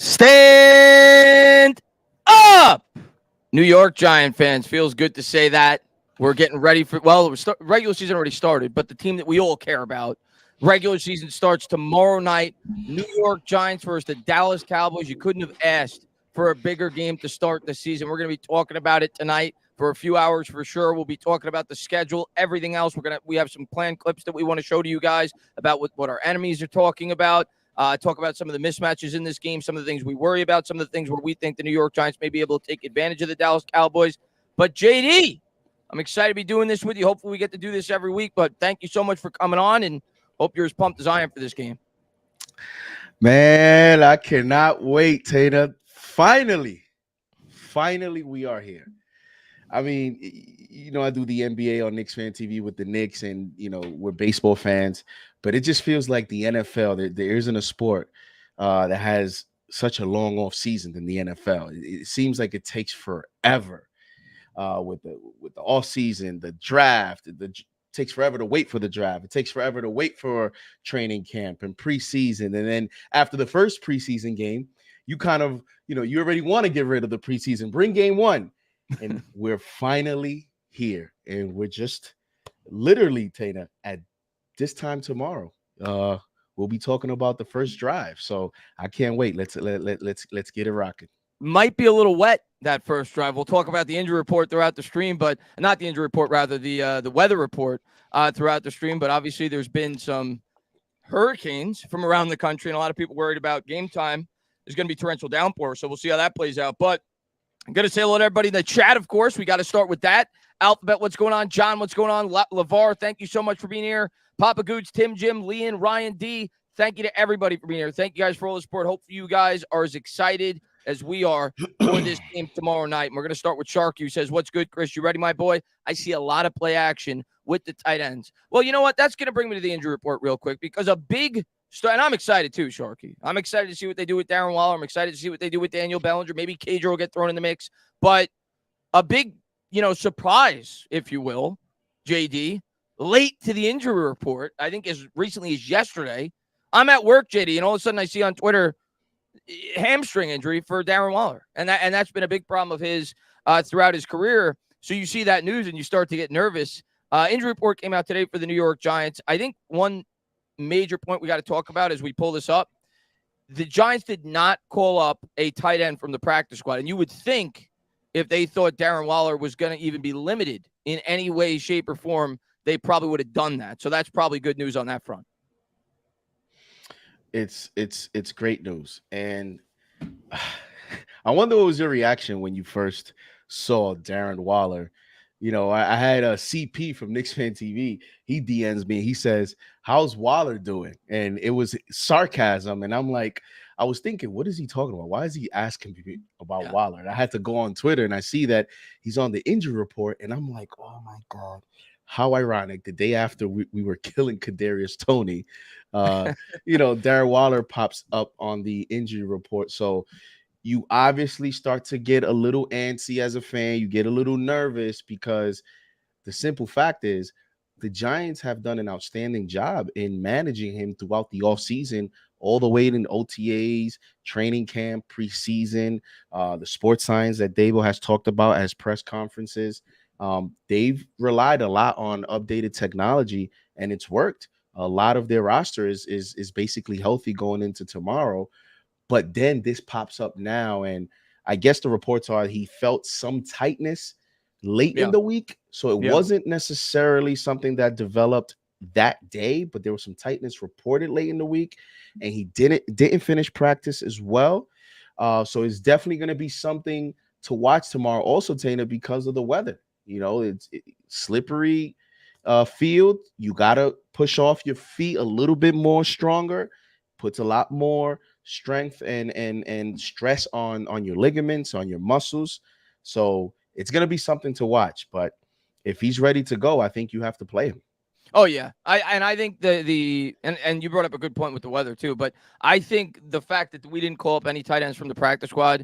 Stand up, New York Giant fans. Feels good to say that. We're getting ready for, regular season already started, but the team that we all care about, regular season starts tomorrow night. New York Giants versus the Dallas Cowboys. You couldn't have asked for a bigger game to start the season. We're going to be talking about it tonight for a few hours for sure. We'll be talking about the schedule, everything else. We have some planned clips that we want to show to you guys about what our enemies are talking about. Talk about some of the mismatches in this game, some of the things we worry about, some of the things where we think the New York Giants may be able to take advantage of the Dallas Cowboys. But JD, I'm excited to be doing this with you. Hopefully we get to do this every week, but thank you so much for coming on, and hope you're as pumped as I am for this game. Man, I cannot wait, Tater. Finally, we are here. I mean, I do the NBA on Knicks Fan TV with the Knicks, and, we're baseball fans, but it just feels like the NFL, there isn't a sport that has such a long off season than the NFL. It seems like it takes forever with the off season, the draft, takes forever to wait for the draft. It takes forever to wait for training camp and preseason. And then after the first preseason game, you kind of, you already want to get rid of the preseason. Bring game one. And we're finally here. And we're just literally, Tana, at this time tomorrow, we'll be talking about the first drive. So I can't wait. Let's get it rocking. Might be a little wet that first drive. We'll talk about the injury report throughout the stream, but not the injury report, rather the weather report throughout the stream. But obviously, there's been some hurricanes from around the country, and a lot of people worried about game time. There's going to be torrential downpour, so we'll see how that plays out. But I'm going to say hello to everybody in the chat, of course. We got to start with that. Alphabet, what's going on? John, what's going on? LeVar, thank you so much for being here. Papa Goods, Tim, Jim, Leon, Ryan D, thank you to everybody for being here. Thank you guys for all the support. Hopefully you guys are as excited as we are for this game tomorrow night. And we're going to start with Sharky, who says, what's good, Chris? You ready, my boy? I see a lot of play action with the tight ends. Well, you know what? That's going to bring me to the injury report real quick, because a big and I'm excited too, Sharky. I'm excited to see what they do with Darren Waller. I'm excited to see what they do with Daniel Bellinger. Maybe Cadro will get thrown in the mix. But a big, surprise, if you will, JD, late to the injury report, I think as recently as yesterday. I'm at work, JD, and all of a sudden I see on Twitter hamstring injury for Darren Waller. And that's been a big problem of his throughout his career. So you see that news and you start to get nervous. Injury report came out today for the New York Giants. I think one major point we got to talk about as we pull this up, the Giants did not call up a tight end from the practice squad. And you would think if they thought Darren Waller was going to even be limited in any way, shape, or form, they probably would have done that. So that's probably good news on that front. It's great news. And I wonder what was your reaction when you first saw Darren Waller. I had a CP from Knicks Fan TV. He DMs me. He says, how's Waller doing? And it was sarcasm. And I'm like, I was thinking, what is he talking about? Why is he asking me about Waller? And I had to go on Twitter and I see that he's on the injury report. And I'm like, oh my God, how ironic. The day after we were killing Kadarius Toney, Darren Waller pops up on the injury report. So you obviously start to get a little antsy as a fan. You get a little nervous because the simple fact is the Giants have done an outstanding job in managing him throughout the offseason, all the way in OTAs, training camp, preseason, the sports science that Dable has talked about as press conferences. They've relied a lot on updated technology, and it's worked. A lot of their roster is basically healthy going into tomorrow. But then this pops up now, and I guess the reports are he felt some tightness late in the week. So it wasn't necessarily something that developed that day, but there was some tightness reported late in the week, and he didn't finish practice as well. So it's definitely going to be something to watch tomorrow. Also, Tana, because of the weather, it's slippery field. You got to push off your feet a little bit more stronger, puts a lot more strength and stress on your ligaments, on your muscles. So it's going to be something to watch. But if he's ready to go, I think you have to play him. Oh, yeah. I think and you brought up a good point with the weather, too. But I think the fact that we didn't call up any tight ends from the practice squad,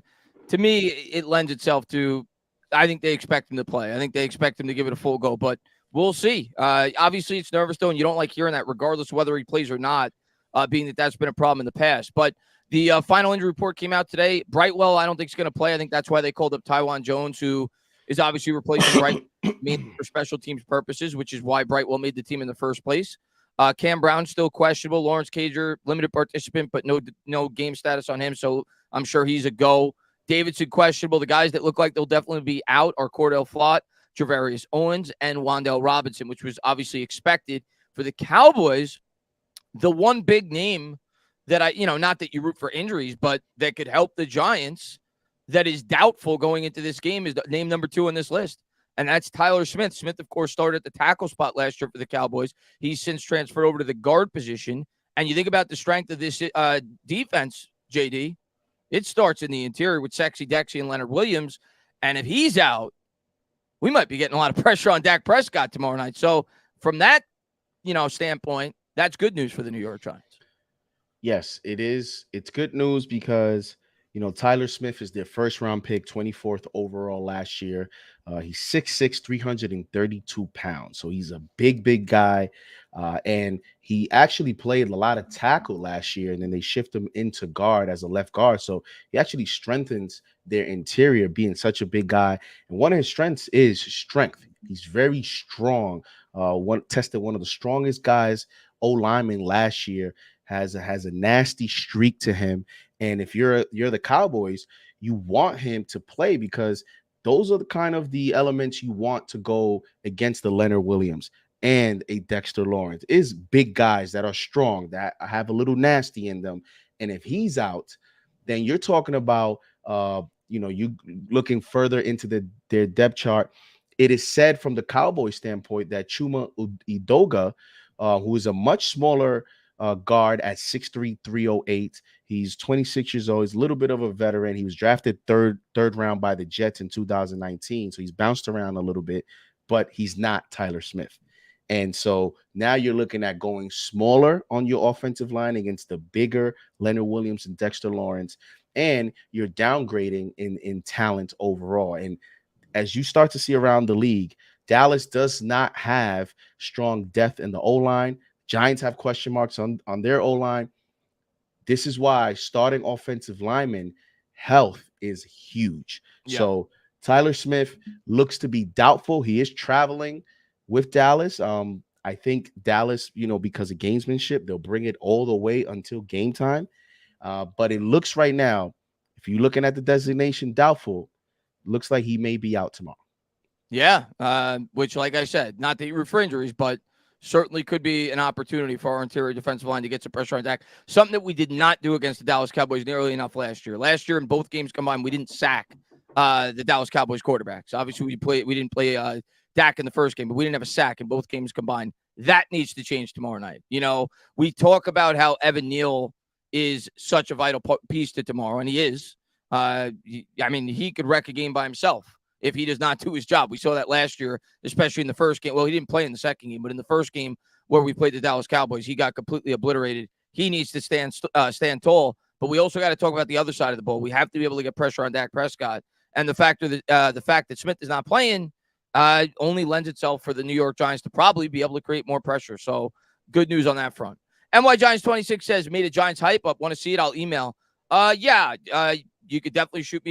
to me, it lends itself to, I think they expect him to play. I think they expect him to give it a full go. But we'll see. Obviously, it's nervous, though, and you don't like hearing that regardless of whether he plays or not. being that that's been a problem in the past. But the final injury report came out today. Brightwell, I don't think is going to play. I think that's why they called up Tywan Jones, who is obviously replacing Wright mainly for special teams purposes, which is why Brightwell made the team in the first place. Cam Brown still questionable. Lawrence Cager, limited participant, but no game status on him, so I'm sure he's a go. Davidson questionable. The guys that look like they'll definitely be out are Cordell Flott, Javarius Owens, and Wan'Dale Robinson, which was obviously expected. For the Cowboys, the one big name that not that you root for injuries, but that could help the Giants that is doubtful going into this game is name number 2 on this list. And that's Tyler Smith. Smith, of course, started at the tackle spot last year for the Cowboys. He's since transferred over to the guard position. And you think about the strength of this defense, JD, it starts in the interior with Sexy Dexy and Leonard Williams. And if he's out, we might be getting a lot of pressure on Dak Prescott tomorrow night. So from that, standpoint, that's good news for the New York Giants. Yes, it is. It's good news because, Tyler Smith is their first round pick, 24th overall last year. He's 6'6", 332 pounds. So he's a big guy. And he actually played a lot of tackle last year, and then they shift him into guard as a left guard. So he actually strengthens their interior, being such a big guy. And one of his strengths is strength. He's very strong. Tested one of the strongest guys, O-lineman last year. Has a nasty streak to him, and if you're the Cowboys, you want him to play because those are the elements you want to go against the Leonard Williams and a Dexter Lawrence. Is big guys that are strong, that have a little nasty in them, and if he's out, then you're talking about you looking further into their depth chart. It is said from the Cowboys standpoint that Chuma Edoga, who is a much smaller guard at 6'3", 308. He's 26 years old. He's a little bit of a veteran. He was drafted third round by the Jets in 2019. So he's bounced around a little bit, but he's not Tyler Smith. And so now you're looking at going smaller on your offensive line against the bigger Leonard Williams and Dexter Lawrence, and you're downgrading in talent overall. And as you start to see around the league, Dallas does not have strong depth in the O-line. Giants have question marks on their O-line. This is why starting offensive lineman health is huge. Yeah. So Tyler Smith looks to be doubtful. He is traveling with Dallas. I think Dallas, because of gamesmanship, they'll bring it all the way until game time. But it looks right now, if you're looking at the designation doubtful, looks like he may be out tomorrow. Yeah, which, like I said, not that you root for injuries, but certainly could be an opportunity for our interior defensive line to get some pressure on Dak. Something that we did not do against the Dallas Cowboys nearly enough last year. Last year, in both games combined, we didn't sack the Dallas Cowboys quarterbacks. Obviously, we didn't play Dak in the first game, but we didn't have a sack in both games combined. That needs to change tomorrow night. We talk about how Evan Neal is such a vital piece to tomorrow, and he is. He could wreck a game by himself if he does not do his job. We saw that last year, especially in the first game. Well, he didn't play in the second game, but in the first game where we played the Dallas Cowboys, he got completely obliterated. He needs to stand tall. But we also got to talk about the other side of the ball. We have to be able to get pressure on Dak Prescott. And the fact that Smith is not playing only lends itself for the New York Giants to probably be able to create more pressure. So good news on that front. NY Giants 26 says, made a Giants hype up. Want to see it? I'll email. You could definitely shoot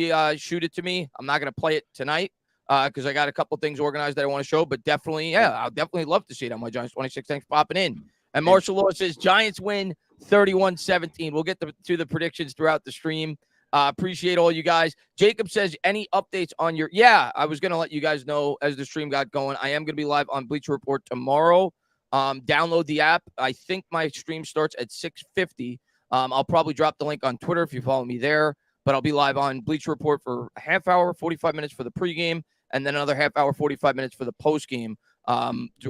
it to me. I'm not going to play it tonight because I got a couple things organized that I want to show, but definitely, I'll definitely love to see it on my Giants 26. Thanks for popping in. And Marshall Law says Giants win 31-17. We'll get to the predictions throughout the stream. Appreciate all you guys. Jacob says, any updates on your... Yeah, I was going to let you guys know as the stream got going. I am going to be live on Bleacher Report tomorrow. Download the app. I think my stream starts at 6:50. I'll probably drop the link on Twitter if you follow me there. But I'll be live on Bleacher Report for a half hour, 45 minutes for the pregame, and then another half hour, 45 minutes for the postgame,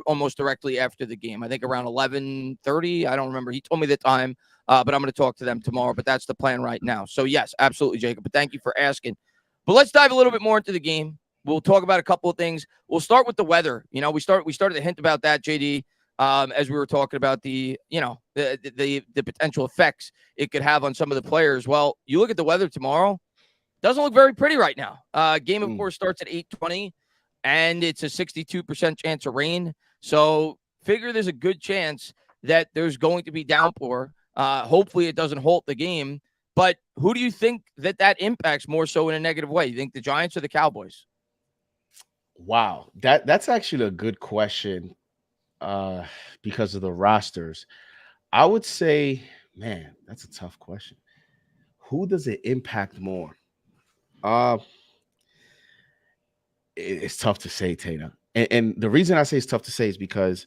almost directly after the game. I think around 11:30. I don't remember. He told me the time, but I'm going to talk to them tomorrow. But that's the plan right now. So, yes, absolutely, Jacob. But thank you for asking. But let's dive a little bit more into the game. We'll talk about a couple of things. We'll start with the weather. We started to hint about that, JD, as we were talking about the potential effects it could have on some of the players. Well, you look at the weather tomorrow, doesn't look very pretty right now. Game, of course, starts at 8:20, and it's a 62% chance of rain. So figure there's a good chance that there's going to be downpour Hopefully, it doesn't halt the game. But who do you think that impacts more so in a negative way? You think the Giants or the Cowboys? Wow, that's actually a good question uh because of the rosters. I would say, man, that's a tough question. Who does it impact more? Uh it's tough to say, Tana. And the reason I say it's tough to say is because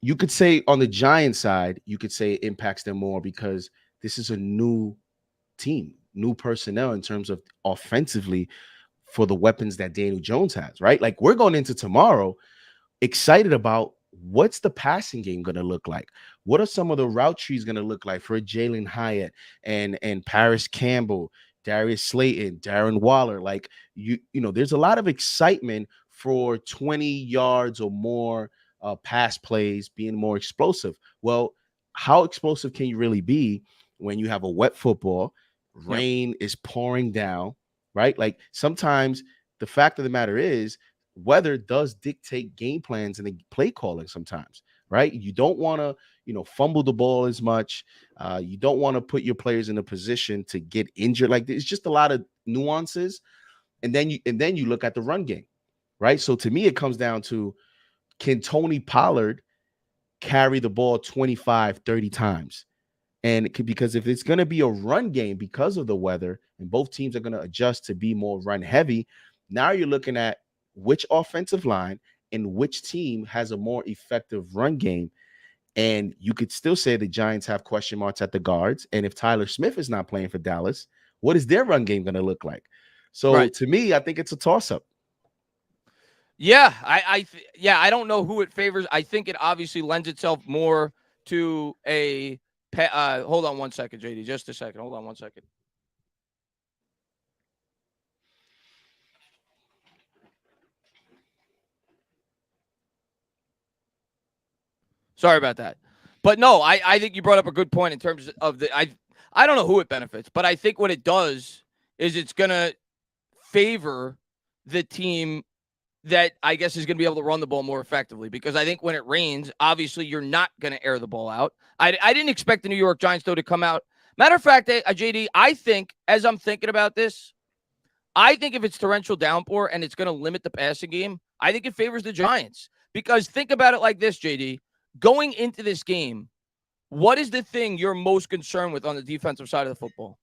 you could say on the Giant side, you could say it impacts them more because this is a new team, new personnel in terms of offensively for the weapons that Daniel Jones has, right? Like we're going into tomorrow excited about what's the passing game going to look like. What are some of the route trees going to look like for Jalen Hyatt and Paris Campbell, Darius Slayton, Darren Waller? Like there's a lot of excitement for 20 yards or more pass plays being more explosive. Well, how explosive can you really be when you have a wet football, Yep. rain is pouring down, right? Like sometimes the fact of the matter is weather does dictate game plans and the play calling sometimes, right? You don't want to, fumble the ball as much. You don't want to put your players in a position to get injured. Like there's just a lot of nuances. And then you look at the run game, right? So to me, it comes down to can Tony Pollard carry the ball 25, 30 times? And because if it's going to be a run game because of the weather and both teams are going to adjust to be more run heavy, now you're looking at which offensive line and which team has a more effective run game. And you could still say the Giants have question marks at the guards. And if Tyler Smith is not playing for Dallas, what is their run game going to look like? So Right. to me, I think it's a toss up. Yeah, I don't know who it favors. I think it obviously lends itself more to a. Hold on one second, JD. Just a second. Hold on one second. Sorry about that. But no, I think you brought up a good point in terms of I don't know who it benefits, but I think what it does is it's gonna favor the team that I guess is going to be able to run the ball more effectively because I think when it rains, obviously you're not going to air the ball out. I didn't expect the New York Giants, though, to come out. Matter of fact, JD, I think as I'm thinking about this, I think if it's torrential downpour and it's going to limit the passing game, I think it favors the Giants. Because think about it like this, JD. Going into this game, what is the thing you're most concerned with on the defensive side of the football?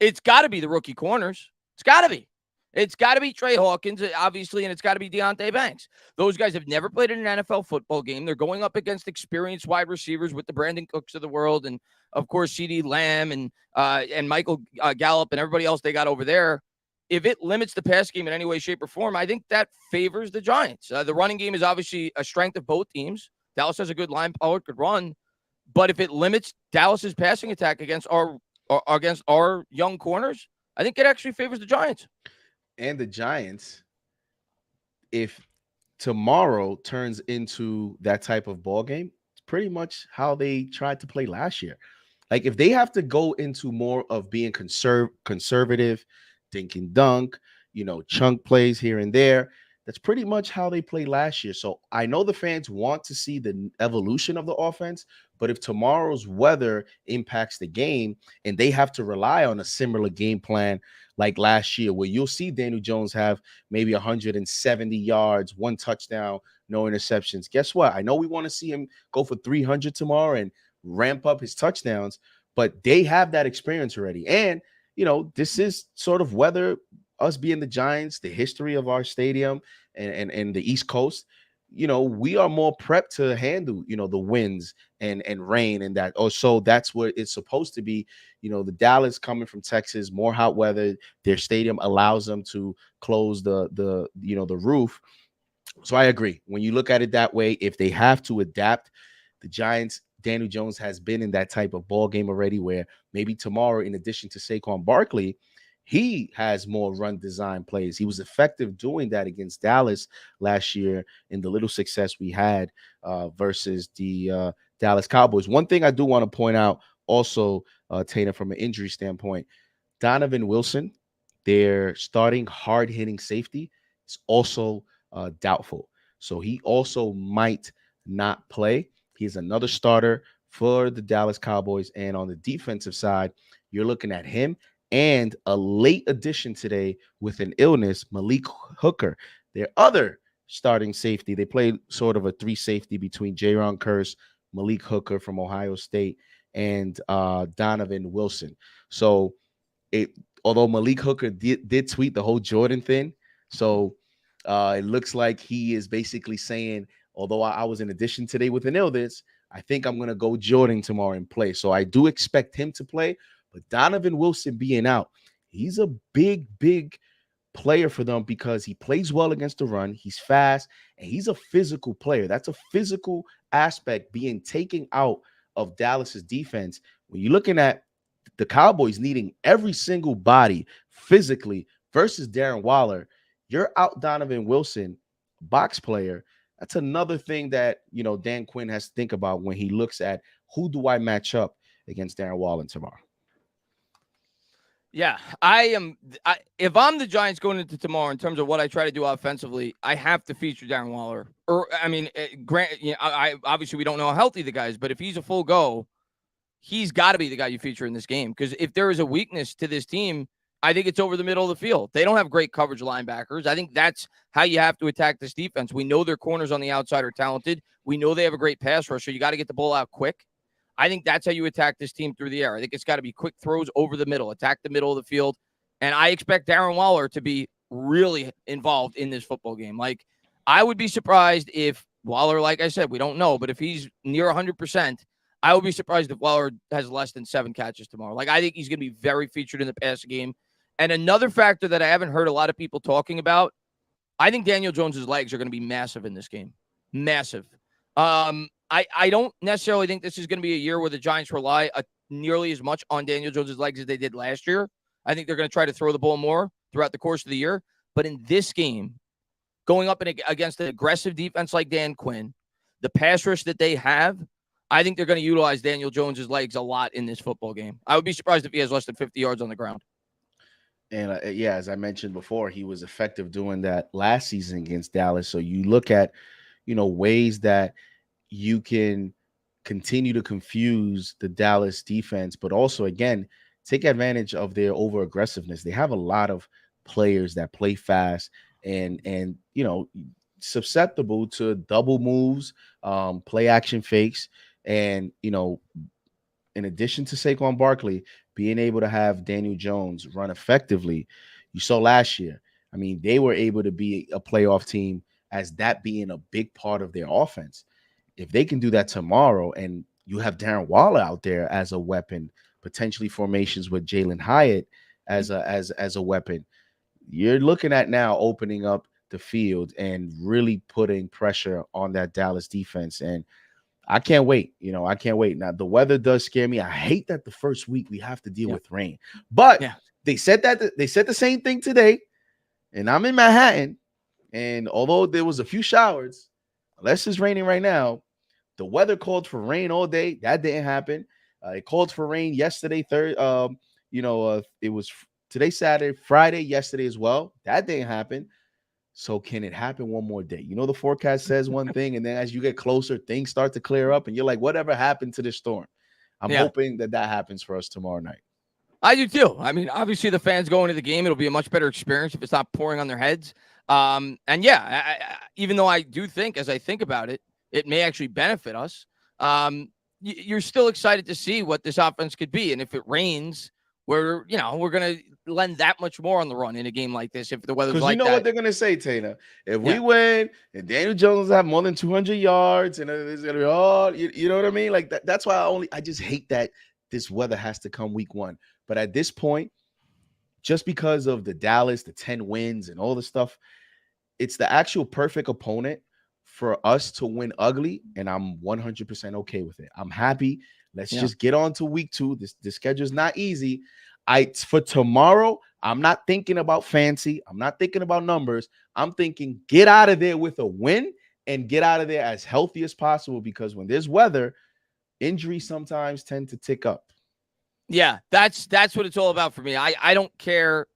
It's got to be the rookie corners. It's got to be. It's got to be Trey Hawkins, obviously, and it's got to be Deontay Banks. Those guys have never played in an NFL football game. They're going up against experienced wide receivers with the Brandon Cooks of the world, and of course, CeeDee Lamb and Michael Gallup and everybody else they got over there. If it limits the pass game in any way, shape, or form, I think that favors the Giants. The running game is obviously a strength of both teams. Dallas has a good line power, could run, but if it limits Dallas's passing attack against our young corners, I think it actually favors the Giants. And the Giants, if tomorrow turns into that type of ball game, it's pretty much how they tried to play last year. Like if they have to go into more of being conservative, dink and dunk, chunk plays here and there, that's pretty much how they played last year. So I know the fans want to see the evolution of the offense, but if tomorrow's weather impacts the game and they have to rely on a similar game plan like last year, where you'll see Daniel Jones have maybe 170 yards, one touchdown, no interceptions. Guess what? I know we want to see him go for 300 tomorrow and ramp up his touchdowns, but they have that experience already. And, this is sort of whether us being the Giants, the history of our stadium and the East Coast, we are more prepped to handle, the winds and rain and that. Oh, so that's what it's supposed to be. The Dallas coming from Texas, more hot weather, their stadium allows them to close the roof. So I agree. When you look at it that way, if they have to adapt, the Giants, Daniel Jones has been in that type of ball game already where maybe tomorrow, in addition to Saquon Barkley, he has more run design plays. He was effective doing that against Dallas last year in the little success we had versus the Dallas Cowboys. One thing I do want to point out also, Tana, from an injury standpoint, Donovan Wilson, their starting hard hitting safety, is also doubtful. So he also might not play. He's another starter for the Dallas Cowboys. And on the defensive side, you're looking at him and a late addition today with an illness, Malik Hooker, their other starting safety. They played sort of a three safety between Jaron Curse, Malik Hooker from Ohio State, and Donovan Wilson. So it, although Malik Hooker did tweet the whole Jordan thing, so it looks like he is basically saying, although I was in addition today with an illness, I think I'm going to go Jordan tomorrow and play. So I do expect him to play, but Donovan Wilson being out, he's a big player for them because he plays well against the run. He's fast and he's a physical player. That's a physical aspect being taken out of Dallas's defense. When you're looking at the Cowboys needing every single body physically versus Darren Waller, you're out Donovan Wilson, box player. That's another thing that, Dan Quinn has to think about when he looks at who do I match up against Darren Waller tomorrow. Yeah, if I'm the Giants going into tomorrow, in terms of what I try to do offensively, I have to feature Darren Waller. Or, I mean, I obviously we don't know how healthy the guy is, but if he's a full go, he's got to be the guy you feature in this game. Because if there is a weakness to this team, I think it's over the middle of the field. They don't have great coverage linebackers. I think that's how you have to attack this defense. We know their corners on the outside are talented. We know they have a great pass rush, so you got to get the ball out quick. I think that's how you attack this team through the air. I think it's got to be quick throws over the middle, attack the middle of the field. And I expect Darren Waller to be really involved in this football game. Like, I would be surprised if Waller, like I said, we don't know, but if he's near 100%, I would be surprised if Waller has less than 7 catches tomorrow. Like, I think he's going to be very featured in the passing game. And another factor that I haven't heard a lot of people talking about, I think Daniel Jones's legs are going to be massive in this game. Massive. I don't necessarily think this is going to be a year where the Giants rely nearly as much on Daniel Jones's legs as they did last year. I think they're going to try to throw the ball more throughout the course of the year. But in this game, going up against an aggressive defense like Dan Quinn, the pass rush that they have, I think they're going to utilize Daniel Jones's legs a lot in this football game. I would be surprised if he has less than 50 yards on the ground. And as I mentioned before, he was effective doing that last season against Dallas. So you look at, ways that you can continue to confuse the Dallas defense, but also, again, take advantage of their over aggressiveness. They have a lot of players that play fast and susceptible to double moves, play action fakes, and in addition to Saquon Barkley being able to have Daniel Jones run effectively, you saw last year. I mean, they were able to be a playoff team as that being a big part of their offense. If they can do that tomorrow and you have Darren Waller out there as a weapon, potentially formations with Jalen Hyatt as a weapon, you're looking at now opening up the field and really putting pressure on that Dallas defense. And I can't wait. I can't wait. Now, the weather does scare me. I hate that the first week we have to deal with rain. But they said the same thing today, and I'm in Manhattan. And although there was a few showers, unless it's raining right now, the weather called for rain all day. That didn't happen. It called for rain yesterday, it was today, Saturday, Friday, yesterday as well. That didn't happen. So can it happen one more day? The forecast says one thing, and then as you get closer, things start to clear up, and you're like, whatever happened to this storm? I'm hoping that happens for us tomorrow night. I do too. I mean, obviously the fans going to the game, it'll be a much better experience if it's not pouring on their heads. Even though I do think, as I think about it, it may actually benefit us. You're still excited to see what this offense could be. And if it rains, we're going to lend that much more on the run in a game like this if the weather's like that. Because what they're going to say, Tana, if we win and Daniel Jones have more than 200 yards and it's going to be all, you know what I mean? Like that's why I just hate that this weather has to come week 1. But at this point, just because of the 10 wins and all the stuff, it's the actual perfect opponent for us to win ugly, and I'm 100% okay with it. I'm happy. Let's just get on to week 2. The schedule's not easy. For tomorrow, I'm not thinking about fancy. I'm not thinking about numbers. I'm thinking get out of there with a win and get out of there as healthy as possible, because when there's weather, injuries sometimes tend to tick up. Yeah, that's what it's all about for me. I don't care.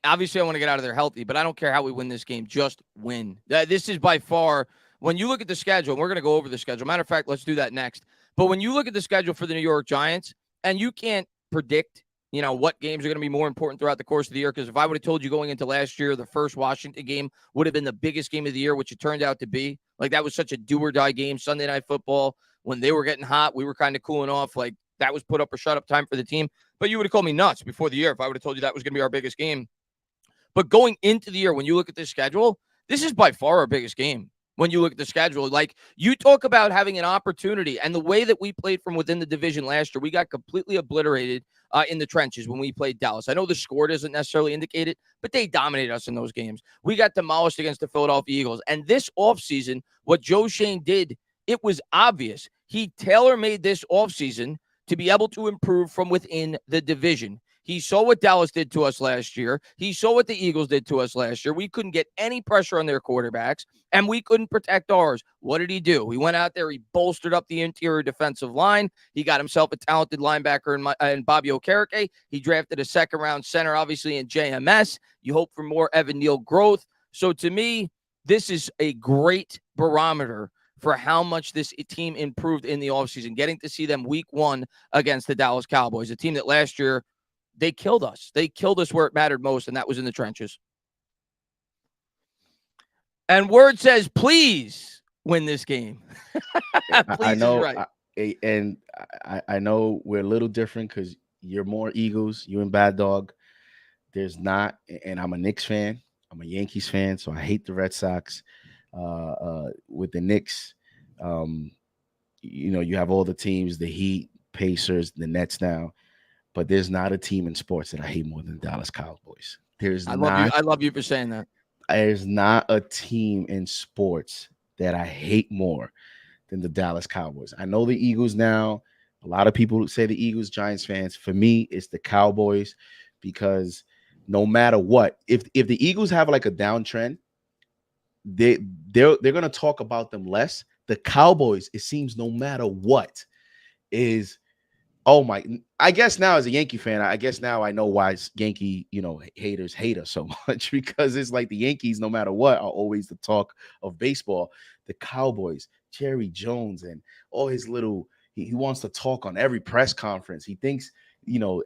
Obviously, I want to get out of there healthy, but I don't care how we win this game. Just win. This is by far, when you look at the schedule, and we're going to go over the schedule. Matter of fact, let's do that next. But when you look at the schedule for the New York Giants, and you can't predict, what games are going to be more important throughout the course of the year. Because if I would have told you going into last year, the first Washington game would have been the biggest game of the year, which it turned out to be. Like, that was such a do or die game. Sunday Night Football, when they were getting hot, we were kind of cooling off. Like, that was put up or shut up time for the team. But you would have called me nuts before the year if I would have told you that was going to be our biggest game. But going into the year, when you look at this schedule, this is by far our biggest game. When you look at the schedule, like, you talk about having an opportunity, and the way that we played from within the division last year, we got completely obliterated in the trenches when we played Dallas. I know the score doesn't necessarily indicate it, but they dominated us in those games. We got demolished against the Philadelphia Eagles. And this offseason, what Joe Shane did, it was obvious. He tailor-made this offseason to be able to improve from within the division. He saw what Dallas did to us last year. He saw what the Eagles did to us last year. We couldn't get any pressure on their quarterbacks, and we couldn't protect ours. What did he do? He went out there. He bolstered up the interior defensive line. He got himself a talented linebacker in Bobby Okereke. He drafted a second-round center, obviously, in JMS. You hope for more Evan Neal growth. So, to me, this is a great barometer for how much this team improved in the offseason, getting to see them week 1 against the Dallas Cowboys, a team that last year, they killed us. They killed us where it mattered most, and that was in the trenches. And Word says, please win this game. Please I know, is right. I know we're a little different because you're more Eagles, you and Bad Dog. There's not, and I'm a Knicks fan. I'm a Yankees fan, so I hate the Red Sox. With the Knicks, you have all the teams, the Heat, Pacers, the Nets now. But there's not a team in sports that I hate more than the Dallas Cowboys. I love you for saying that. There's not a team in sports that I hate more than the Dallas Cowboys. I know the Eagles now. A lot of people say the Eagles, Giants fans. For me, it's the Cowboys because no matter what, if the Eagles have like a downtrend, they're going to talk about them less. The Cowboys, it seems no matter what, is – oh my! I guess now as a Yankee fan, I guess now I know why Yankee, haters hate us so much because it's like the Yankees, no matter what, are always the talk of baseball. The Cowboys, Jerry Jones, and all his little, he wants to talk on every press conference. He thinks,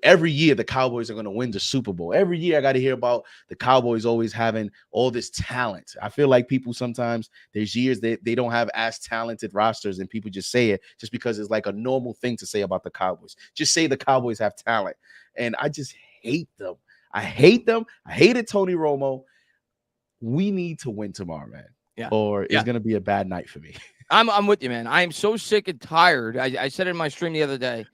every year the Cowboys are going to win the Super Bowl. Every year I got to hear about the Cowboys always having all this talent. I feel like people sometimes, there's years they don't have as talented rosters and people just say it just because it's like a normal thing to say about the Cowboys. Just say the Cowboys have talent. And I just hate them. I hate them. I hated Tony Romo. We need to win tomorrow, man. Yeah. Or it's going to be a bad night for me. I'm with you, man. I am so sick and tired. I said it in my stream the other day.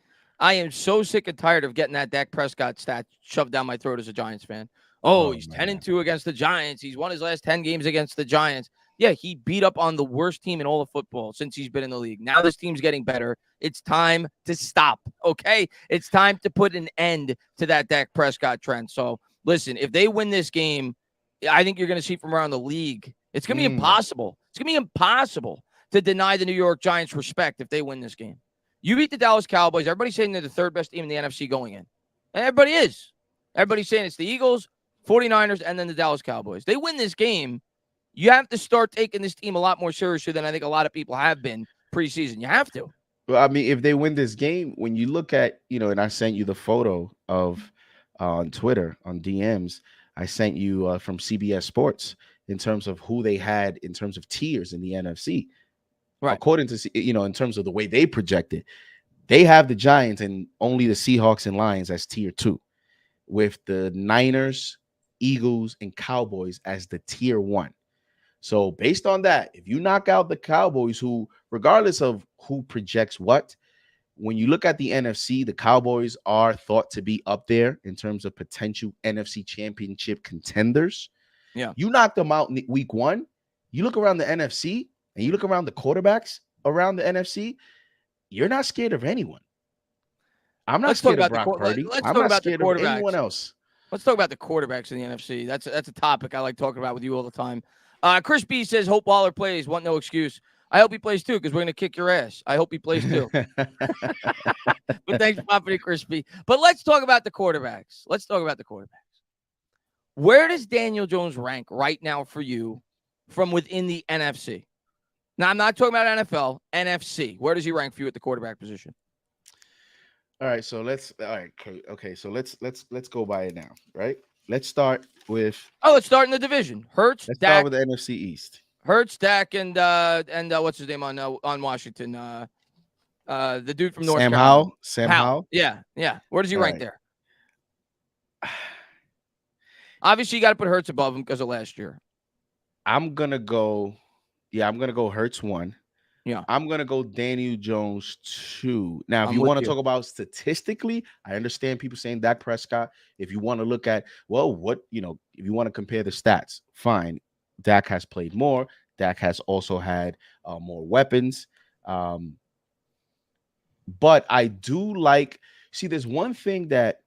I am so sick and tired of getting that Dak Prescott stat shoved down my throat as a Giants fan. Oh, he's 10-2 against the Giants. He's won his last 10 games against the Giants. Yeah, he beat up on the worst team in all of football since he's been in the league. Now this team's getting better. It's time to stop, okay? It's time to put an end to that Dak Prescott trend. So, listen, if they win this game, I think you're going to see from around the league. It's going to be impossible. It's going to be impossible to deny the New York Giants respect if they win this game. You beat the Dallas Cowboys. Everybody's saying they're the third best team in the NFC going in. And everybody is. Everybody's saying it's the Eagles, 49ers, and then the Dallas Cowboys. They win this game, you have to start taking this team a lot more seriously than I think a lot of people have been preseason. You have to. Well, I mean, if they win this game, when you look at, and I sent you the photo of on Twitter, on DMs, I sent you from CBS Sports in terms of who they had in terms of tiers in the NFC. Right. According to, in terms of the way they projected, they have the Giants and only the Seahawks and Lions as tier 2, with the Niners, Eagles, and Cowboys as the tier 1. So based on that, if you knock out the Cowboys, who, regardless of who projects what, when you look at the NFC, the Cowboys are thought to be up there in terms of potential NFC championship contenders. Yeah. You knock them out in week 1. You look around the NFC and you look around the quarterbacks around the NFC, you're not scared of anyone. I'm not scared of Brock Purdy. I'm not scared of anyone else. Let's talk about the quarterbacks in the NFC. That's a topic I like talking about with you all the time. Chris B says, hope Waller plays. Want no excuse. I hope he plays too, because we're going to kick your ass. I hope he plays too. But thanks, Papa Chris B. But let's talk about the quarterbacks. Where does Daniel Jones rank right now for you from within the NFC? Now, I'm not talking about NFL, NFC. Where does he rank for you at the quarterback position? All right, so okay. So let's go by it now, right? Let's start with Oh, let's start in the division. Hurts, let's start Dak, with the NFC East. Hurts, Dak, and what's his name on Washington? The dude from North Sam Carolina. Howell. Sam Howell. Howell. Yeah. Where does he All rank right. there? Obviously, you got to put Hurts above him because of last year. I'm gonna go. Yeah, I'm gonna go Hurts 1. Yeah. I'm gonna go Daniel Jones 2. Now, if I'm you with want to you. talk about statistically, I understand people saying Dak Prescott. If you want to look at, well, what if you want to compare the stats, fine. Dak has played more. Dak has also had more weapons. But I do like. See, there's one thing that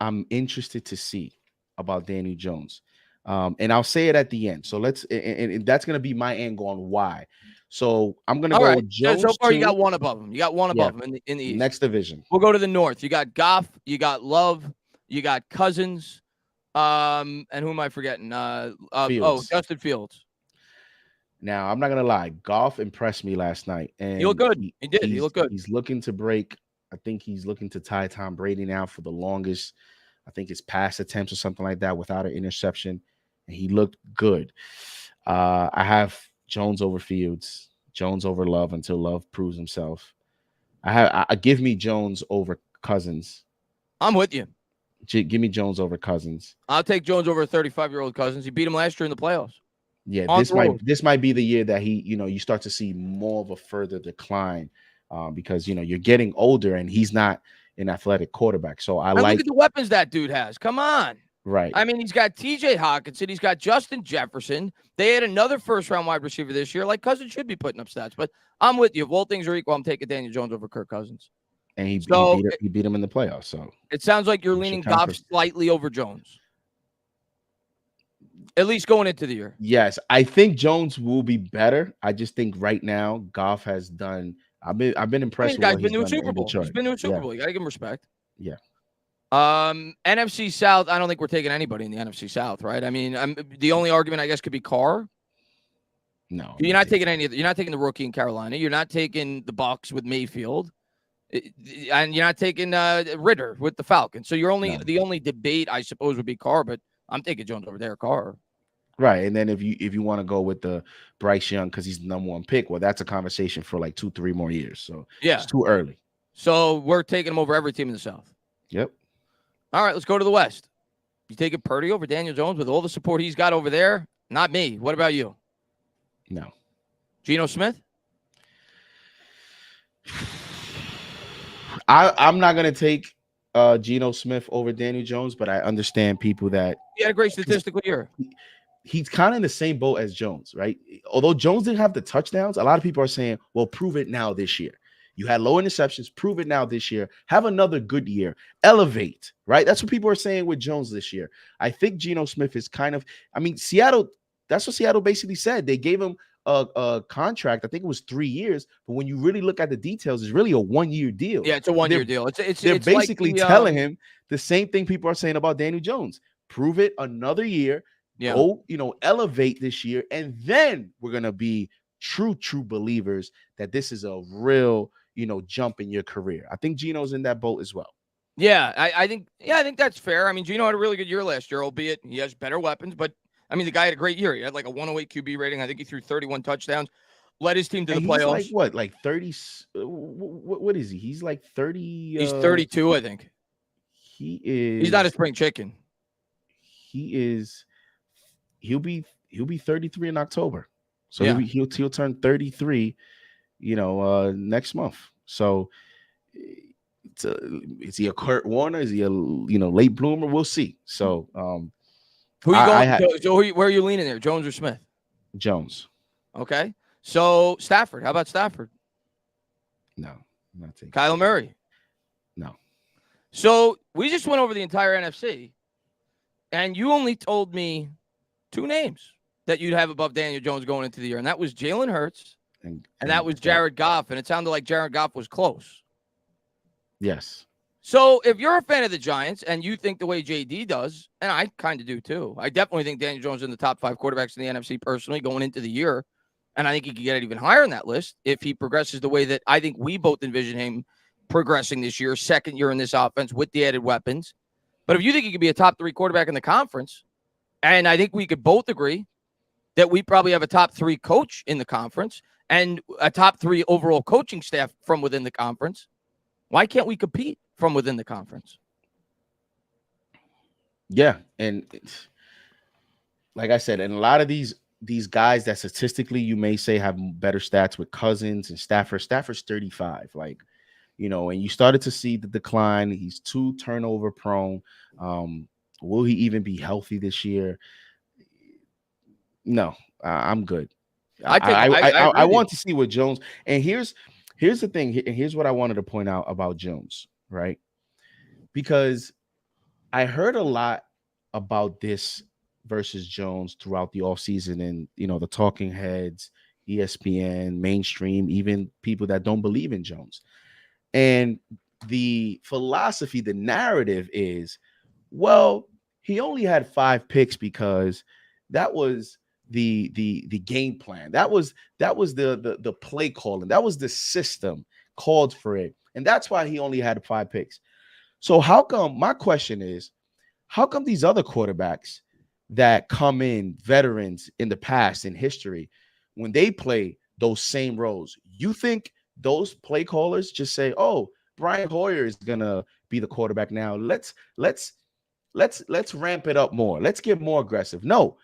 I'm interested to see about Daniel Jones. And I'll say it at the end. So and that's going to be my angle on why. So I'm going to All go right. So Jones far, you 2. got one above him. You got one Yeah. above him in the East. Next division. We'll go to the North. You got Goff. You got Love. You got Cousins. And who am I forgetting? Fields. Justin Fields. Now, I'm not going to lie. Goff impressed me last night. And He looked good. He did. He looked good. He's looking to break. I think he's looking to tie Tom Brady now for the longest. I think it's pass attempts or something like that without an interception. And he looked good. I have Jones over Fields, Jones over Love until Love proves himself. I give me Jones over Cousins. I'm with you. Give me Jones over Cousins. I'll take Jones over a 35-year-old Cousins. He beat him last year in the playoffs. Yeah, On this might be the year that he, you start to see more of a further decline because you're getting older and he's not an athletic quarterback. So I like look at the weapons that dude has. Come on. Right. I mean, he's got TJ Hawkinson. He's got Justin Jefferson. They had another first-round wide receiver this year. Like, Cousins should be putting up stats. But I'm with you. If all things are equal, I'm taking Daniel Jones over Kirk Cousins. And he beat him in the playoffs. So it sounds like you're leaning Goff slightly over Jones. At least going into the year. Yes, I think Jones will be better. I just think right now Goff has done. I've been impressed with what he's done in Detroit. He's been to a Super Bowl. You gotta give him respect. Yeah. NFC South. I don't think we're taking anybody in the NFC South, right? I mean, the only argument I guess could be Carr. No, you're not taking any. You're not taking the rookie in Carolina. You're not taking the Bucs with Mayfield, and you're not taking Ritter with the Falcons. So the only debate I suppose would be Carr, but I'm taking Jones over there, Carr. Right, and then if you want to go with the Bryce Young because he's the number one pick, well, that's a conversation for like 2-3 more years. So yeah, it's too early. So we're taking him over every team in the South. Yep. All right, let's go to the West. You taking Purdy over Daniel Jones with all the support he's got over there? Not me. What about you? No. Geno Smith? I'm not gonna take Geno Smith over Daniel Jones, but I understand people that he had a great statistical year. He's kind of in the same boat as Jones, right? Although Jones didn't have the touchdowns, a lot of people are saying, well, prove it now this year. You had low interceptions, prove it now this year. Have another good year. Elevate, right? That's what people are saying with Jones this year. I think Geno Smith is Seattle, that's what Seattle basically said. They gave him a contract. I think it was 3 years, but when you really look at the details, it's really a 1-year deal. Yeah, it's a 1-year deal. They're basically like telling him the same thing people are saying about Daniel Jones. Prove it another year. Yeah. Go, elevate this year, and then we're gonna be true believers that this is a real, jump in your career. I think Geno's in that boat as well. Yeah, I think that's fair. I mean, Geno had a really good year last year, albeit he has better weapons, but I mean, the guy had a great year. He had like a 108 QB rating. I think he threw 31 touchdowns, led his team to the playoffs. Like what? Like 30? What is he? He's like 30. He's 32, I think. He is. He's not a spring chicken. He is. He'll be 33 in October. So yeah. he'll turn 33, next month. So is he a Kurt Warner? Is he a late bloomer? We'll see. So who are you going? Where are you leaning there, Jones or Smith? Jones. Okay. So Stafford. How about Stafford? No, I'm not taking Kyler Murray. No. So we just went over the entire NFC, and you only told me 2 names that you'd have above Daniel Jones going into the year, and that was Jalen Hurts and that was Jared Goff, and it sounded like Jared Goff was close. Yes. So if you're a fan of the Giants and you think the way JD does, and I kind of do too, I definitely think Daniel Jones is in the top 5 quarterbacks in the NFC personally going into the year. and I think he could get it even higher on that list if he progresses the way that I think we both envision him progressing this year, second year in this offense with the added weapons. But if you think he could be a top 3 quarterback in the conference, and I think we could both agree that we probably have a top 3 coach in the conference and a top 3 overall coaching staff from within the conference, why can't we compete from within the conference? Yeah, and like I said, and a lot of these guys that statistically you may say have better stats with Cousins and Stafford. Stafford's 35, like, and you started to see the decline. He's too turnover prone. Will he even be healthy this year? No, I'm good. I want to see what Jones. And here's the thing. And here's what I wanted to point out about Jones, right? Because I heard a lot about this versus Jones throughout the offseason, and the talking heads, ESPN, mainstream, even people that don't believe in Jones. And the philosophy, the narrative is, well, he only had 5 picks because that was the game plan. That was the play calling. That was the system called for it. And that's why he only had 5 picks. So how come, my question is, how come these other quarterbacks that come in, veterans in the past, in history, when they play those same roles, you think those play callers just say, "Oh, Brian Hoyer is gonna be the quarterback now. Let's ramp it up more. Let's get more aggressive." No,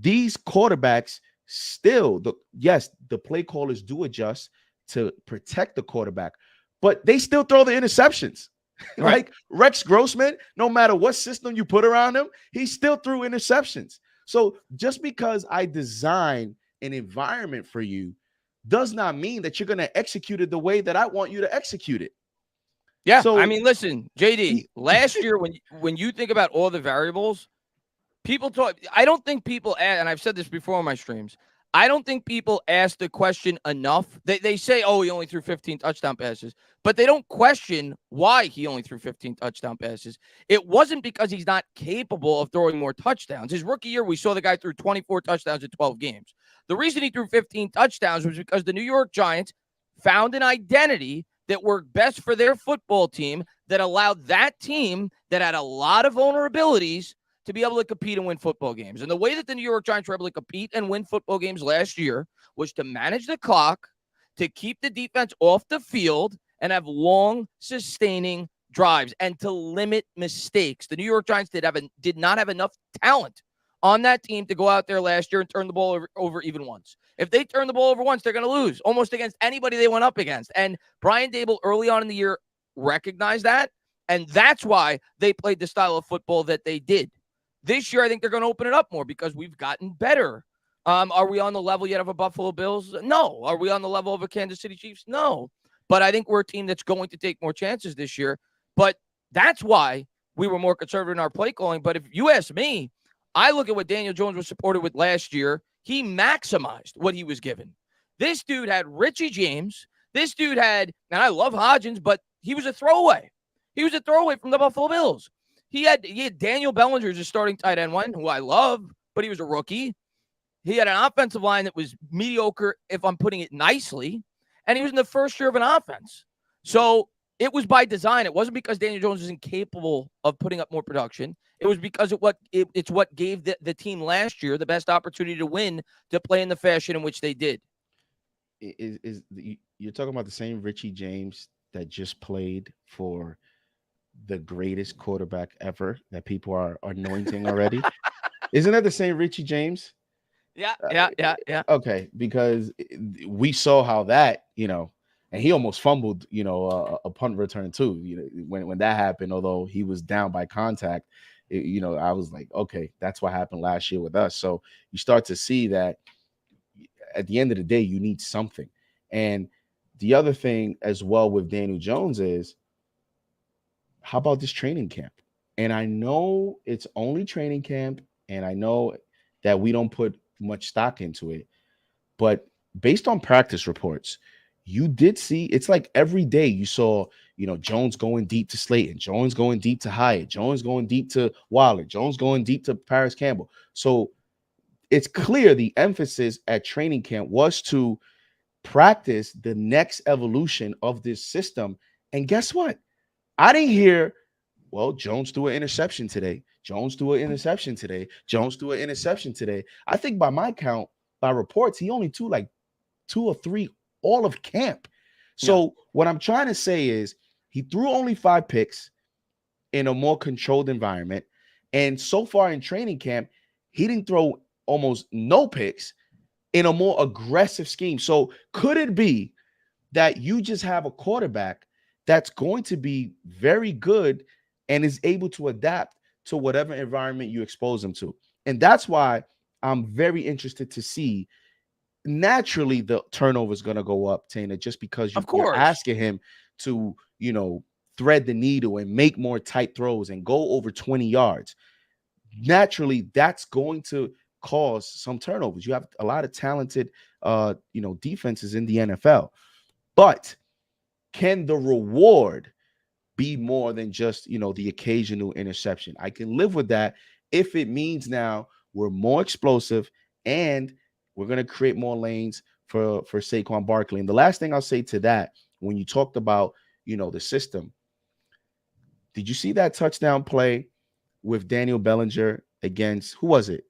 these quarterbacks still, the play callers do adjust to protect the quarterback, but they still throw the interceptions. Like Rex Grossman, no matter what system you put around him, he still threw interceptions. So just because I design an environment for you does not mean that you're going to execute it the way that I want you to execute it. Yeah. So, I mean, listen, JD, last year, when you think about all the variables, people talk, I don't think people, and I've said this before on my streams, I don't think people ask the question enough. They say, "Oh, he only threw 15 touchdown passes," but they don't question why he only threw 15 touchdown passes. It wasn't because he's not capable of throwing more touchdowns. His rookie year, we saw the guy threw 24 touchdowns in 12 games. The reason he threw 15 touchdowns was because the New York Giants found an identity that worked best for their football team that allowed that team that had a lot of vulnerabilities to be able to compete and win football games. And the way that the New York Giants were able to compete and win football games last year was to manage the clock, to keep the defense off the field, and have long, sustaining drives, and to limit mistakes. The New York Giants did not have enough talent on that team to go out there last year and turn the ball over even once. If they turn the ball over once, they're going to lose almost against anybody they went up against. And Brian Daboll early on in the year recognized that, and that's why they played the style of football that they did. This year, I think they're going to open it up more because we've gotten better. Are we on the level yet of a Buffalo Bills? No. Are we on the level of a Kansas City Chiefs? No. But I think we're a team that's going to take more chances this year. But that's why we were more conservative in our play calling. But if you ask me, I look at what Daniel Jones was supported with last year. He maximized what he was given. This dude had Richie James. This dude had, and I love Hodgins, but he was a throwaway. He was a throwaway from the Buffalo Bills. He had Daniel Bellinger as a starting tight end one, who I love, but he was a rookie. He had an offensive line that was mediocre, if I'm putting it nicely, and he was in the first year of an offense. So it was by design. It wasn't because Daniel Jones was incapable of putting up more production. It was because it's what gave the team last year the best opportunity to win, to play in the fashion in which they did. You're talking about the same Richie James that just played for the greatest quarterback ever that people are anointing already? Isn't that the same Richie James? Yeah. Okay, because we saw how that, and he almost fumbled, a punt return too. When that happened, although he was down by contact, I was like, okay, that's what happened last year with us. So you start to see that at the end of the day, you need something. And the other thing as well with Daniel Jones is, how about this training camp? And I know it's only training camp, and I know that we don't put much stock into it, but based on practice reports, you did see, it's like every day you saw, Jones going deep to Slayton, Jones going deep to Hyatt, Jones going deep to Waller, Jones going deep to Paris Campbell. So it's clear the emphasis at training camp was to practice the next evolution of this system. And guess what? I didn't hear, well, Jones threw an interception today. Jones threw an interception today. Jones threw an interception today. I think by my count, by reports, he only threw like 2 or 3 all of camp. Yeah, So what I'm trying to say is he threw only 5 picks in a more controlled environment. And so far in training camp, he didn't throw almost no picks in a more aggressive scheme. So could it be that you just have a quarterback that's going to be very good and is able to adapt to whatever environment you expose him to? And that's why I'm very interested to see. Naturally, the turnover is going to go up, Tana, just because of you're course. asking him to, thread the needle and make more tight throws and go over 20 yards. Naturally, that's going to cause some turnovers. You have a lot of talented, defenses in the NFL, but can the reward be more than just the occasional interception? I can live with that if it means now we're more explosive and we're going to create more lanes for Saquon Barkley. And the last thing I'll say to that, when you talked about the system, did you see that touchdown play with Daniel Bellinger against, who was it?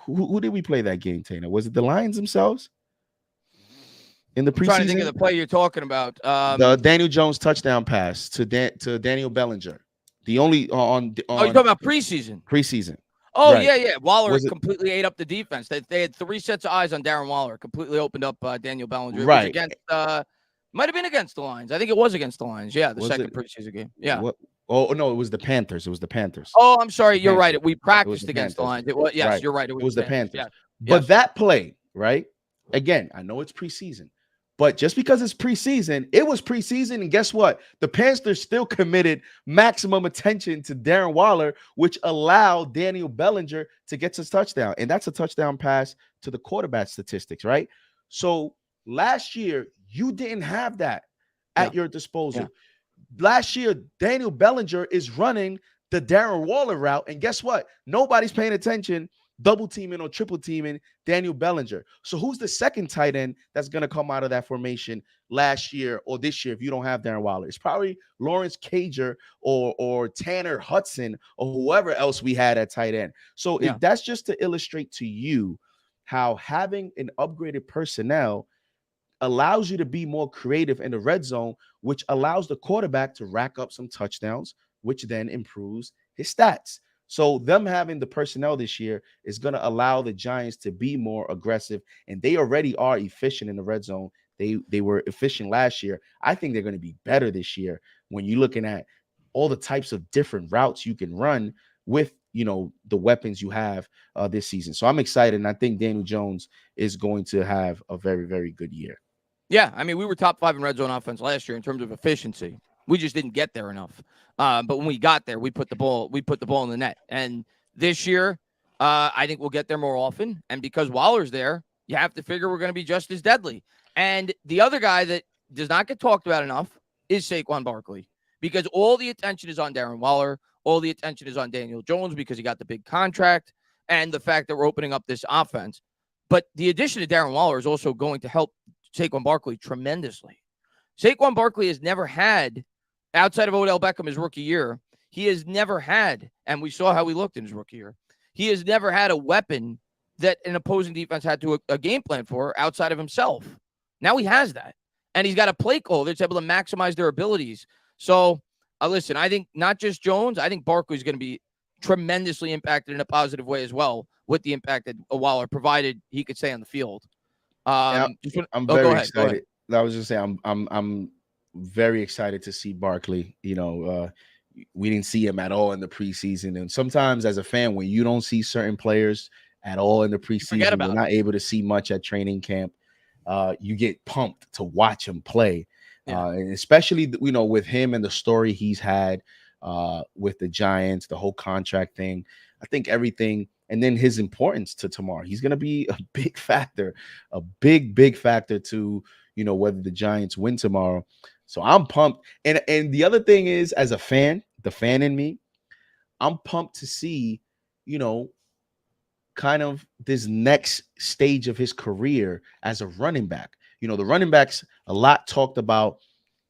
Who did we play that game, Tana? Was it the Lions themselves in the I'm trying to think of preseason? the play you're talking about. The Daniel Jones touchdown pass to Daniel Bellinger. The only Oh, you're talking about preseason. preseason. Oh, Right. yeah. Waller Was it completely ate up the defense. They had 3 sets of eyes on Darren Waller, completely opened up Daniel Bellinger. It was right? against, might have been against the Lions. I think it was against the Lions. Yeah, the Was it second preseason game. Yeah. what? Oh no, it was the Panthers. It was the Panthers. Oh, I'm sorry. The You're Panthers. right. We It was practiced the against the Panthers. Lions. It was, yes, Right. you're right. It It was was the the Panthers. Panthers. Yeah. But Yes. that play, right? Again, I know it's preseason, but just because it's preseason, it was preseason. And guess what? The Panthers still committed maximum attention to Darren Waller, which allowed Daniel Bellinger to get his touchdown. And that's a touchdown pass to the quarterback statistics, right? So last year, you didn't have that Yeah. at your Yeah. disposal. Last year, Daniel Bellinger is running the Darren Waller route. And guess what? Nobody's paying attention, double teaming or triple teaming Daniel Bellinger. So who's the second tight end that's going to come out of that formation last year or this year if you don't have Darren Waller? It's probably Lawrence Cager or Tanner Hudson or whoever else we had at tight end. So Yeah. that's just to illustrate to you how having an upgraded personnel allows you to be more creative in the red zone, which allows the quarterback to rack up some touchdowns, which then improves his stats. So them having the personnel this year is going to allow the Giants to be more aggressive, and they already are efficient in the red zone. They were efficient last year. I think they're going to be better this year when you're looking at all the types of different routes you can run with the weapons you have this season. So I'm excited, and I think Daniel Jones is going to have a very, very good year. Yeah, I mean, we were top 5 in red zone offense last year in terms of efficiency. We just didn't get there enough. But when we got there, we put the ball in the net. And this year, I think we'll get there more often. And because Waller's there, you have to figure we're going to be just as deadly. And the other guy that does not get talked about enough is Saquon Barkley, because all the attention is on Darren Waller, all the attention is on Daniel Jones because he got the big contract, and the fact that we're opening up this offense. But the addition of Darren Waller is also going to help Saquon Barkley tremendously. Saquon Barkley has never had, outside of Odell Beckham his rookie year, he has never had, and we saw how he looked in his rookie year, he has never had a weapon that an opposing defense had to a game plan for outside of himself. Now he has that. And he's got a play call that's able to maximize their abilities. So, listen, I think not just Jones, I think Barkley's going to be tremendously impacted in a positive way as well with the impact that Waller provided he could stay on the field. I'm Go very ahead. Go ahead. excited. I was just saying, I'm very excited to see Barkley. We didn't see him at all in the preseason, and sometimes as a fan, when you don't see certain players at all in the Forget preseason, about you're it. not able to see much at training camp. You get pumped to watch him play, Yeah. and especially with him and the story he's had with the Giants, the whole contract thing. I think everything, and then his importance to tomorrow. He's going to be a big factor, a big factor to whether the Giants win tomorrow. So I'm pumped. And the other thing is, as a fan, the fan in me, I'm pumped to see, kind of this next stage of his career as a running back. The running backs a lot talked about,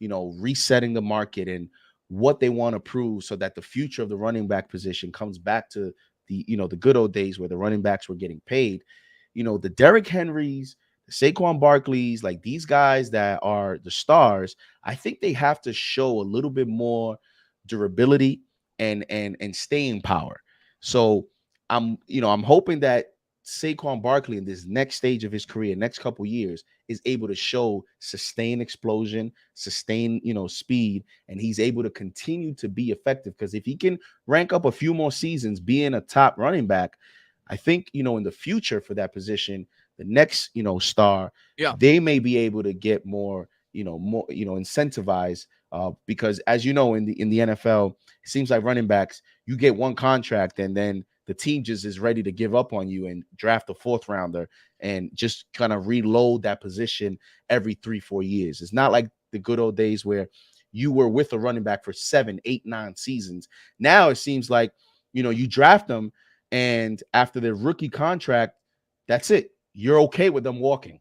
resetting the market and what they want to prove so that the future of the running back position comes back to the good old days where the running backs were getting paid. The Derrick Henrys, the Saquon Barkleys, like these guys that are the stars, I think they have to show a little bit more durability and staying power. So I'm hoping that Saquon Barkley in this next stage of his career, next couple years, is able to show sustained explosion, sustain, speed, and he's able to continue to be effective. Because if he can rank up a few more seasons being a top running back, I think, in the future for that position, the next, star, Yeah. they may be able to get more, incentivized. Because as you know, in the NFL, it seems like running backs, you get one contract and then the team just is ready to give up on you and draft a fourth rounder and just kind of reload that position every 3-4 years. It's not like the good old days where you were with a running back for 7, 8, 9 seasons. Now it seems like, you draft them and after their rookie contract, that's it. You're okay with them walking.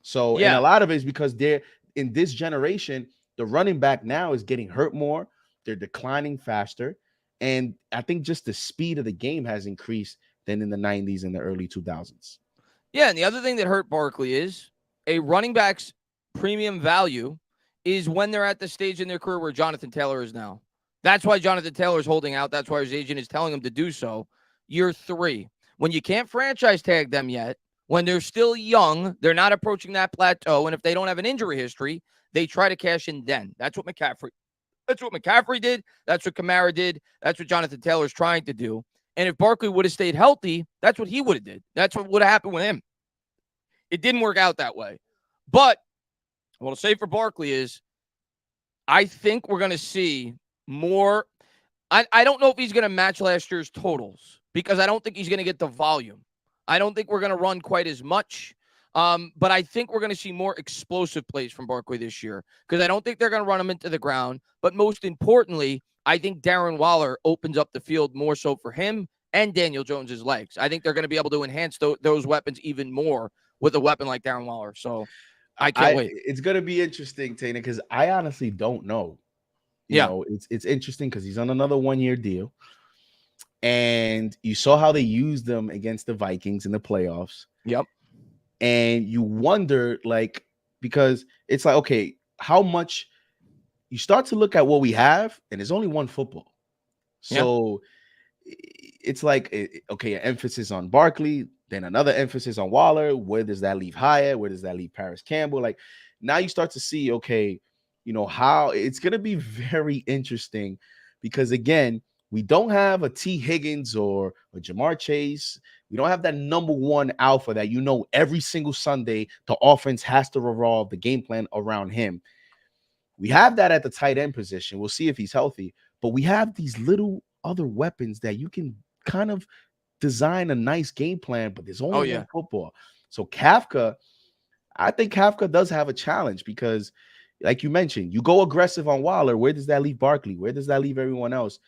So, and a Yeah. lot of it is because they're in this generation, the running back now is getting hurt more. They're declining faster. And I think just the speed of the game has increased than in the 90s and the early 2000s. Yeah, and the other thing that hurt Barkley is a running back's premium value is when they're at the stage in their career where Jonathan Taylor is now. That's why Jonathan Taylor is holding out. That's why his agent is telling him to do so. Year 3, when you can't franchise tag them yet, when they're still young, they're not approaching that plateau, and if they don't have an injury history, they try to cash in then. That's what McCaffrey did. That's what Kamara did. That's what Jonathan Taylor's trying to do. And if Barkley would have stayed healthy, that's what he would have did. That's what would have happened with him. It didn't work out that way. But what I'll say for Barkley is I think we're going to see more. I don't know if he's going to match last year's totals because I don't think he's going to get the volume. I don't think we're going to run quite as much. But I think we're going to see more explosive plays from Barkley this year because I don't think they're going to run him into the ground. But most importantly, I think Darren Waller opens up the field more so for him and Daniel Jones's legs. I think they're going to be able to enhance those weapons even more with a weapon like Darren Waller. So I can't wait. It's going to be interesting, Tana, because I honestly don't know. Yeah. It's interesting because he's on another 1-year deal. And you saw how they used them against the Vikings in the playoffs. Yep. And you wonder, like, because it's like, okay, how much you start to look at what we have, and there's only one football. So it's like, okay, an emphasis on Barkley, then another emphasis on Waller. Where does that leave Hyatt? Where does that leave Paris Campbell? Like, now you start to see, okay, how it's going to be very interesting because, again, we don't have a T. Higgins or a Jamar Chase. We don't have that number one alpha that every single Sunday the offense has to revolve the game plan around him. We have that at the tight end position. We'll see if he's healthy. But we have these little other weapons that you can kind of design a nice game plan, but there's only one football. So I think Kafka does have a challenge because, like you mentioned, you go aggressive on Waller. Where does that leave Barkley? Where does that leave everyone else?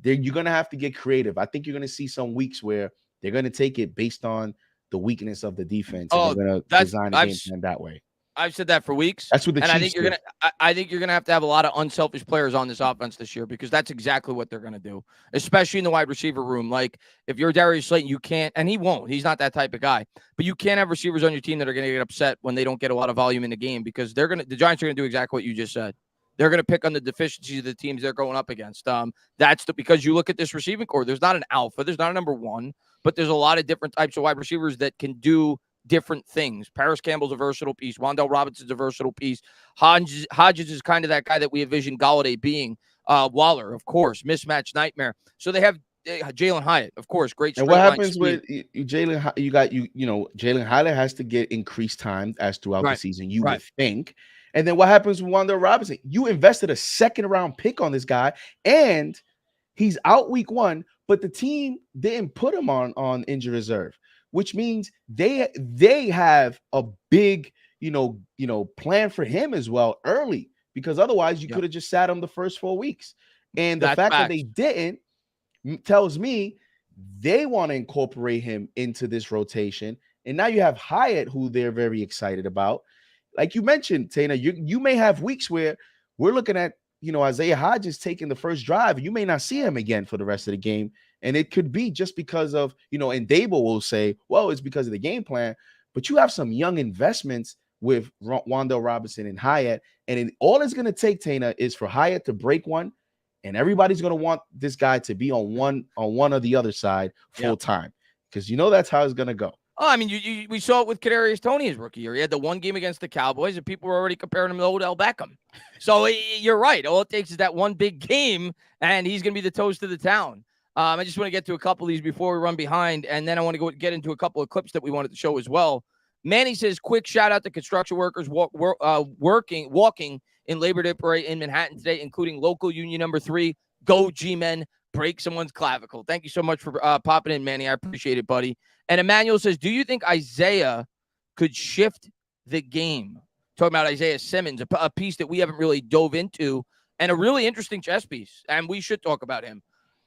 You're going to have to get creative. I think you're going to see some weeks where they're going to take it based on the weakness of the defense. And they're going to design a game plan that way. I've said that for weeks. That's what the Chiefs I think you're do. I think you're gonna have a lot of unselfish players on this offense this year because that's exactly what they're gonna do, especially in the wide receiver room. Like if you're Darius Slayton, you can't, and he won't. He's not that type of guy. But you can't have receivers on your team that are gonna get upset when they don't get a lot of volume in the game because the Giants are gonna do exactly what you just said. They're going to pick on the deficiencies of the teams they're going up against. Because you look at this receiving core, there's not an alpha, there's not a number one, but there's a lot of different types of wide receivers that can do different things. Paris Campbell's a versatile piece. Wan'Dale Robinson's a versatile piece. Hodges is kind of that guy that we envision Galladay being. Waller, of course, mismatch nightmare. So they have Jalen Hyatt, of course, great. And what happens with Jalen? Jalen Hyatt has to get increased time as throughout the season. You would think. And then what happens with Wan'Dale Robinson? You invested a 2nd-round pick on this guy, and he's out week 1, but the team didn't put him on injured reserve, which means they have a big plan for him as well early, because otherwise you could have just sat him the first 4 weeks. And the fact that they didn't tells me They want to incorporate him into this rotation. And now you have Hyatt, who they're very excited about. Like you mentioned, Tana, you may have weeks where we're looking at, Isaiah Hodgins taking the first drive, and you may not see him again for the rest of the game. And it could be just because of, and Dable will say, well, it's because of the game plan. But you have some young investments with Wandale Robinson and Hyatt. And all it's going to take, Tana, is for Hyatt to break one, and everybody's going to want this guy to be on one or the other side full time, because that's how it's going to go. Oh, I mean, we saw it with Kadarius Toney his rookie year. He had the one game against the Cowboys, and people were already comparing him to Odell Beckham. So you're right. All it takes is that one big game, and he's going to be the toast of the town. I just want to get to a couple of these before we run behind, and then I want to get into a couple of clips that we wanted to show as well. Manny says, quick shout out to construction workers walking in Labor Day Parade in Manhattan today, including local union number 3. Go G-Men. Break someone's clavicle. Thank you so much for popping in, Manny. I appreciate it, buddy. And Emmanuel says, do you think Isaiah could shift the game? Talking about Isaiah Simmons, a piece that we haven't really dove into, and a really interesting chess piece, and we should talk about him.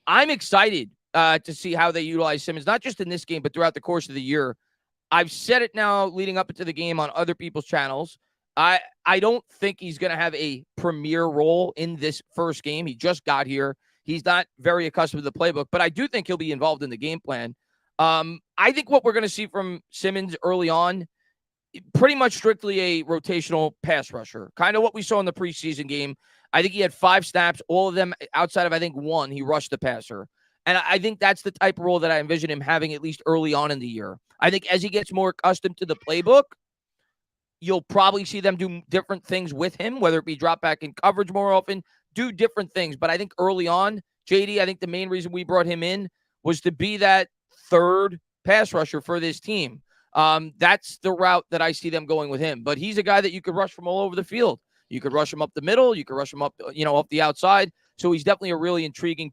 I'm excited to see how they utilize Simmons, not just in this game, but throughout the course of the year. I've said it now leading up into the game on other people's channels. I don't think he's going to have a premier role in this first game. He just got here. He's not very accustomed to the playbook, but I do think he'll be involved in the game plan. I think what we're going to see from Simmons early on, pretty much strictly a rotational pass rusher, kind of what we saw in the preseason game. I think he had 5 snaps, all of them outside of, I think, 1, he rushed the passer. And I think that's the type of role that I envision him having at least early on in the year. I think as he gets more accustomed to the playbook, you'll probably see them do different things with him, whether it be drop back in coverage more often, do different things. But I think early on, JD, I think the main reason we brought him in was to be that third pass rusher for this team. That's the route that I see them going with him. But he's a guy that you could rush from all over the field. You could rush him up the middle. You could rush him up, up the outside. So he's definitely a really intriguing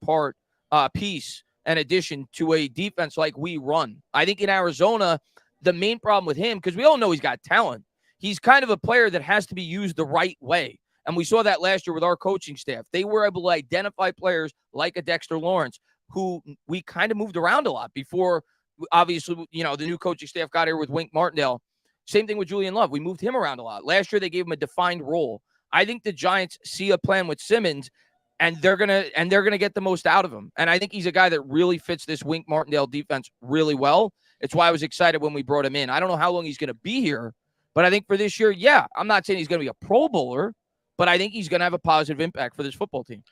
piece and addition to a defense like we run. I think in Arizona, the main problem with him, because we all know he's got talent, he's kind of a player that has to be used the right way. And we saw that last year with our coaching staff. They were able to identify players like a Dexter Lawrence, who we kind of moved around a lot before, obviously, the new coaching staff got here with Wink Martindale. Same thing with Julian Love. We moved him around a lot. Last year, they gave him a defined role. I think the Giants see a plan with Simmons, and they're gonna get the most out of him. And I think he's a guy that really fits this Wink Martindale defense really well. It's why I was excited when we brought him in. I don't know how long he's going to be here, but I think for this year, yeah, I'm not saying he's going to be a Pro Bowler, but I think he's going to have a positive impact for this football team.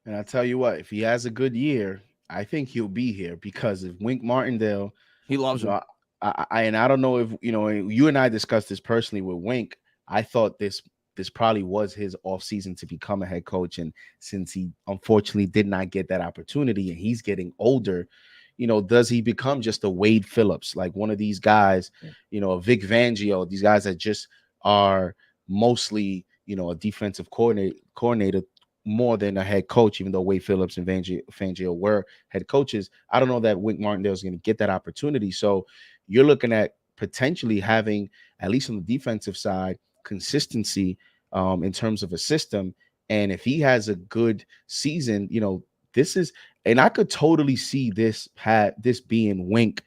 And I tell you what, if he has a good year, I think he'll be here, because if Wink Martindale, he loves him. I don't know if you and I discussed this personally with Wink. I thought this probably was his offseason to become a head coach, and since he unfortunately did not get that opportunity, and he's getting older, does he become just a Wade Phillips, like one of these guys, a Vic Fangio, these guys that just are mostly, a defensive coordinator more than a head coach, even though Wade Phillips and Fangio were head coaches. I don't know that Wink Martindale is going to get that opportunity. So you're looking at potentially having, at least on the defensive side, consistency in terms of a system. And if he has a good season, this is, and I could totally see this being Wink,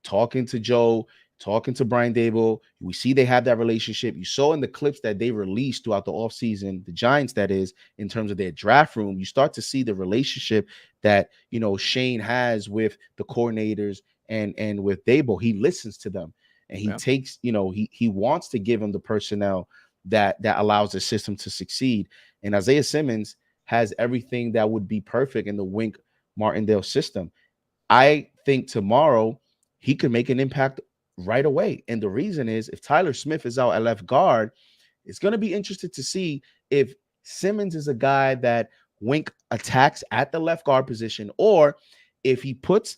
talking to Joe, talking to Brian Dable. We see they have that relationship. You saw in the clips that they released throughout the offseason, the Giants, that is, in terms of their draft room, you start to see the relationship that, Shane has with the coordinators and with Dable. He listens to them, and he takes, he wants to give them the personnel that allows the system to succeed. And Isaiah Simmons has everything that would be perfect in the Wink Martindale system. I think tomorrow he could make an impact right away. And the reason is, if Tyler Smith is out at left guard, it's going to be interesting to see if Simmons is a guy that Wink attacks at the left guard position, or if he puts,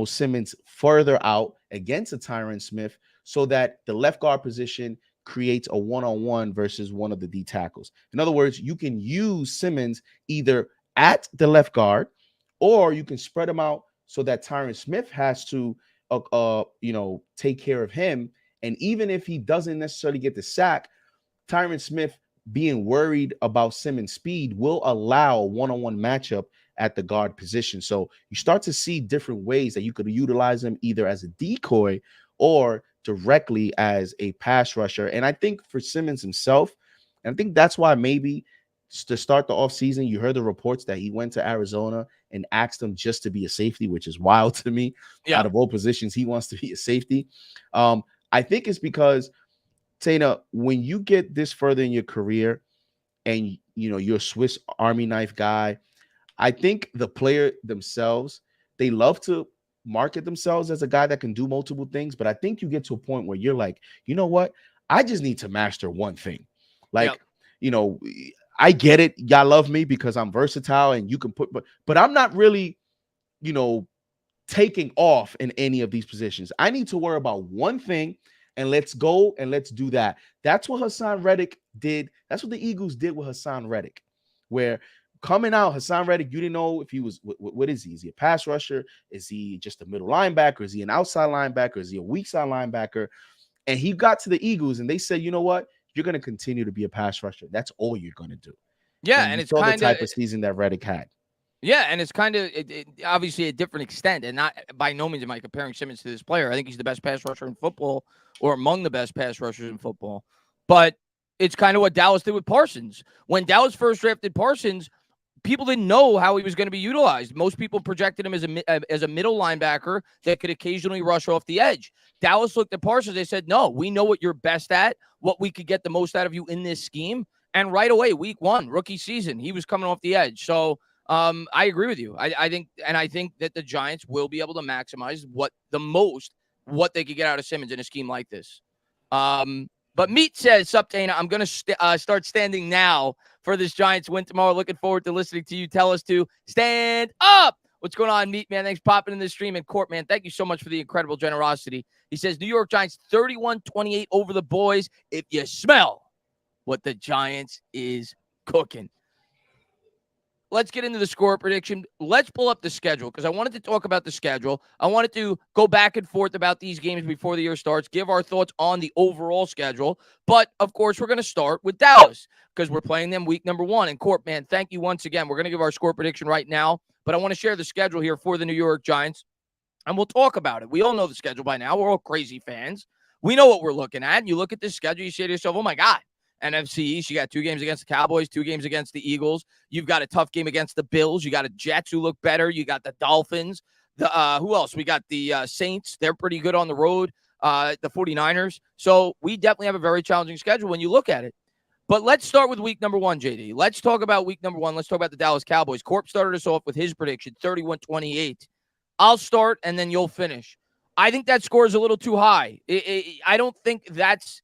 Simmons further out against a Tyron Smith, so that the left guard position creates a one-on-one versus one of the D tackles. In other words, you can use Simmons either at the left guard, or you can spread him out so that Tyron Smith has to take care of him. And even if he doesn't necessarily get the sack, Tyron Smith being worried about Simmons' speed will allow a one-on-one matchup at the guard position. So you start to see different ways that you could utilize him either as a decoy or directly as a pass rusher. And I think for Simmons himself, and I think that's why maybe to start the offseason, you heard the reports that he went to Arizona and asked them just to be a safety, which is wild to me. Yeah. Out of all positions, he wants to be a safety. I think it's because, Tana, when you get this further in your career and you're a Swiss Army knife guy, I think the player themselves, they love to market themselves as a guy that can do multiple things. But I think you get to a point where you're like, you know what? I just need to master one thing. Yep. Like, I get it. Y'all love me because I'm versatile and you can but I'm not really, you know, taking off in any of these positions. I need to worry about one thing and let's go and let's do that. That's what Hassan Reddick did. That's what the Eagles did with Hassan Reddick, where coming out, Hassan Reddick, you didn't know if he was, what is he? Is he a pass rusher? Is he just a middle linebacker? Is he an outside linebacker? Is he a weak side linebacker? And he got to the Eagles and they said, you know what? You're going to continue to be a pass rusher. That's all you're going to do. Yeah, And and you it's saw the kind of type of season that Reddick had. yeah, and it's kind of obviously a different extent, and not by no means am I comparing Simmons to this player. I think he's the best pass rusher in football, or among the best pass rushers in football. But it's kind of what Dallas did with Parsons. When Dallas first drafted Parsons, people didn't know how he was going to be utilized. Most people projected him as a middle linebacker that could occasionally rush off the edge. Dallas looked at Parsons. They said, no, we know what you're best at, what we could get the most out of you in this scheme. And right away, week one, rookie season, he was coming off the edge. So I agree with you. I think that the Giants will be able to maximize what they could get out of Simmons in a scheme like this. But Meat says, Sup, Dana, I'm going to start standing now for this Giants win tomorrow. Looking forward to listening to you tell us to stand up. What's going on, Meat, man? Thanks for popping in the stream. And Court, man, thank you so much for the incredible generosity. He says, New York Giants 31-28 over the boys. If you smell what the Giants is cooking. Let's get into the score prediction. Let's pull up the schedule because I wanted to talk about the schedule. I wanted to go back and forth about these games before the year starts, give our thoughts on the overall schedule. But, of course, we're going to start with Dallas because we're playing them week number 1. And, Court, man, thank you once again. We're going to give our score prediction right now, but I want to share the schedule here for the New York Giants, and we'll talk about it. We all know the schedule by now. We're all crazy fans. We know what we're looking at. You look at this schedule, you say to yourself, oh, my God. NFC East, you got 2 games against the Cowboys, 2 games against the Eagles. You've got a tough game against the Bills. You got a Jets who look better. You got the Dolphins. Who else? We got the Saints. They're pretty good on the road. The 49ers. So we definitely have a very challenging schedule when you look at it. But let's start with week number 1, JD. Let's talk about week number 1. Let's talk about the Dallas Cowboys. Corp started us off with his prediction, 31-28. I'll start, and then you'll finish. I think that score is a little too high. I don't think that's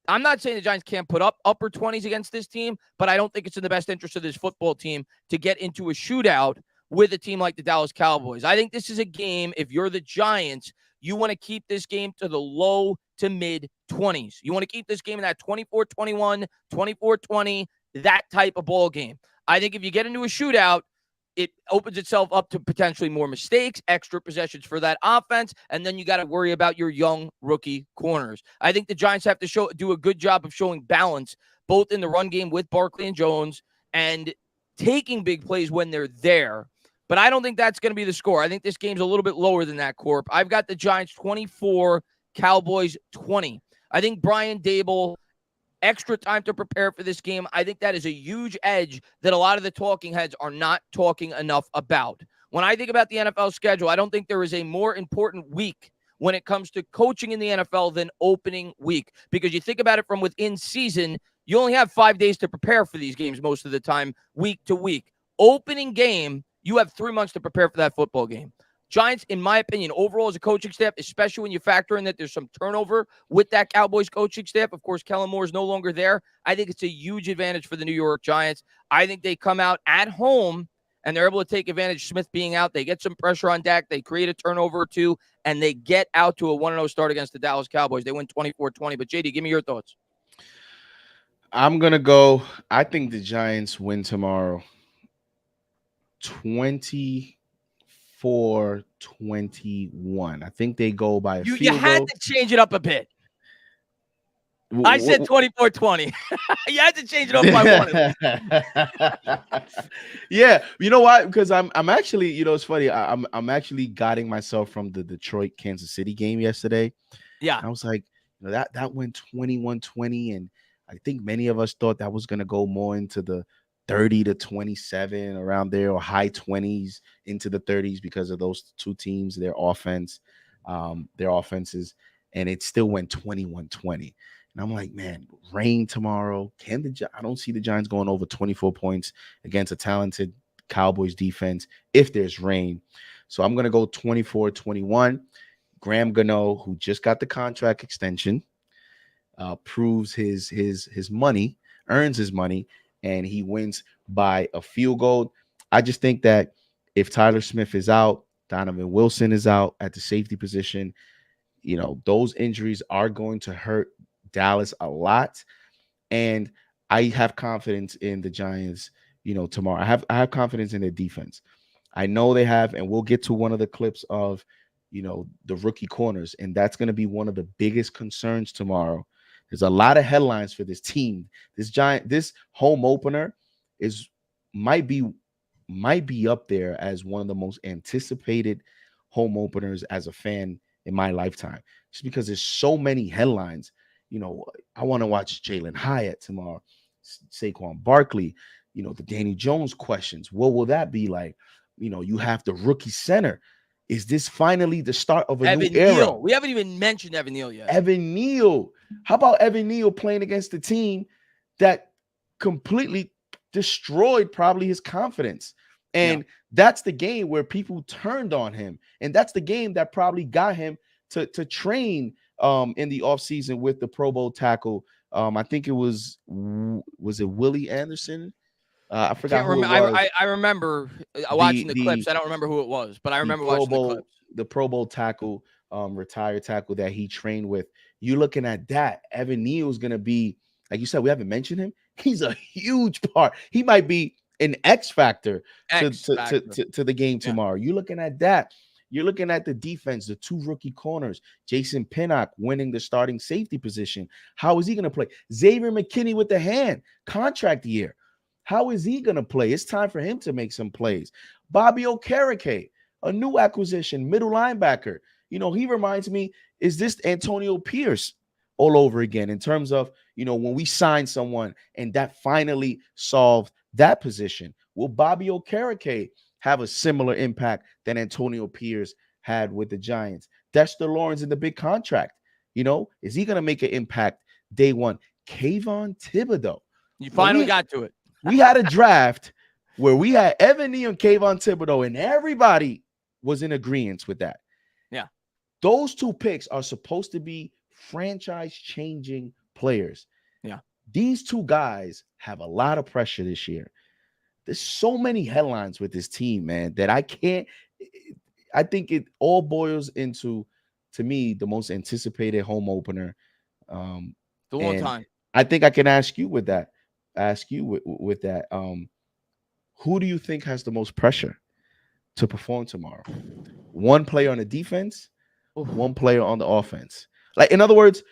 I'm not saying the Giants can't put up upper 20s against this team, but I don't think it's in the best interest of this football team to get into a shootout with a team like the Dallas Cowboys. I think this is a game, if you're the Giants, you want to keep this game to the low to mid 20s. You want to keep this game in that 24-21, 24-20, that type of ball game. I think if you get into a shootout, it opens itself up to potentially more mistakes, extra possessions for that offense, and then you got to worry about your young rookie corners. I think the Giants have to do a good job of showing balance, both in the run game with Barkley and Jones and taking big plays when they're there. But I don't think that's going to be the score. I think this game's a little bit lower than that, Corp. I've got the Giants 24, Cowboys 20. I think Brian Dable, extra time to prepare for this game. I think that is a huge edge that a lot of the talking heads are not talking enough about. When I think about the NFL schedule, I don't think there is a more important week when it comes to coaching in the NFL than opening week. Because you think about it from within season, you only have 5 days to prepare for these games most of the time, week to week. Opening game, you have 3 months to prepare for that football game. Giants, in my opinion, overall as a coaching staff, especially when you factor in that there's some turnover with that Cowboys coaching staff. Of course, Kellen Moore is no longer there. I think it's a huge advantage for the New York Giants. I think they come out at home and they're able to take advantage. Smith being out, they get some pressure on Dak. They create a turnover or two, and they get out to a 1-0 start against the Dallas Cowboys. They win 24-20. But, JD, give me your thoughts. I'm going to go. I think the Giants win tomorrow 24-21. I think they go by a field You had goal. to change it up a bit. I said 24-20. You had to change it up by one at least. Yeah, you know why? Because I'm actually, it's funny. I'm actually guiding myself from the Detroit Kansas City game yesterday. Yeah. I was like, that went 21-20, and I think many of us thought that was gonna go more into the 30-27 around there, or high 20s into the 30s because of those two teams, their offenses, and it still went 21-20. And I'm like, man, rain tomorrow. I don't see the Giants going over 24 points against a talented Cowboys defense if there's rain. So I'm gonna go 24-21. Graham Gano, who just got the contract extension, proves his money, earns his money, and he wins by a field goal. I just think that if Tyler Smith is out, Donovan Wilson is out at the safety position, those injuries are going to hurt Dallas a lot. And I have confidence in the Giants, tomorrow. I have confidence in their defense. I know they have, and we'll get to one of the clips of, the rookie corners, and that's going to be one of the biggest concerns tomorrow. There's a lot of headlines for this team. This home opener is might be up there as one of the most anticipated home openers as a fan in my lifetime, just because there's so many headlines. I want to watch Jalen Hyatt tomorrow, Saquon Barkley, the Danny Jones questions. What will that be like? You have the rookie center. Is this finally the start of a new era? Neal. We haven't even mentioned Evan Neal yet. Evan Neal. How about Evan Neal playing against the team that completely destroyed probably his confidence? And that's the game where people turned on him. And that's the game that probably got him to train in the offseason with the Pro Bowl tackle. I think it was it Willie Anderson? I forgot who it was. I remember watching the clips. I don't remember who it was, but I remember watching the clips. The Pro Bowl tackle, retired tackle that he trained with. You're looking at that. Evan Neal is going to be, like you said, we haven't mentioned him. He's a huge part. He might be an X factor to the game tomorrow. You're looking at that. You're looking at the defense, the two rookie corners, Jason Pinnock winning the starting safety position. How is he going to play? Xavier McKinney with the hand, contract year. How is he going to play? It's time for him to make some plays. Bobby Okereke, a new acquisition, middle linebacker. He reminds me, is this Antonio Pierce all over again in terms of, when we signed someone and that finally solved that position? Will Bobby Okereke have a similar impact than Antonio Pierce had with the Giants? Dexter Lawrence in the big contract. Is he going to make an impact day one? Kayvon Thibodeau. You finally got to it. We had a draft where we had Evan Neal and Kayvon Thibodeau, and everybody was in agreement with that. Yeah. Those two picks are supposed to be franchise-changing players. Yeah. These two guys have a lot of pressure this year. There's so many headlines with this team, man, that I think it all boils into, to me, the most anticipated home opener. The one time. I think I can ask you with that. Who do you think has the most pressure to perform tomorrow? One player on the defense, one player on the offense. Like, in other words,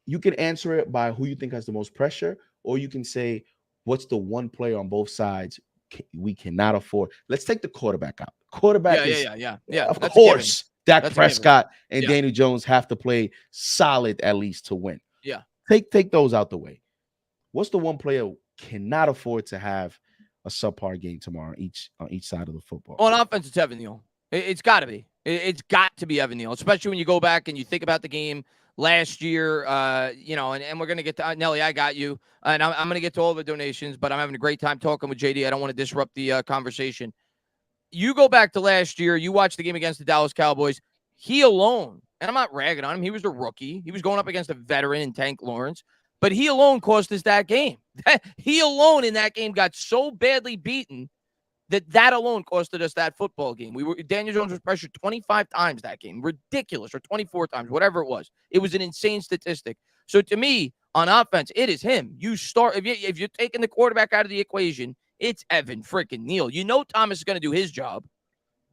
you can answer it by who you think has the most pressure, or you can say, what's the one player on both sides we cannot afford? Let's take the quarterback out. Quarterback of course, Dak Prescott and Daniel Jones have to play solid at least to win. Yeah. Take those out the way. What's the one player cannot afford to have a subpar game tomorrow on each side of the football? On offense, it's Evan Neal. It's got to be. It's got to be Evan Neal, especially when you go back and you think about the game last year, and we're going to get to Nelly, I got you. And I'm going to get to all the donations, but I'm having a great time talking with JD. I don't want to disrupt the conversation. You go back to last year, you watch the game against the Dallas Cowboys. He alone, and I'm not ragging on him, he was a rookie. He was going up against a veteran in Tank Lawrence. But he alone cost us that game. He alone in that game got so badly beaten that alone costed us that football game. Daniel Jones was pressured 25 times that game. Ridiculous. Or 24 times, whatever it was. It was an insane statistic. So to me, on offense, it is him. You start if you're taking the quarterback out of the equation, it's Evan freaking Neal. Thomas is going to do his job.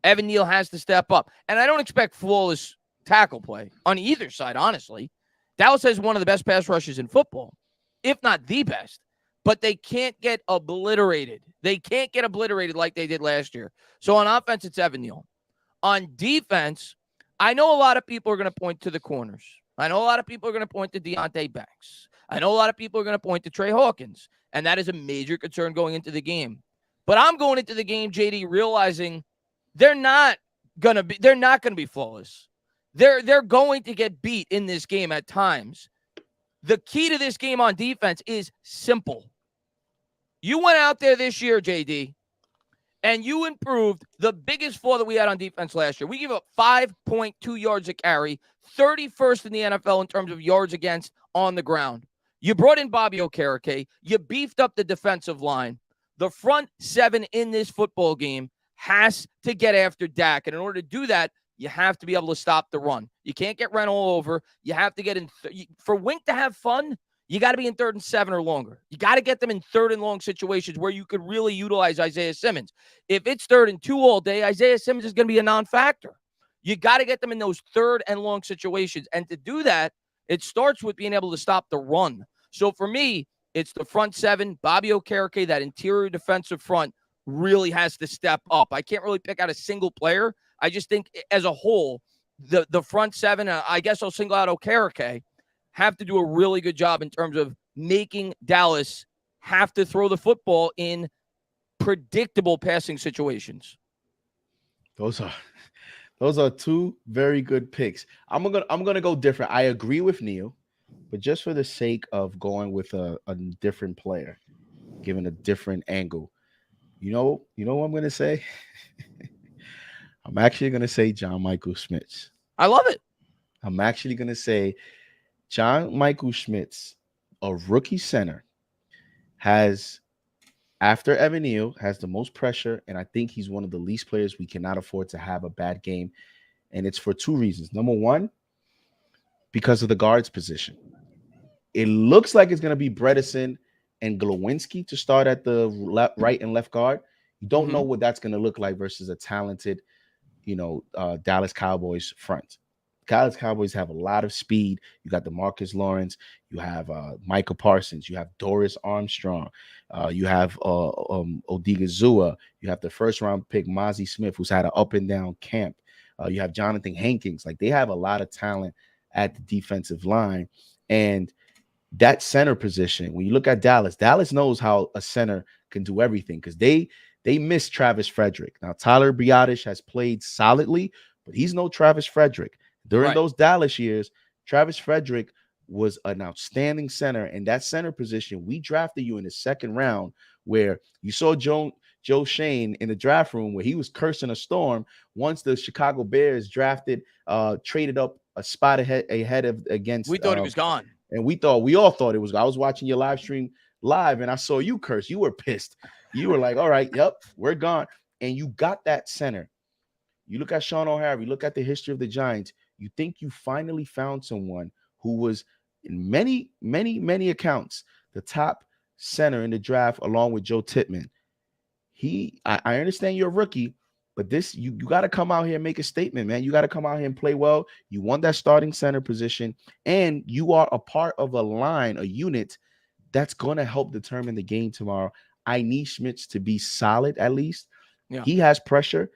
Evan Neal has to step up. And I don't expect flawless tackle play on either side, honestly. Dallas has one of the best pass rushes in football, if not the best, but they can't get obliterated. They can't get obliterated like they did last year. So on offense, it's Evan Neal. On defense, I know a lot of people are going to point to the corners. I know a lot of people are going to point to Deontay Banks. I know a lot of people are going to point to Trey Hawkins, and that is a major concern going into the game. But I'm going into the game, JD, realizing they're not going to be flawless. They're going to get beat in this game at times. The key to this game on defense is simple. You went out there this year, JD, and you improved the biggest flaw that we had on defense last year. We gave up 5.2 yards a carry, 31st in the NFL in terms of yards against on the ground. You brought in Bobby Okereke. You beefed up the defensive line. The front seven in this football game has to get after Dak. And in order to do that, you have to be able to stop the run. You can't get run all over. You have to get in. For Wink to have fun, you got to be in 3rd and 7 or longer. You got to get them in 3rd and long situations where you could really utilize Isaiah Simmons. If it's 3rd and 2 all day, Isaiah Simmons is going to be a non-factor. You got to get them in those 3rd and long situations. And to do that, it starts with being able to stop the run. So for me, it's the front seven. Bobby Okereke, that interior defensive front, really has to step up. I can't really pick out a single player. I just think as a whole, the front seven, I guess I'll single out Okereke, have to do a really good job in terms of making Dallas have to throw the football in predictable passing situations. Those are two very good picks. I'm gonna go different. I agree with Neil, but just for the sake of going with a different player, given a different angle, you know what I'm gonna say? I'm actually gonna say John Michael Schmitz. I love it. I'm actually gonna say John Michael Schmitz, a rookie center, has, after Evan Neal, has the most pressure, and I think he's one of the least players we cannot afford to have a bad game. And it's for 2 reasons. Number one, because of the guards position. It looks like it's going to be Bredesen and Glowinski to start at the right and left guard. You don't know what that's going to look like versus a talented, Dallas Cowboys front. Dallas Cowboys have a lot of speed. You got DeMarcus Lawrence. You have Micah Parsons. You have Doris Armstrong. You have Odigizua. You have the 1st-round pick, Mozzie Smith, who's had an up-and-down camp. You have Jonathan Hankins. Like, they have a lot of talent at the defensive line. And that center position, when you look at Dallas knows how a center can do everything because they miss Travis Frederick. Now, Tyler Biadasz has played solidly, but he's no Travis Frederick. During those Dallas years, Travis Frederick was an outstanding center. And that center position, we drafted you in the 2nd round, where you saw Joe Shane in the draft room where he was cursing a storm once the Chicago Bears traded up a spot ahead of against. We thought he was gone. And we all thought it was. I was watching your live stream live and I saw you curse. You were pissed. You were like, all right, yep, we're gone. And you got that center. You look at Sean O'Hara, you look at the history of the Giants, you think you finally found someone who was, in many, many, many accounts, the top center in the draft, along with Joe Tippmann. I understand you're a rookie, but you got to come out here and make a statement, man. You got to come out here and play well. You want that starting center position, and you are a part of a line, a unit that's going to help determine the game tomorrow. I need Schmitz to be solid at least. Yeah. He has pressure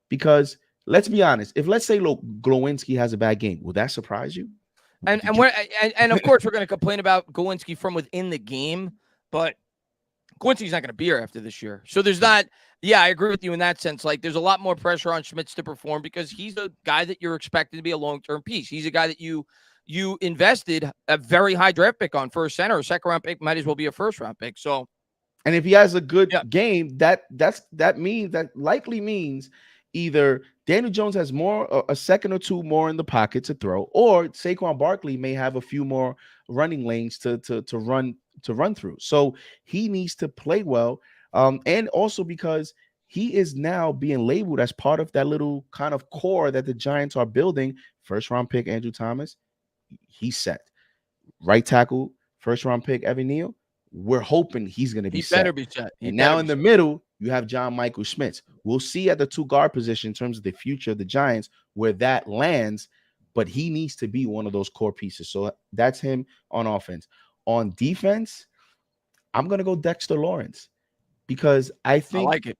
because – let's be honest. If, let's say, Glowinski has a bad game, will that surprise you? And of course, we're going to complain about Glowinski from within the game, but Glowinski's not going to be here after this year. So there's not. Yeah, I agree with you in that sense. Like, there's a lot more pressure on Schmitz to perform because he's a guy that you're expected to be a long-term piece. He's a guy that you invested a very high draft pick on, first center, a 2nd-round pick might as well be a 1st-round pick. So, and if he has a good game, that likely means either Daniel Jones has a 2nd or 2 more in the pocket to throw, or Saquon Barkley may have a few more running lanes to run through. So he needs to play well, and also because he is now being labeled as part of that little kind of core that the Giants are building. 1st-round pick Andrew Thomas, he's set. Right tackle, 1st-round pick Evan Neal. We're hoping he's going to be set. He better be set. And now in the middle, you have John Michael Schmitz. We'll see at the 2 guard position in terms of the future of the Giants where that lands. but he needs to be one of those core pieces. So that's him on offense. On defense, I'm gonna go Dexter Lawrence because I I think like it.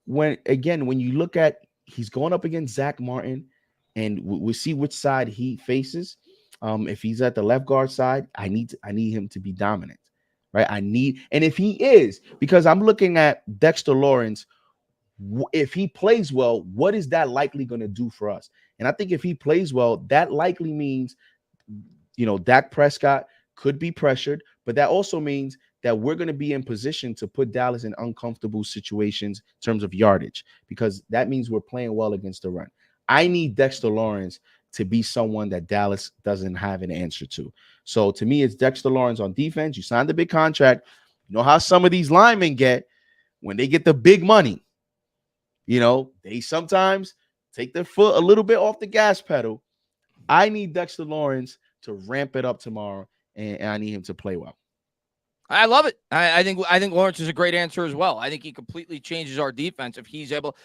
when you look at he's going up against Zach Martin, and we'll see which side he faces. If he's at the left guard side, I need him to be dominant, right? And if he is, because I'm looking at Dexter Lawrence, if he plays well, what is that likely going to do for us? And I think if he plays well, that likely means, Dak Prescott could be pressured, but that also means that we're going to be in position to put Dallas in uncomfortable situations in terms of yardage, because that means we're playing well against the run. I need Dexter Lawrence to be someone that Dallas doesn't have an answer to. So to me, it's Dexter Lawrence on defense. You signed a big contract. You know how some of these linemen get when they get the big money. They sometimes take their foot a little bit off the gas pedal. I need Dexter Lawrence to ramp it up tomorrow, and I need him to play well. I love it. I think Lawrence is a great answer as well. I think he completely changes our defense if he's able.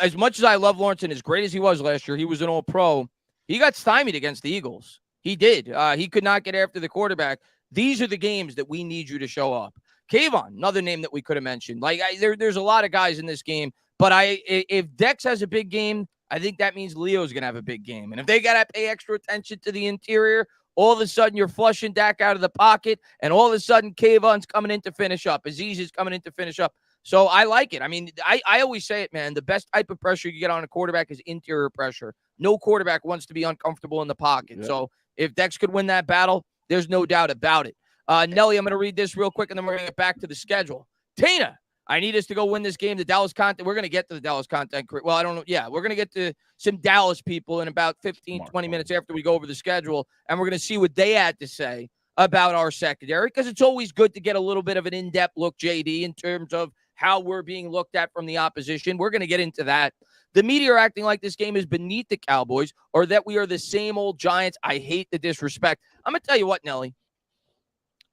As much as I love Lawrence and as great as he was last year, he was an All-Pro. He got stymied against the Eagles. He did. He could not get after the quarterback. These are the games that we need you to show up. Kayvon, another name that we could have mentioned. There's a lot of guys in this game, but if Dex has a big game, I think that means Leo's going to have a big game. And if they got to pay extra attention to the interior, all of a sudden you're flushing Dak out of the pocket, and all of a sudden Kayvon's coming in to finish up. Aziz is coming in to finish up. So I like it. I mean, I always say it, man. The best type of pressure you get on a quarterback is interior pressure. No quarterback wants to be uncomfortable in the pocket. Yep. So if Dex could win that battle, there's no doubt about it. Nelly, I'm going to read this real quick, and then we're going to get back to the schedule. Tana, I need us to go win this game. The Dallas content. We're going to get to the Dallas content. Well, I don't know. Yeah, we're going to get to some Dallas people in about 15, 20 minutes after we go over the schedule, and we're going to see what they had to say about our secondary, because it's always good to get a little bit of an in-depth look, JD, in terms of how we're being looked at from the opposition. We're going to get into that. The media are acting like this game is beneath the Cowboys or that we are the same old Giants. I hate the disrespect. I'm going to tell you what, Nelly.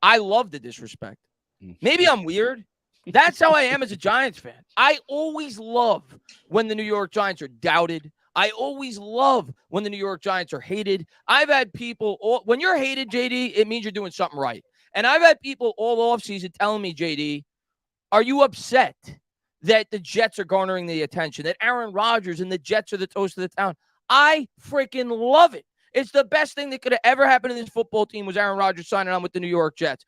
I love the disrespect. Maybe I'm weird. That's how I am as a Giants fan. I always love when the New York Giants are doubted. I always love when the New York Giants are hated. I've had people, when you're hated, JD, it means you're doing something right. And I've had people all offseason telling me, JD, are you upset that the Jets are garnering the attention, that Aaron Rodgers and the Jets are the toast of the town? I freaking love it. It's the best thing that could have ever happened to this football team was Aaron Rodgers signing on with the New York Jets.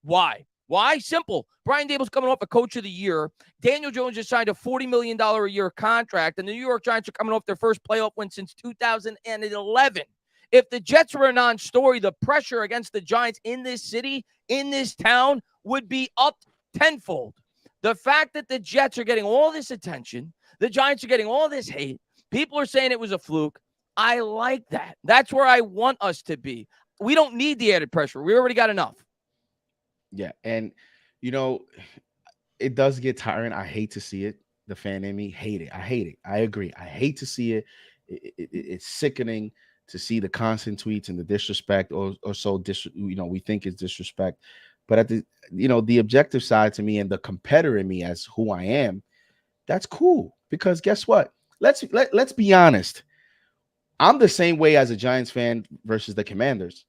Why? Why? Simple. Brian Dable's coming off a coach of the year. Daniel Jones just signed a $40 million a year contract, and the New York Giants are coming off their first playoff win since 2011. If the Jets were a non-story, the pressure against the Giants in this city, in this town, would be up tenfold. The fact that the Jets are getting all this attention, the Giants are getting all this hate, people are saying it was a fluke. I like that. That's where I want us to be. We don't need the added pressure. We already got enough. Yeah, and it does get tiring. I hate to see it. The fan in me hate it. I hate it. I agree. I hate to see it. It's sickening to see the constant tweets and the disrespect, or so we think is disrespect. But at the objective side to me and the competitor in me as who I am, that's cool, because guess what? Let's be honest. I'm the same way as a Giants fan versus the Commanders.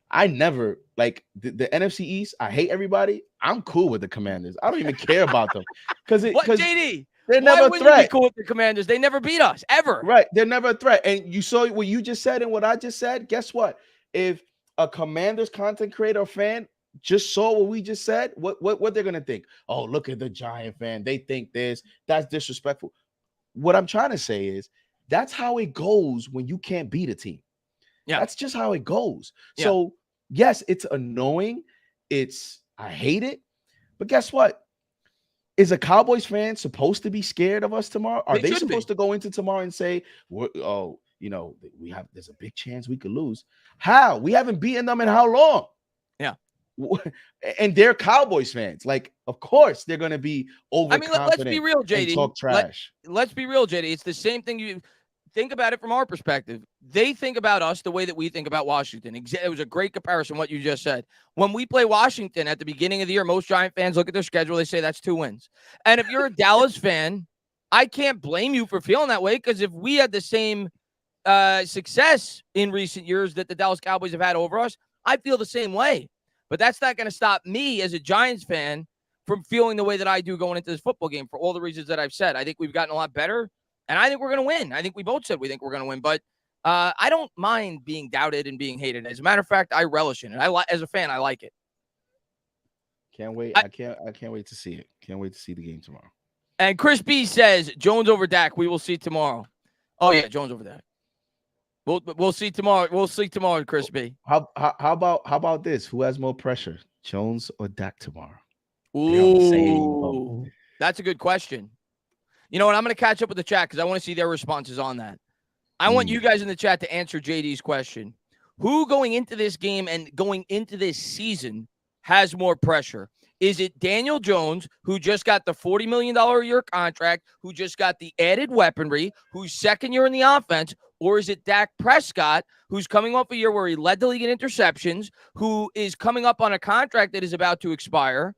I never like the NFC East. I hate everybody. I'm cool with the Commanders. I don't even care about them because JD, they're never a threat. Be cool with the Commanders? They never beat us ever. Right? They're never a threat. And you saw what you just said and what I just said. Guess what? If a Commanders content creator or fan just saw what we just said, what they're gonna think? Oh, look at the Giant fan. They think this. That's disrespectful. What I'm trying to say is that's how it goes when you can't beat a team. Yeah, that's just how it goes. Yeah. So yes, it's annoying. I hate it. But guess what? Is a Cowboys fan supposed to be scared of us tomorrow? Are they supposed to go into tomorrow and say, there's a big chance we could lose? How? We haven't beaten them in how long? Yeah. And they're Cowboys fans. Like, of course they're going to be overconfident. Let's be real, JD. And talk trash. Let's be real, JD. It's the same thing you think about it from our perspective. They think about us the way that we think about Washington. It was a great comparison, what you just said. When we play Washington at the beginning of the year, most Giant fans look at their schedule. They say that's 2 wins. And if you're a Dallas fan, I can't blame you for feeling that way, because if we had the same success in recent years that the Dallas Cowboys have had over us, I feel the same way. But that's not going to stop me as a Giants fan from feeling the way that I do going into this football game for all the reasons that I've said. I think we've gotten a lot better, and I think we're going to win. I think we both said we think we're going to win, but I don't mind being doubted and being hated. As a matter of fact, I relish in it. As a fan, I like it. Can't wait. I can't wait to see it. Can't wait to see the game tomorrow. And Chris B says Jones over Dak. We will see tomorrow. Oh yeah, Jones over Dak. We'll see tomorrow. We'll see tomorrow, Chris B. How about this? Who has more pressure, Jones or Dak tomorrow? Ooh, that's a good question. You know what? I'm going to catch up with the chat because I want to see their responses on that. I want you guys in the chat to answer JD's question. Who going into this game and going into this season has more pressure? Is it Daniel Jones, who just got the $40 million a year contract, who just got the added weaponry, who's second year in the offense, or is it Dak Prescott, who's coming off a year where he led the league in interceptions, who is coming up on a contract that is about to expire?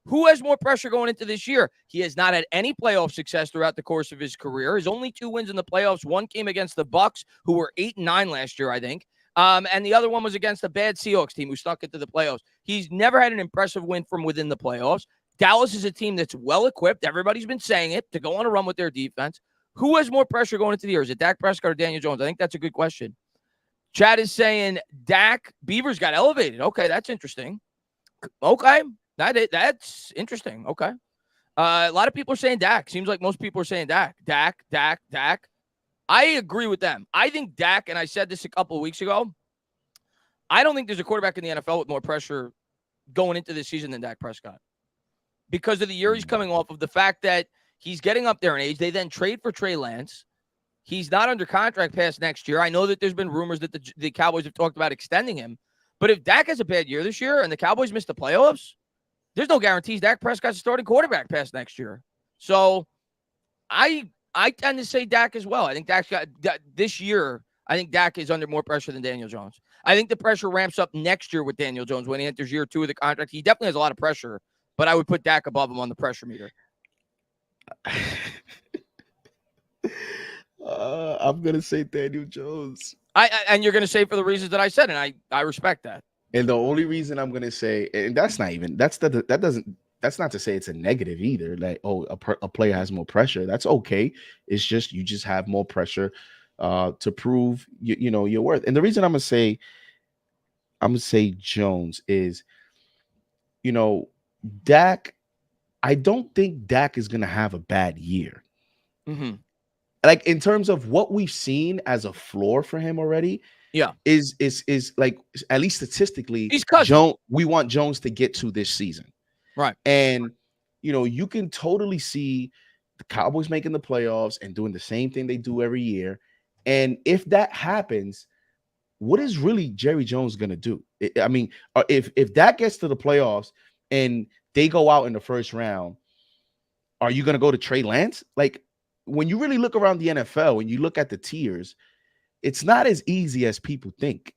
Who has more pressure going into this year? He has not had any playoff success throughout the course of his career. His only 2 wins in the playoffs. One came against the Bucs, who were 8-9 last year, I think. And the other one was against a bad Seahawks team who stuck into the playoffs. He's never had an impressive win from within the playoffs. Dallas is a team that's well-equipped. Everybody's been saying it, to go on a run with their defense. Who has more pressure going into the year? Is it Dak Prescott or Daniel Jones? I think that's a good question. Chad is saying Dak Beavers got elevated. Okay, that's interesting. Okay, that's interesting. Okay. A lot of people are saying Dak. Seems like most people are saying Dak. Dak. I agree with them. I think Dak, and I said this a couple of weeks ago, I don't think there's a quarterback in the NFL with more pressure going into this season than Dak Prescott because of the year he's coming off of, the fact that he's getting up there in age. They then trade for Trey Lance. He's not under contract past next year. I know that there's been rumors that the Cowboys have talked about extending him. But if Dak has a bad year this year and the Cowboys miss the playoffs, there's no guarantees Dak Prescott's starting quarterback past next year. So I tend to say Dak as well. I think Dak's got this year. I think Dak is under more pressure than Daniel Jones. I think the pressure ramps up next year with Daniel Jones when he enters year 2 of the contract. He definitely has a lot of pressure, but I would put Dak above him on the pressure meter. I'm gonna say Daniel Jones. And you're gonna say for the reasons that I said, and I respect that. And the only reason I'm gonna say, and that's not to say it's a negative either. Like, a player has more pressure. That's okay. It's just you just have more pressure to prove you know your worth. And the reason I'm gonna say Jones is, Dak. I don't think Dak is gonna have a bad year. Mm-hmm. Like, in terms of what we've seen as a floor for him already, is like, at least statistically, he's we want Jones to get to this season, right? And you can totally see the Cowboys making the playoffs and doing the same thing they do every year. And if that happens, what is really Jerry Jones gonna do? I mean, if that gets to the playoffs and they go out in the first round, are you gonna go to Trey Lance? Like, when you really look around the NFL and you look at the tiers, it's not as easy as people think.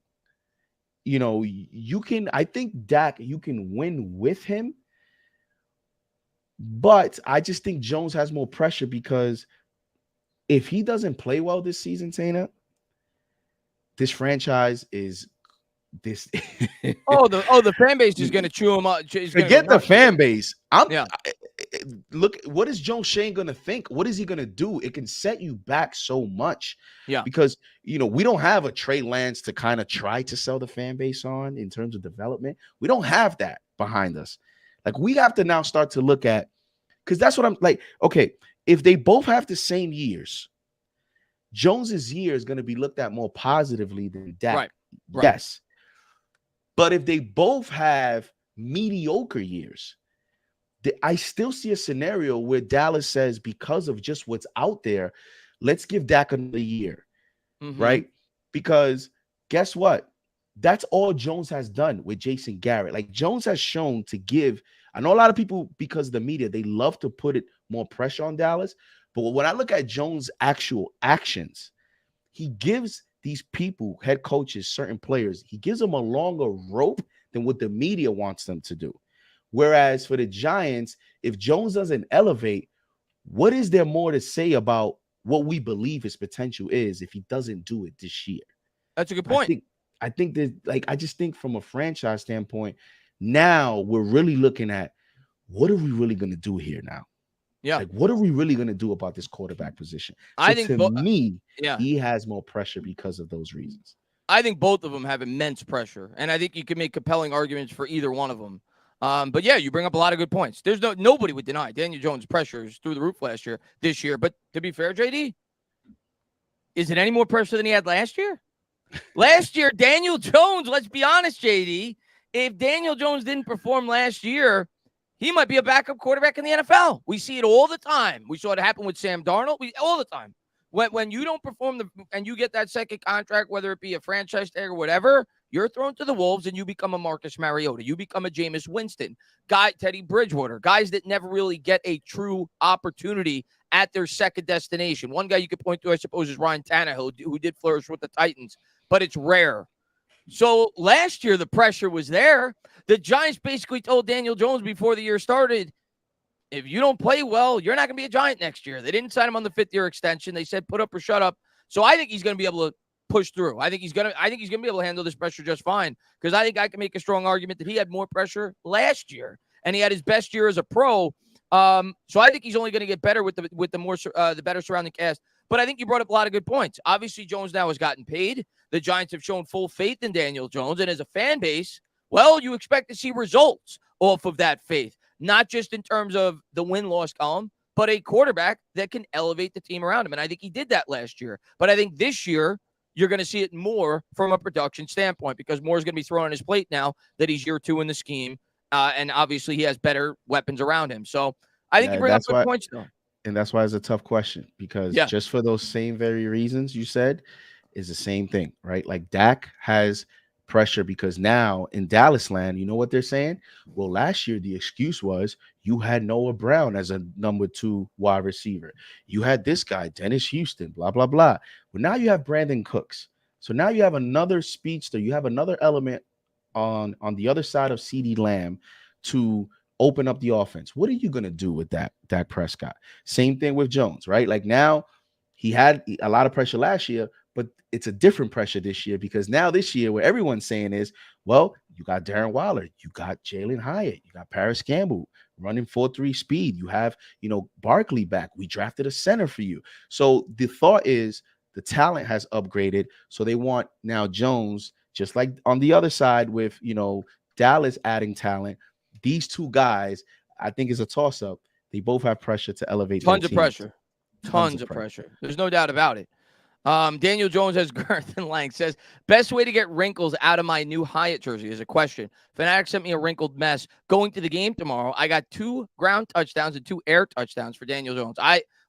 I think Dak, you can win with him, but I just think Jones has more pressure because if he doesn't play well this season, Tana, this franchise is this. the fan base is going to chew him up. Forget the fan base. Look, what is Joe Shane going to think? What is he going to do? It can set you back so much. Yeah. Because, we don't have a Trey Lance to kind of try to sell the fan base on in terms of development. We don't have that behind us. Like, we have to now start to look at, because that's what I'm like, okay, if they both have the same years, Jones's year is going to be looked at more positively than Dak. Right. Yes. But if they both have mediocre years, I still see a scenario where Dallas says, because of just what's out there, let's give Dak another year, right? Because guess what? That's all Jones has done with Jason Garrett. Like, Jones has shown to give. I know a lot of people, because of the media, they love to put it more pressure on Dallas. But when I look at Jones' actual actions, he gives these people, head coaches, certain players, he gives them a longer rope than what the media wants them to do. Whereas for the Giants, if Jones doesn't elevate, what is there more to say about what we believe his potential is if he doesn't do it this year. That's a good I point. think I think that like I just think from a franchise standpoint, now we're really looking at what are we really going to do here now? Yeah. Like, what are we really going to do about this quarterback position? So I think to me, yeah. he has more pressure because of those reasons. I think both of them have immense pressure, and I think you can make compelling arguments for either one of them. But yeah, you bring up a lot of good points. There's nobody would deny Daniel Jones' pressure is through the roof this year. But to be fair, JD, is it any more pressure than he had last year? Last year, Daniel Jones. Let's be honest, JD. If Daniel Jones didn't perform last year, he might be a backup quarterback in the NFL. We see it all the time. We saw it happen with Sam Darnold. All the time. When you don't perform and you get that second contract, whether it be a franchise tag or whatever, you're thrown to the wolves and you become a Marcus Mariota. You become a Jameis Winston, Teddy Bridgewater, guys that never really get a true opportunity at their second destination. One guy you could point to, I suppose, is Ryan Tannehill, who did flourish with the Titans, but it's rare. So last year, the pressure was there. The Giants basically told Daniel Jones before the year started, if you don't play well, you're not going to be a Giant next year. They didn't sign him on the 5th-year extension. They said, put up or shut up. So I think he's going to be able to push through. I think he's going to be able to handle this pressure just fine, because I think I can make a strong argument that he had more pressure last year and he had his best year as a pro. So I think he's only going to get better with the better surrounding cast. But I think you brought up a lot of good points. Obviously, Jones now has gotten paid. The Giants have shown full faith in Daniel Jones. And as a fan base, well, you expect to see results off of that faith, not just in terms of the win-loss column, but a quarterback that can elevate the team around him. And I think he did that last year. But I think this year, you're going to see it more from a production standpoint, because more is going to be thrown on his plate now that he's year 2 in the scheme. And obviously, he has better weapons around him. So I think you bring up good points, though. And that's why it's a tough question, because just for those same very reasons you said is the same thing, right? Like Dak has pressure because now in Dallas land, you know what they're saying? Well, last year, the excuse was you had Noah Brown as a number 2 wide receiver. You had this guy, Dennis Houston, blah, blah, blah. Well, now you have Brandon Cooks. So now you have another speedster. You have another element on the other side of CeeDee Lamb to open up the offense. What are you going to do with Dak Prescott? Same thing with Jones, right? Like now he had a lot of pressure last year, but it's a different pressure this year, because now this year what everyone's saying is, well, you got Darren Waller, you got Jalen Hyatt, you got Paris Campbell running 4.3 speed. You have, Barkley back. We drafted a center for you. So the thought is the talent has upgraded. So they want now Jones, just like on the other side with, Dallas adding talent. These two guys, I think, is a toss-up. They both have pressure to elevate. Tons of pressure. Tons of pressure. There's no doubt about it. Daniel Jones has girth and length. Says, best way to get wrinkles out of my new Hyatt jersey is a question. Fanatic sent me a wrinkled mess. Going to the game tomorrow, I got 2 ground touchdowns and 2 air touchdowns for Daniel Jones.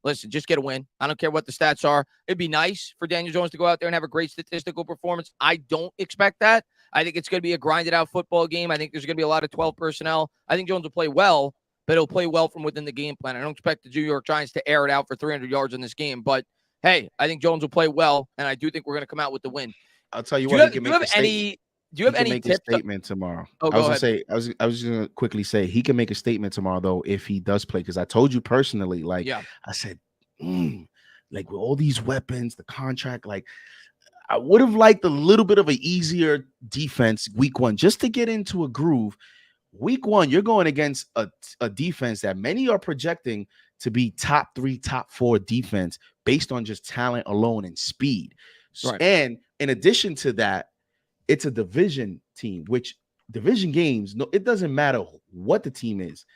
Listen, just get a win. I don't care what the stats are. It'd be nice for Daniel Jones to go out there and have a great statistical performance. I don't expect that. I think it's going to be a grinded-out football game. I think there's going to be a lot of 12 personnel. I think Jones will play well, but he'll play well from within the game plan. I don't expect the New York Giants to air it out for 300 yards in this game, but hey, I think Jones will play well, and I do think we're going to come out with the win. I'll tell you what. Do you have any tips? Statement tomorrow? Oh, I was just going to quickly say he can make a statement tomorrow though if he does play, because I told you personally, I said, like with all these weapons, the contract, like I would have liked a little bit of an easier defense week 1 just to get into a groove. Week 1, you're going against a defense that many are projecting to be top 3, top 4 defense based on just talent alone and speed. Right. And in addition to that, it's a division team, which division games, no, it doesn't matter what the team is.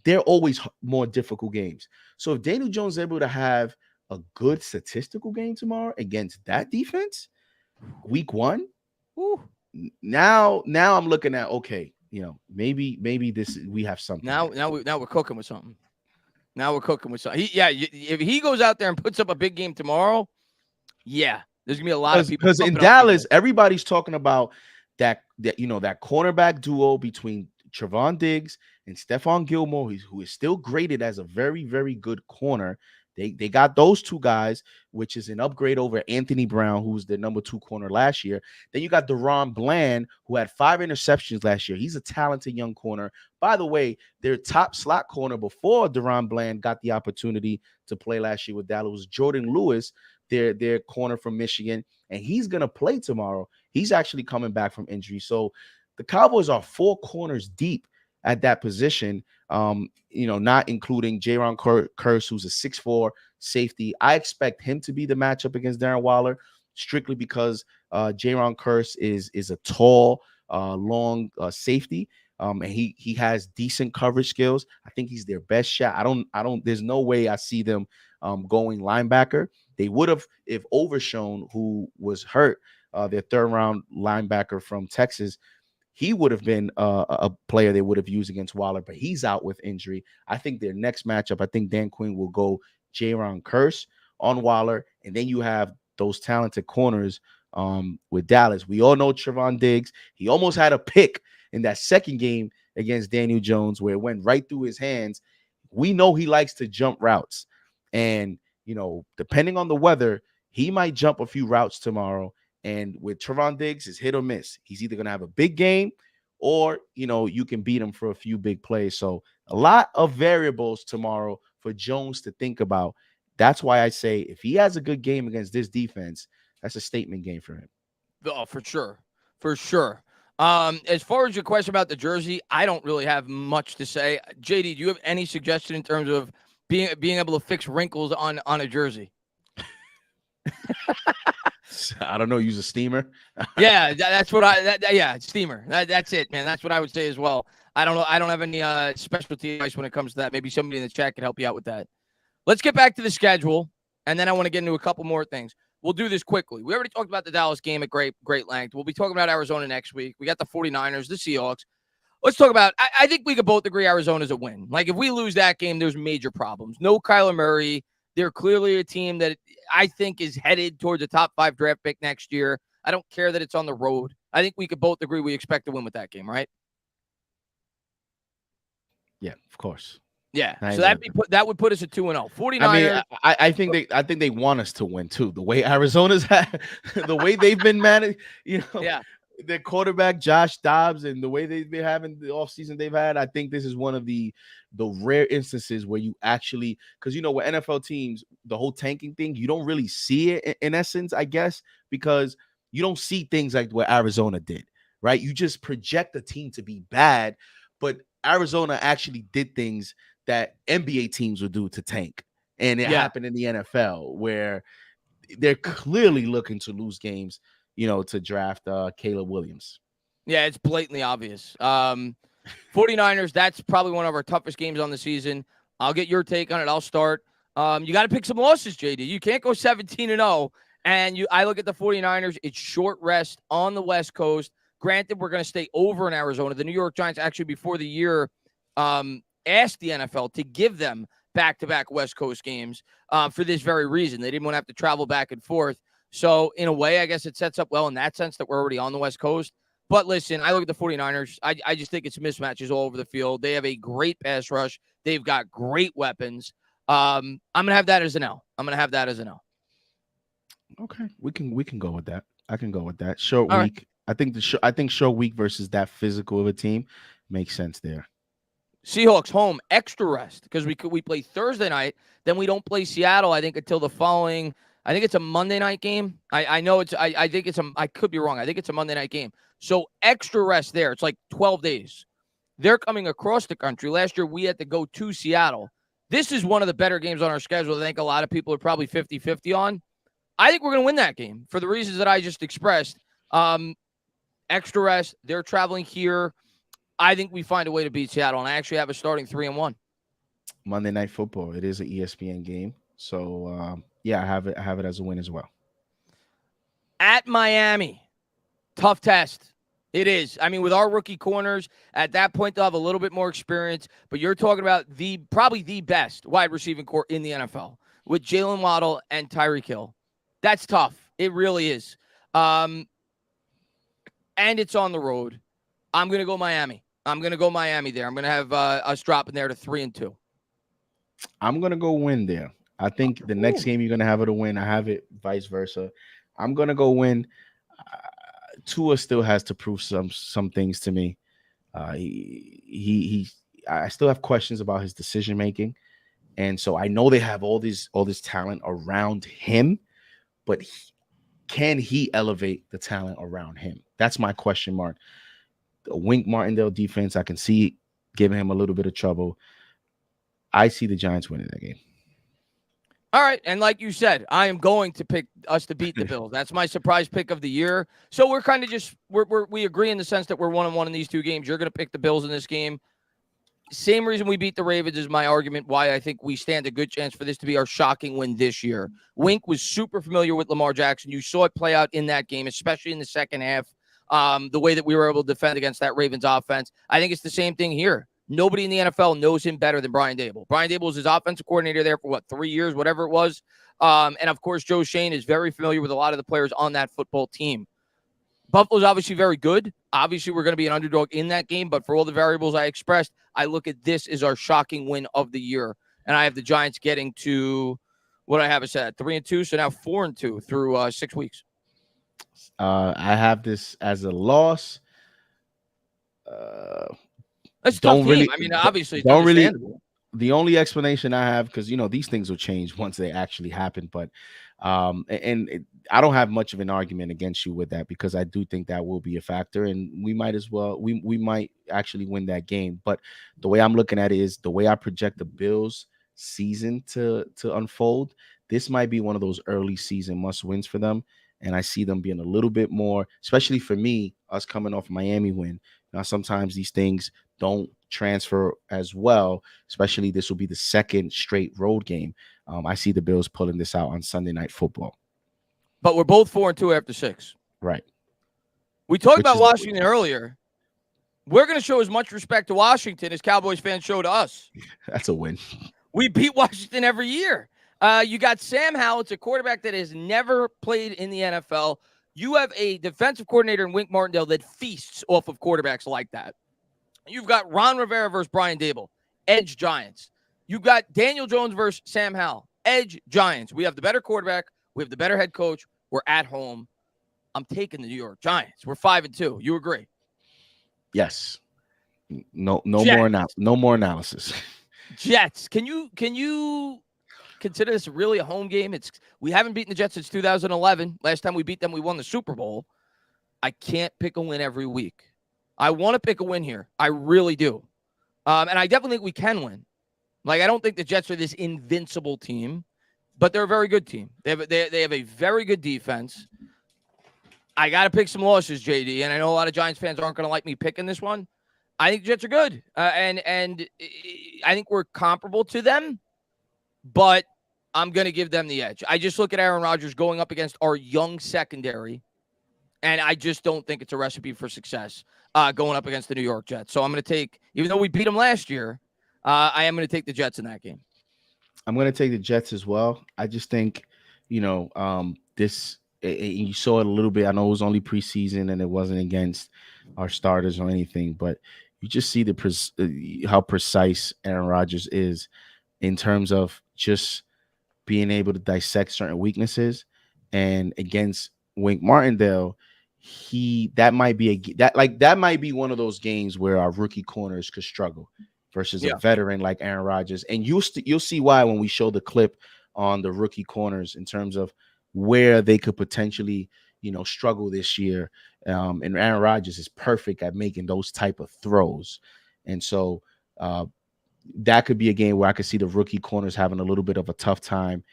They're always more difficult games. So if Daniel Jones is able to have a good statistical game tomorrow against that defense, week 1, now I'm looking at, okay, maybe this we have something. Now we're cooking with something. If he goes out there and puts up a big game tomorrow, there's gonna be a lot of people. Because in Dallas, everybody's talking about that cornerback duo between Trevon Diggs and Stephon Gilmore, who is still graded as a very, very good corner. They got those two guys, which is an upgrade over Anthony Brown, who was their number 2 corner last year. Then you got Deron Bland, who had 5 interceptions last year. He's a talented young corner. By the way, their top slot corner before Deron Bland got the opportunity to play last year with Dallas was Jordan Lewis, their corner from Michigan, and he's gonna play tomorrow. He's actually coming back from injury. So the Cowboys are 4 corners deep at that position. Not including Jaron Curse, who's a 6'4" safety. I expect him to be the matchup against Darren Waller, strictly because Jaron Curse is a tall, long safety. And he has decent coverage skills. I think he's their best shot. There's no way I see them going linebacker. They would have if Overshone, who was hurt, their 3rd round linebacker from Texas, he would have been a player they would have used against Waller, but he's out with injury. I think their next matchup, I think Dan Quinn will go Jaron Curse on Waller, and then you have those talented corners with Dallas. We all know Trevon Diggs. He almost had a pick in that second game against Daniel Jones where it went right through his hands. We know he likes to jump routes, and depending on the weather, he might jump a few routes tomorrow. And with Trevon Diggs, it's hit or miss. He's either going to have a big game or, you can beat him for a few big plays. So a lot of variables tomorrow for Jones to think about. That's why I say if he has a good game against this defense, that's a statement game for him. Oh, for sure. For sure. As far as your question about the jersey, I don't really have much to say. JD, do you have any suggestion in terms of being able to fix wrinkles on a jersey? I don't know. Use a steamer. Yeah, that's what steamer. That's it, man. That's what I would say as well. I don't know. I don't have any specialty advice when it comes to that. Maybe somebody in the chat can help you out with that. Let's get back to the schedule, and then I want to get into a couple more things. We'll do this quickly. We already talked about the Dallas game at great length. We'll be talking about Arizona next week. We got the 49ers, the Seahawks. Let's talk about, I think we could both agree Arizona's a win. Like, if we lose that game, there's major problems. No Kyler Murray. They're clearly a team that I think is headed towards a top 5 draft pick next year. I don't care that it's on the road. I think we could both agree we expect to win with that game, right? Yeah, of course. Yeah, so that would put us at 2-0. 49ers. I think they want us to win too. The way Arizona's had, the way they've been managed, yeah. Their quarterback Josh Dobbs and the way they've been having the offseason they've had, I think this is one of the rare instances where you actually, because with NFL teams, the whole tanking thing, you don't really see it in essence, I guess, because you don't see things like what Arizona did, right? You just project the team to be bad, but Arizona actually did things that NBA teams would do to tank. And it happened in the NFL where they're clearly looking to lose games, to draft Caleb Williams. Yeah, it's blatantly obvious. 49ers, that's probably one of our toughest games on the season. I'll get your take on it. I'll start. You got to pick some losses, JD. You can't go 17-0. And I look at the 49ers, it's short rest on the West Coast. Granted, we're going to stay over in Arizona. The New York Giants actually before the year asked the NFL to give them back-to-back West Coast games for this very reason. They didn't want to have to travel back and forth. So, in a way, I guess it sets up well in that sense that we're already on the West Coast. But listen, I look at the 49ers. I just think it's mismatches all over the field. They have a great pass rush. They've got great weapons. I'm going to have that as an L. Okay, we can go with that. I can go with that. Short all week. Right. I think short week versus that physical of a team makes sense there. Seahawks home, extra rest because we play Thursday night. Then we don't play Seattle, I think, until the following. I think it's a Monday night game. I know it's. I think it's I could be wrong. I think it's a Monday night game. So extra rest there. It's like 12 days. They're coming across the country. Last year we had to go to Seattle. This is one of the better games on our schedule. I think a lot of people are probably 50-50 on. I think we're going to win that game for the reasons that I just expressed. Extra rest. They're traveling here. I think we find a way to beat Seattle, and I actually have a starting 3-1. Monday Night Football. It is an ESPN game, so I have it as a win as well. At Miami, tough test. It is. I mean, with our rookie corners, at that point they'll have a little bit more experience, but you're talking about probably the best wide receiving core in the NFL with Jalen Waddle and Tyreek Hill. That's tough. It really is. And it's on the road. I'm going to go Miami. there. I'm going to have us dropping there to 3-2. I'm going to go win there. I think the next game you're gonna have it to win. I have it vice versa. I'm gonna go win. Tua still has to prove some things to me. He I still have questions about his decision making, and so I know they have all this talent around him, but can he elevate the talent around him? That's my question mark. The Wink Martindale defense, I can see giving him a little bit of trouble. I see the Giants winning that game. All right, and like you said, I am going to pick us to beat the Bills. That's my surprise pick of the year. So we're kind of just we agree in the sense that we're 1-1 in these two games. You're going to pick the Bills in this game. Same reason we beat the Ravens is my argument why I think we stand a good chance for this to be our shocking win this year. Wink was super familiar with Lamar Jackson. You saw it play out in that game, especially in the second half. The way that we were able to defend against that Ravens offense. I think it's the same thing here. Nobody in the NFL knows him better than Brian Daboll. Brian Daboll was his offensive coordinator there for 3 years, whatever it was. And of course, Joe Shane is very familiar with a lot of the players on that football team. Buffalo's obviously very good. Obviously, we're going to be an underdog in that game, but for all the variables I expressed, I look at this as our shocking win of the year. And I have the Giants getting to what I have is at 3-2, so now 4-2 through 6 weeks. I have this as a loss. That's a tough Don't team. really. I mean, obviously, it's Don't really. understandable. The only explanation I have, because these things will change once they actually happen, but I don't have much of an argument against you with that, because I do think that will be a factor, and we might as well we might actually win that game. But the way I'm looking at it is the way I project the Bills season to unfold. This might be one of those early season must wins for them, and I see them being a little bit more, especially for me, us coming off Miami win. Now sometimes these things don't transfer as well, especially this will be the second straight road game. I see the Bills pulling this out on Sunday Night Football. But we're both 4-2 after 6. Right. We talked about Washington earlier. We're going to show as much respect to Washington as Cowboys fans show to us. That's a win. We beat Washington every year. You got Sam Howell. It's a quarterback that has never played in the NFL. You have a defensive coordinator in Wink Martindale that feasts off of quarterbacks like that. You've got Ron Rivera versus Brian Daboll, edge Giants. You've got Daniel Jones versus Sam Howell, edge Giants. We have the better quarterback. We have the better head coach. We're at home. I'm taking the New York Giants. We're 5-2. You agree? Yes. No more analysis. Jets. Can you consider this really a home game? We haven't beaten the Jets since 2011. Last time we beat them, we won the Super Bowl. I can't pick a win every week. I want to pick a win here. I really do. And I definitely think we can win. Like, I don't think the Jets are this invincible team, but they're a very good team. They have a very good defense. I got to pick some losses, JD, and I know a lot of Giants fans aren't going to like me picking this one. I think the Jets are good, and I think we're comparable to them, but I'm going to give them the edge. I just look at Aaron Rodgers going up against our young secondary, and I just don't think it's a recipe for success going up against the New York Jets. So I'm going to take, even though we beat them last year, I am going to take the Jets in that game. I'm going to take the Jets as well. I just think, this, you saw it a little bit. I know it was only preseason and it wasn't against our starters or anything, but you just see how precise Aaron Rodgers is in terms of just being able to dissect certain weaknesses. And against Wink Martindale, that might be one of those games where our rookie corners could struggle versus a veteran like Aaron Rodgers. And you'll see why when we show the clip on the rookie corners in terms of where they could potentially, struggle this year. And Aaron Rodgers is perfect at making those type of throws. And so that could be a game where I could see the rookie corners having a little bit of a tough time.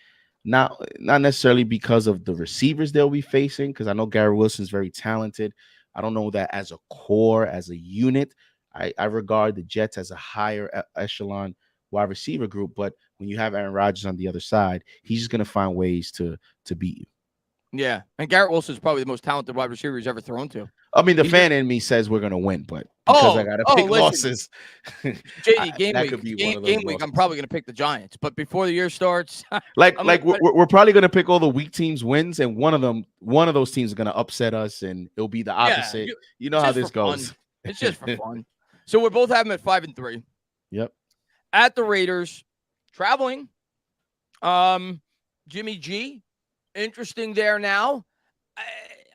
Not necessarily because of the receivers they'll be facing, because I know Gary Wilson's very talented. I don't know that as a core, as a unit. I regard the Jets as a higher echelon wide receiver group, but when you have Aaron Rodgers on the other side, he's just going to find ways to beat you. Yeah, and Garrett Wilson is probably the most talented wide receiver he's ever thrown to. I mean, the fan in me says we're going to win, but because I got to pick losses. JD, game week, I'm probably going to pick the Giants. But before the year starts, we're probably going to pick all the weak teams wins, and one of those teams is going to upset us, and it'll be the opposite. Yeah, you know how this goes. Fun. It's just for fun. So we're both having at 5-3. Yep. At the Raiders, traveling. Um, Jimmy G, interesting there now. I,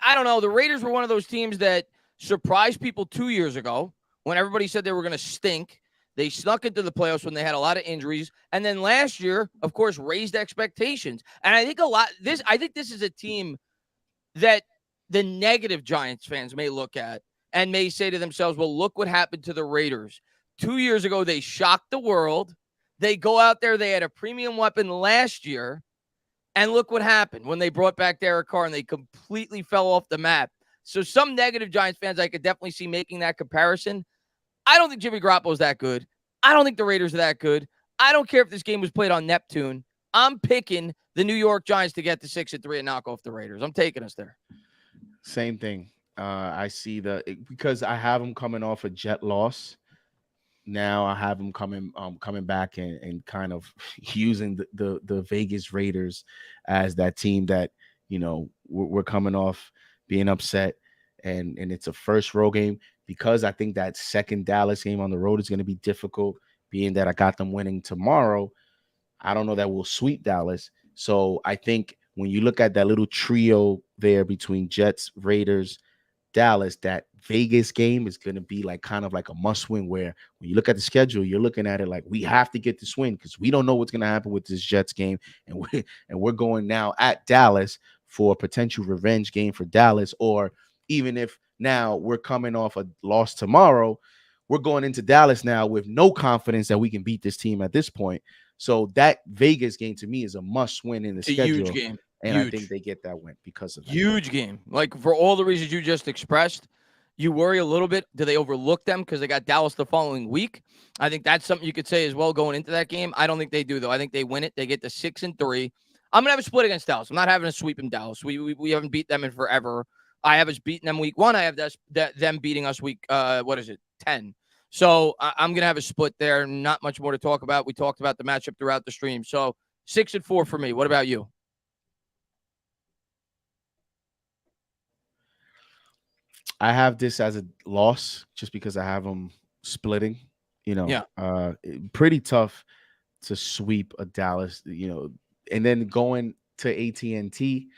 I don't know. The Raiders were one of those teams that surprised people 2 years ago when everybody said they were going to stink. They snuck into the playoffs when they had a lot of injuries, and then last year, of course, raised expectations. And I think I think this is a team that the negative Giants fans may look at and may say to themselves, well, look what happened to the Raiders. 2 years ago, they shocked the world. They go out there, they had a premium weapon last year. And look what happened when they brought back Derek Carr and they completely fell off the map. So some negative Giants fans I could definitely see making that comparison. I don't think Jimmy Garoppolo's that good. I don't think the Raiders are that good. I don't care if this game was played on Neptune. I'm picking the New York Giants to get to 6-3 and knock off the Raiders. I'm taking us there. Same thing. I see because I have them coming off a Jet loss. Now I have them coming back and kind of using the Vegas Raiders as that team that we're coming off being upset, and it's a first road game because I think that second Dallas game on the road is going to be difficult. Being that I got them winning tomorrow, I don't know that we'll sweep Dallas. So I think when you look at that little trio there between Jets, Raiders, Dallas, that Vegas game is going to be like kind of like a must win, where when you look at the schedule, you're looking at it like we have to get this win because we don't know what's going to happen with this Jets game. And we're going now at Dallas for a potential revenge game for Dallas. Or even if now we're coming off a loss tomorrow, we're going into Dallas now with no confidence that we can beat this team at this point. So that Vegas game to me is a must win in the It's a huge schedule. game. And Huge. I think they get that win because of that. Huge game. Like for all the reasons you just expressed, you worry a little bit. Do they overlook them because they got Dallas the following week? I think that's something you could say as well going into that game. I don't think they do, though. I think they win it. They get to 6-3. I'm going to have a split against Dallas. I'm not having a sweep in Dallas. We haven't beat them in forever. I have us beating them week 1. I have them beating us week, 10. So I'm going to have a split there. Not much more to talk about. We talked about the matchup throughout the stream. So 6-4 for me. What about you? I have this as a loss just because I have them splitting. Yeah. Pretty tough to sweep a Dallas. And then going to AT&T.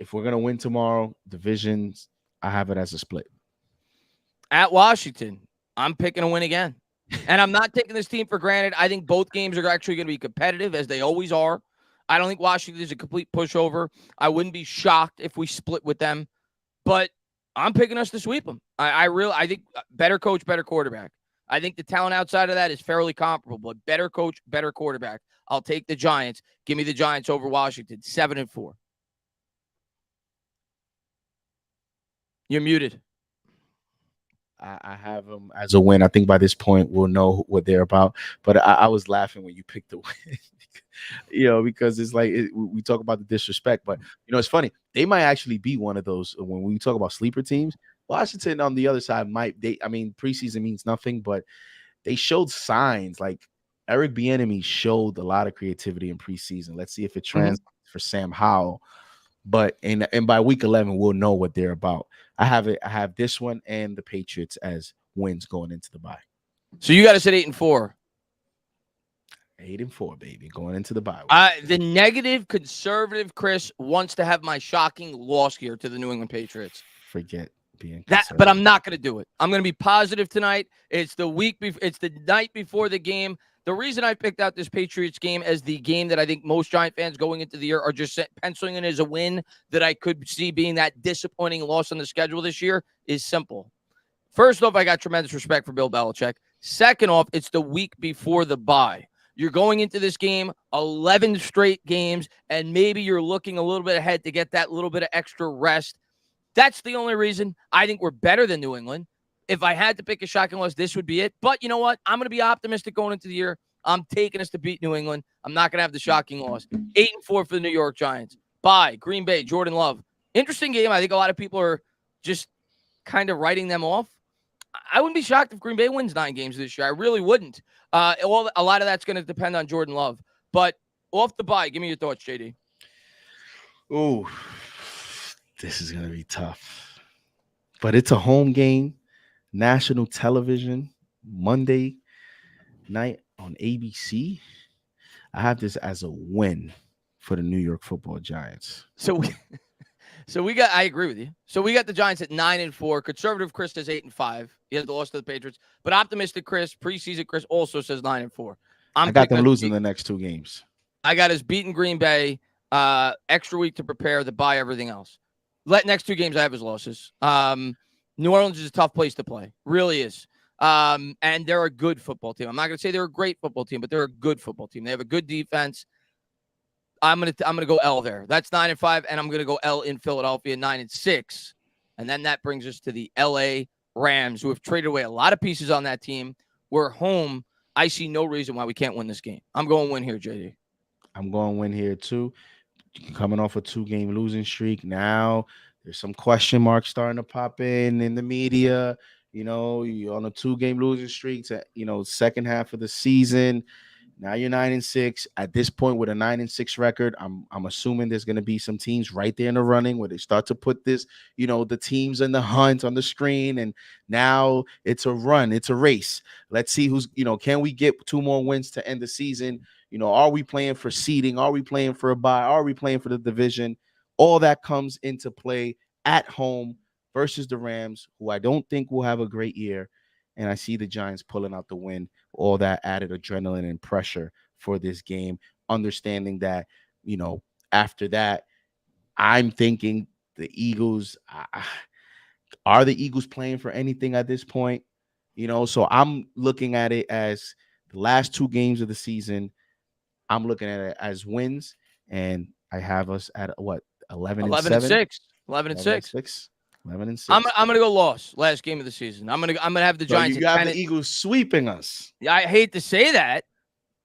If we're gonna win tomorrow, divisions, I have it as a split. At Washington, I'm picking a win again. And I'm not taking this team for granted. I think both games are actually going to be competitive, as they always are. I don't think Washington is a complete pushover. I wouldn't be shocked if we split with them. But I'm picking us to sweep them. I think better coach, better quarterback. I think the talent outside of that is fairly comparable, but better coach, better quarterback. I'll take the Giants. Give me the Giants over Washington, 7-4. You're muted. I have them as a win. I think by this point we'll know what they're about. But I was laughing when you picked the win, because it's like we talk about the disrespect. But it's funny. They might actually be one of those when we talk about sleeper teams. Washington on the other side might. Preseason means nothing, but they showed signs. Like Eric Bieniemy showed a lot of creativity in preseason. Let's see if it translates for Sam Howell. But and by week 11, we'll know what they're about. I have this one and the Patriots as wins going into the bye. So you got to say 8-4. 8-4, baby, going into the bye. The negative conservative Chris wants to have my shocking loss here to the New England Patriots. Forget being that, but I'm not going to do it. I'm going to be positive tonight. It's the it's the night before the game. The reason I picked out this Patriots game as the game that I think most Giant fans going into the year are just penciling in as a win that I could see being that disappointing loss on the schedule this year is simple. First off, I got tremendous respect for Bill Belichick. Second off, it's the week before the bye. You're going into this game 11 straight games, and maybe you're looking a little bit ahead to get that little bit of extra rest. That's the only reason I think we're better than New England. If I had to pick a shocking loss, this would be it. But you know what? I'm going to be optimistic going into the year. I'm taking us to beat New England. I'm not going to have the shocking loss. 8-4 for the New York Giants. Bye. Green Bay, Jordan Love. Interesting game. I think a lot of people are just kind of writing them off. I wouldn't be shocked if Green Bay wins 9 games this year. I really wouldn't. A lot of that's going to depend on Jordan Love. But off the bye, give me your thoughts, JD. Ooh, this is going to be tough. But it's a home game. National television, Monday night on ABC. I have this as a win for the New York Football Giants. So we, so we got. I agree with you. So we got the Giants at 9-4. Conservative Chris says 8-5. He has the loss to the Patriots, but optimistic Chris, preseason Chris also says 9-4. I I'm got picking them us. losing the next two games. I got us beating Green Bay. Extra week to prepare, to buy everything else. Next two games I have as losses. New Orleans is a tough place to play, really is. And they're a good football team. I'm not going to say they're a great football team, but they're a good football team. They have a good defense. I'm gonna go L there. That's 9-5, and I'm gonna go L in Philadelphia 9-6, and then that brings us to the LA Rams, who have traded away a lot of pieces on that team. We're home. I see no reason why we can't win this game. I'm going to win here, JD. I'm going to win here too. Coming off a 2-game losing streak. Now there's some question marks starting to pop in the media. You're on a 2-game losing streak to, second half of the season. Now you're 9-6. At this point, with a 9-6 record, I'm assuming there's going to be some teams right there in the running where they start to put this, the teams in the hunt on the screen. And now it's a run, it's a race. Let's see who's, can we get 2 more wins to end the season? Are we playing for seeding? Are we playing for a bye? Are we playing for the division? All that comes into play at home versus the Rams, who I don't think will have a great year. And I see the Giants pulling out the win, all that added adrenaline and pressure for this game, understanding that, after that, I'm thinking the Eagles, are the Eagles playing for anything at this point? So I'm looking at it as the last 2 games of the season. I'm looking at it as wins, and I have us at what, 11-7, 11-6. 11-6. I'm gonna go loss last game of the season. I'm gonna have the So Giants. you have the Eagles sweeping us. I hate to say that.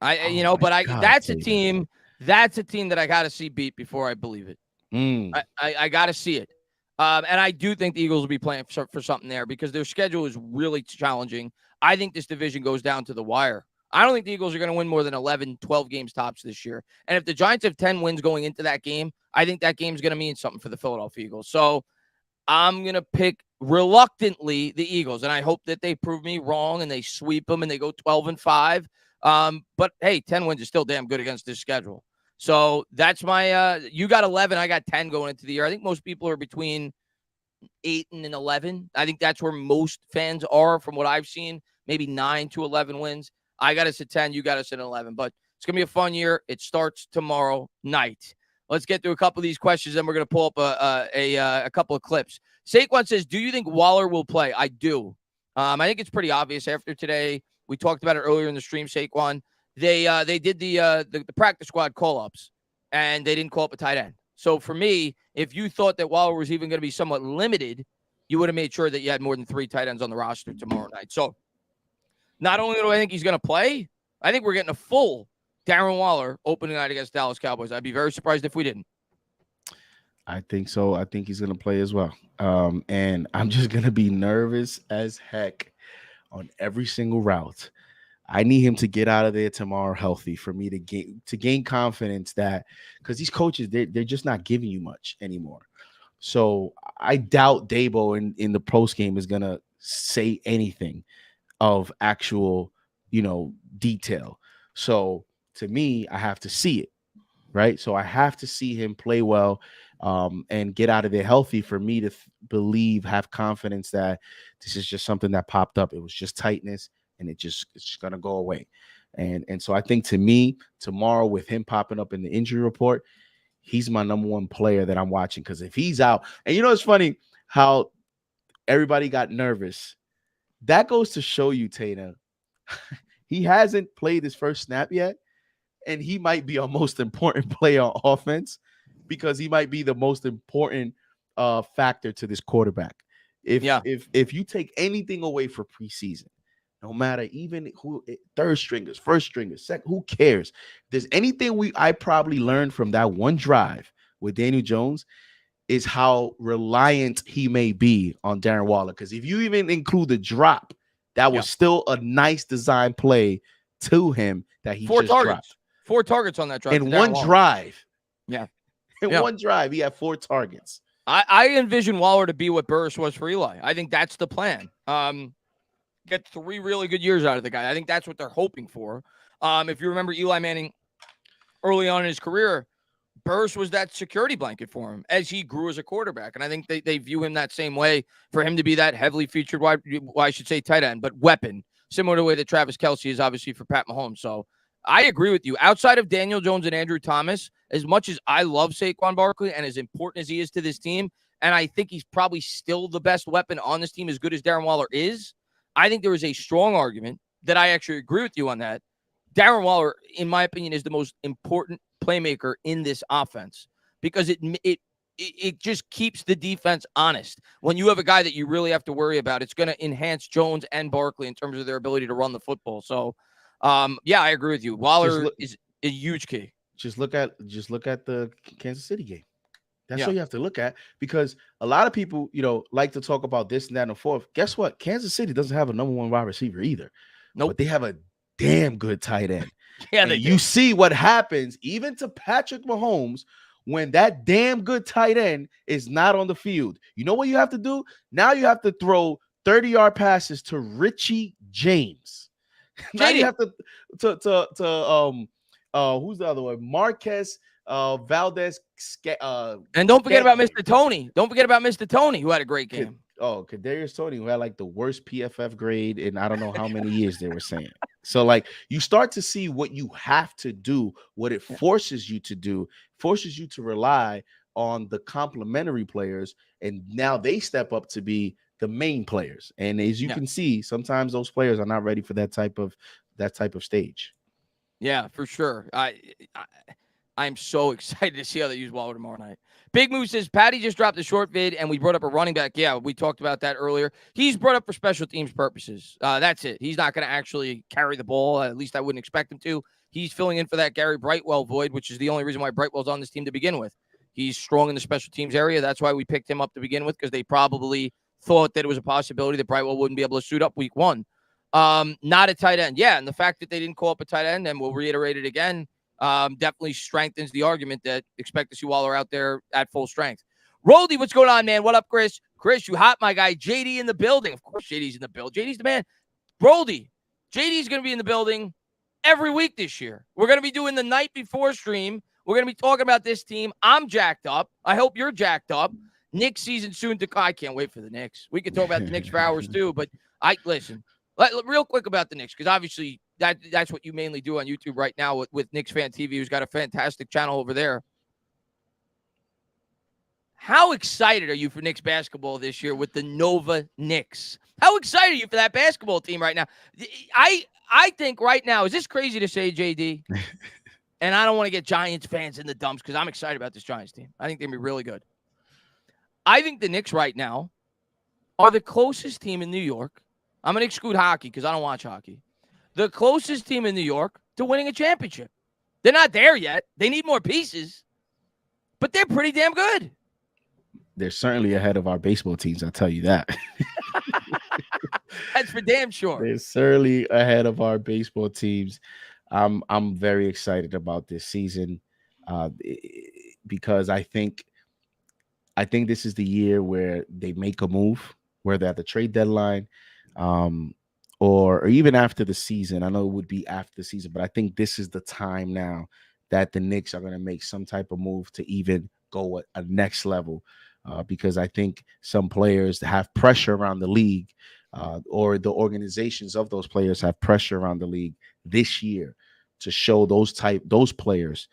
That's a team. That's a team that I got to see beat before I believe it. I got to see it. And I do think the Eagles will be playing for something there because their schedule is really challenging. I think this division goes down to the wire. I don't think the Eagles are going to win more than 11, 12 games tops this year. And if the Giants have 10 wins going into that game, I think that game's going to mean something for the Philadelphia Eagles. So I'm going to pick reluctantly the Eagles, and I hope that they prove me wrong and they sweep them and they go 12-5. But hey, 10 wins is still damn good against this schedule. So that's my you got 11, I got 10 going into the year. I think most people are between 8 and 11. I think that's where most fans are from what I've seen, maybe 9 to 11 wins. I got us at 10, you got us at 11, but it's going to be a fun year. It starts tomorrow night. Let's get through a couple of these questions, then we're going to pull up a couple of clips. Saquon says, do you think Waller will play? I do. I think it's pretty obvious after today. We talked about it earlier in the stream, Saquon. They did the practice squad call-ups, and they didn't call up a tight end. So for me, if you thought that Waller was even going to be somewhat limited, you would have made sure that you had more than 3 tight ends on the roster tomorrow night. So not only do I think he's going to play, I think we're getting a full Darren Waller opening night against Dallas Cowboys. I'd be very surprised if we didn't. I think so. I think he's going to play as well. And I'm just going to be nervous as heck on every single route. I need him to get out of there tomorrow healthy for me to gain confidence that, because these coaches, they're just not giving you much anymore. So I doubt Dabo in the post game is going to say anything of actual, detail. So to me, I have to see it, right? So I have to see him play well and get out of there healthy for me to have confidence that this is just something that popped up. It was just tightness, and it's just going to go away. And so I think, to me, tomorrow, with him popping up in the injury report, he's my number 1 player that I'm watching, because if he's out, and it's funny how everybody got nervous. That goes to show you, Tana, he hasn't played his first snap yet, and he might be our most important player on offense, because he might be the most important factor to this quarterback. If you take anything away for preseason, no matter even who, third stringers, first stringers, second, who cares? If there's anything I probably learned from that one drive with Daniel Jones, is how reliant he may be on Darren Waller. Because if you even include the drop, that was still a nice design play to him that he 4 just targets. dropped. 4 targets on that drive. In one drive. Yeah. In one drive, he had 4 targets. I envision Waller to be what Burris was for Eli. I think that's the plan. Get 3 really good years out of the guy. I think that's what they're hoping for. If you remember, Eli Manning early on in his career, Burris was that security blanket for him as he grew as a quarterback. And I think they view him that same way for him to be that heavily featured wide, well, I should say tight end, but weapon, similar to the way that Travis Kelce is obviously for Pat Mahomes. So I agree with you. Outside of Daniel Jones and Andrew Thomas, as much as I love Saquon Barkley and as important as he is to this team, and I think he's probably still the best weapon on this team, as good as Darren Waller is, I think there is a strong argument that I actually agree with you on that. Darren Waller, in my opinion, is the most important playmaker in this offense because it just keeps the defense honest. When you have a guy that you really have to worry about, it's going to enhance Jones and Barkley in terms of their ability to run the football. So, yeah, I agree with you. Waller is a huge key. Just look at the Kansas City game. That's Yeah. what you have to look at, because a lot of people, like to talk about this and that and the fourth. Guess what? Kansas City doesn't have a number one wide receiver either. Nope. But they have a damn good tight end. Yeah, and they you do. see what happens even to Patrick Mahomes when that damn good tight end is not on the field. You know what you have to do? Now you have to throw 30-yard passes to Richie James. Now you have to who's the other one? Marquez Valdez. And don't forget about Mr. Tony. Don't forget about Mr. Tony, who had a great game. Kadarius Toney, who had like the worst PFF grade in I don't know how many years they were saying. So like you start to see what you have to do, what it forces you to do, forces you to rely on the complementary players, and now they step up to be the main players. And as you can see, sometimes those players are not ready for that type of stage. Yeah, for sure. I'm so excited to see how they use Waller tomorrow night. Big Moose says, Patty just dropped a short vid, and we brought up a running back. Yeah, we talked about that earlier. He's brought up for special teams purposes. That's it. He's not going to actually carry the ball. At least I wouldn't expect him to. He's filling in for that Gary Brightwell void, which is the only reason why Brightwell's on this team to begin with. He's strong in the special teams area. That's why we picked him up to begin with, because they probably thought that it was a possibility that Brightwell wouldn't be able to suit up week one. Not a tight end. Yeah, and the fact that they didn't call up a tight end, and we'll reiterate it again, definitely strengthens the argument that expect to see Waller out there at full strength. Roldy, what's going on, man? What up, Chris? Chris, you hot, my guy. JD in the building. Of course, JD's in the building. JD's the man. Roldy, JD's going to be in the building every week this year. We're going to be doing the night before stream. We're going to be talking about this team. I'm jacked up. I hope you're jacked up. Knicks season soon to come. I can't wait for the Knicks. We could talk about the Knicks for hours too, but listen. Real quick about the Knicks, because obviously that's what you mainly do on YouTube right now with Knicks Fan TV, who's got a fantastic channel over there. How excited are you for Knicks basketball this year with the Nova Knicks? How excited are you for that basketball team right now? I think right now, is this crazy to say, JD? And I don't want to get Giants fans in the dumps because I'm excited about this Giants team. I think they're going to be really good. I think the Knicks right now are the closest team in New York. I'm going to exclude hockey because I don't watch hockey. The closest team in New York to winning a championship. They're not there yet. They need more pieces, but they're pretty damn good. They're certainly ahead of our baseball teams, I'll tell you that. That's for damn sure. They're certainly ahead of our baseball teams. I'm very excited about this season because I think this is the year where they make a move, whether at the trade deadline or even after the season. I know it would be after the season, but I think this is the time now that the Knicks are going to make some type of move to even go a next level because I think some players have pressure around the league or the organizations of those players have pressure around the league this year to show those players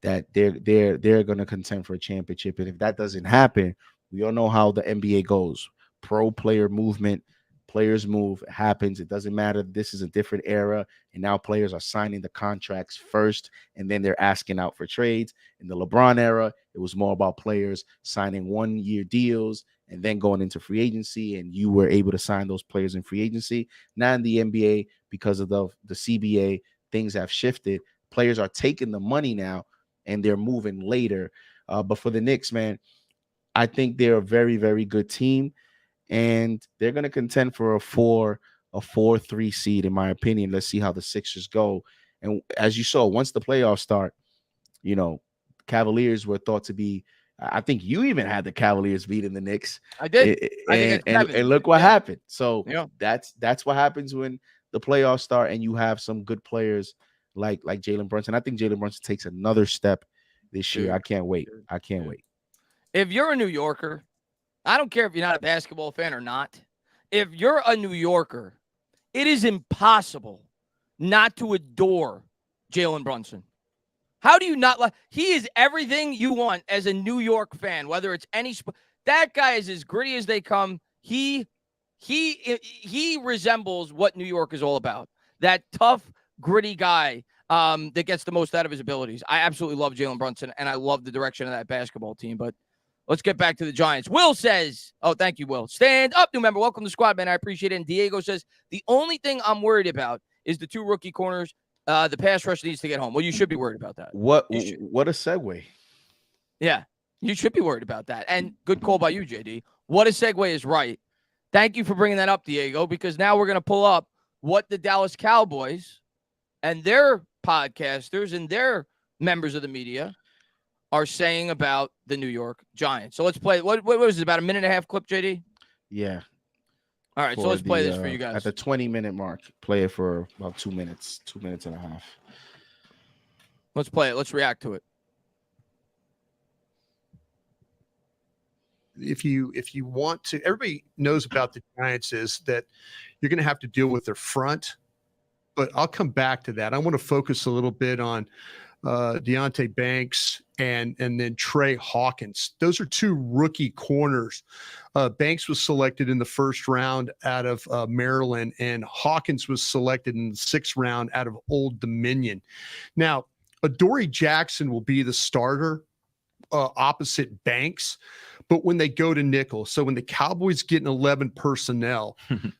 that they're going to contend for a championship. And if that doesn't happen, we all know how the NBA goes. Pro player movement, players move, it happens. It doesn't matter. This is a different era. And now players are signing the contracts first, and then they're asking out for trades. In the LeBron era, it was more about players signing 1-year deals and then going into free agency, and you were able to sign those players in free agency. Now in the NBA, because of the CBA, things have shifted. Players are taking the money now, and they're moving later. But for the Knicks, man, I think they're a very, very good team, and they're going to contend for a 4-3 seed, in my opinion. Let's see how the Sixers go. And as you saw, once the playoffs start, Cavaliers were thought to be, I think you even had the Cavaliers beating the Knicks. I did. And look what happened. So yeah. that's what happens when the playoffs start and you have some good players like Jalen Brunson. I think Jalen Brunson takes another step this year. Dude, I can't wait. dude, I can't dude. wait. If you're a New Yorker, I don't care if you're not a basketball fan or not. If you're a New Yorker, it is impossible not to adore Jalen Brunson. How do you not like? He is everything you want as a New York fan. Whether it's any that guy is as gritty as they come. He resembles what New York is all about. That tough, gritty guy that gets the most out of his abilities. I absolutely love Jalen Brunson, and I love the direction of that basketball team. But let's get back to the Giants. Will says, oh, thank you, Will. Stand up, new member. Welcome to the squad, man. I appreciate it. And Diego says, the only thing I'm worried about is the 2 rookie corners. The pass rush needs to get home. Well, you should be worried about that. What a segue. Yeah, you should be worried about that. And good call by you, JD. What a segue is right. Thank you for bringing that up, Diego, because now we're going to pull up what the Dallas Cowboys and their podcasters and their members of the media are saying about the New York Giants. So let's play. What was it, about a minute and a half clip, JD? Yeah. All right, so let's play this for you guys. At the 20-minute mark, play it for about 2 minutes, 2 minutes and a half. Let's play it. Let's react to it. If you want to, everybody knows about the Giants is that you're going to have to deal with their front, but I'll come back to that. I want to focus a little bit on Deonte Banks and then Trey Hawkins. Those are 2 rookie corners. Banks was selected in the 1st round out of Maryland, and Hawkins was selected in the 6th round out of Old Dominion. Now, Adoree Jackson will be the starter opposite Banks, but when they go to nickel, so when the Cowboys get an 11 personnel,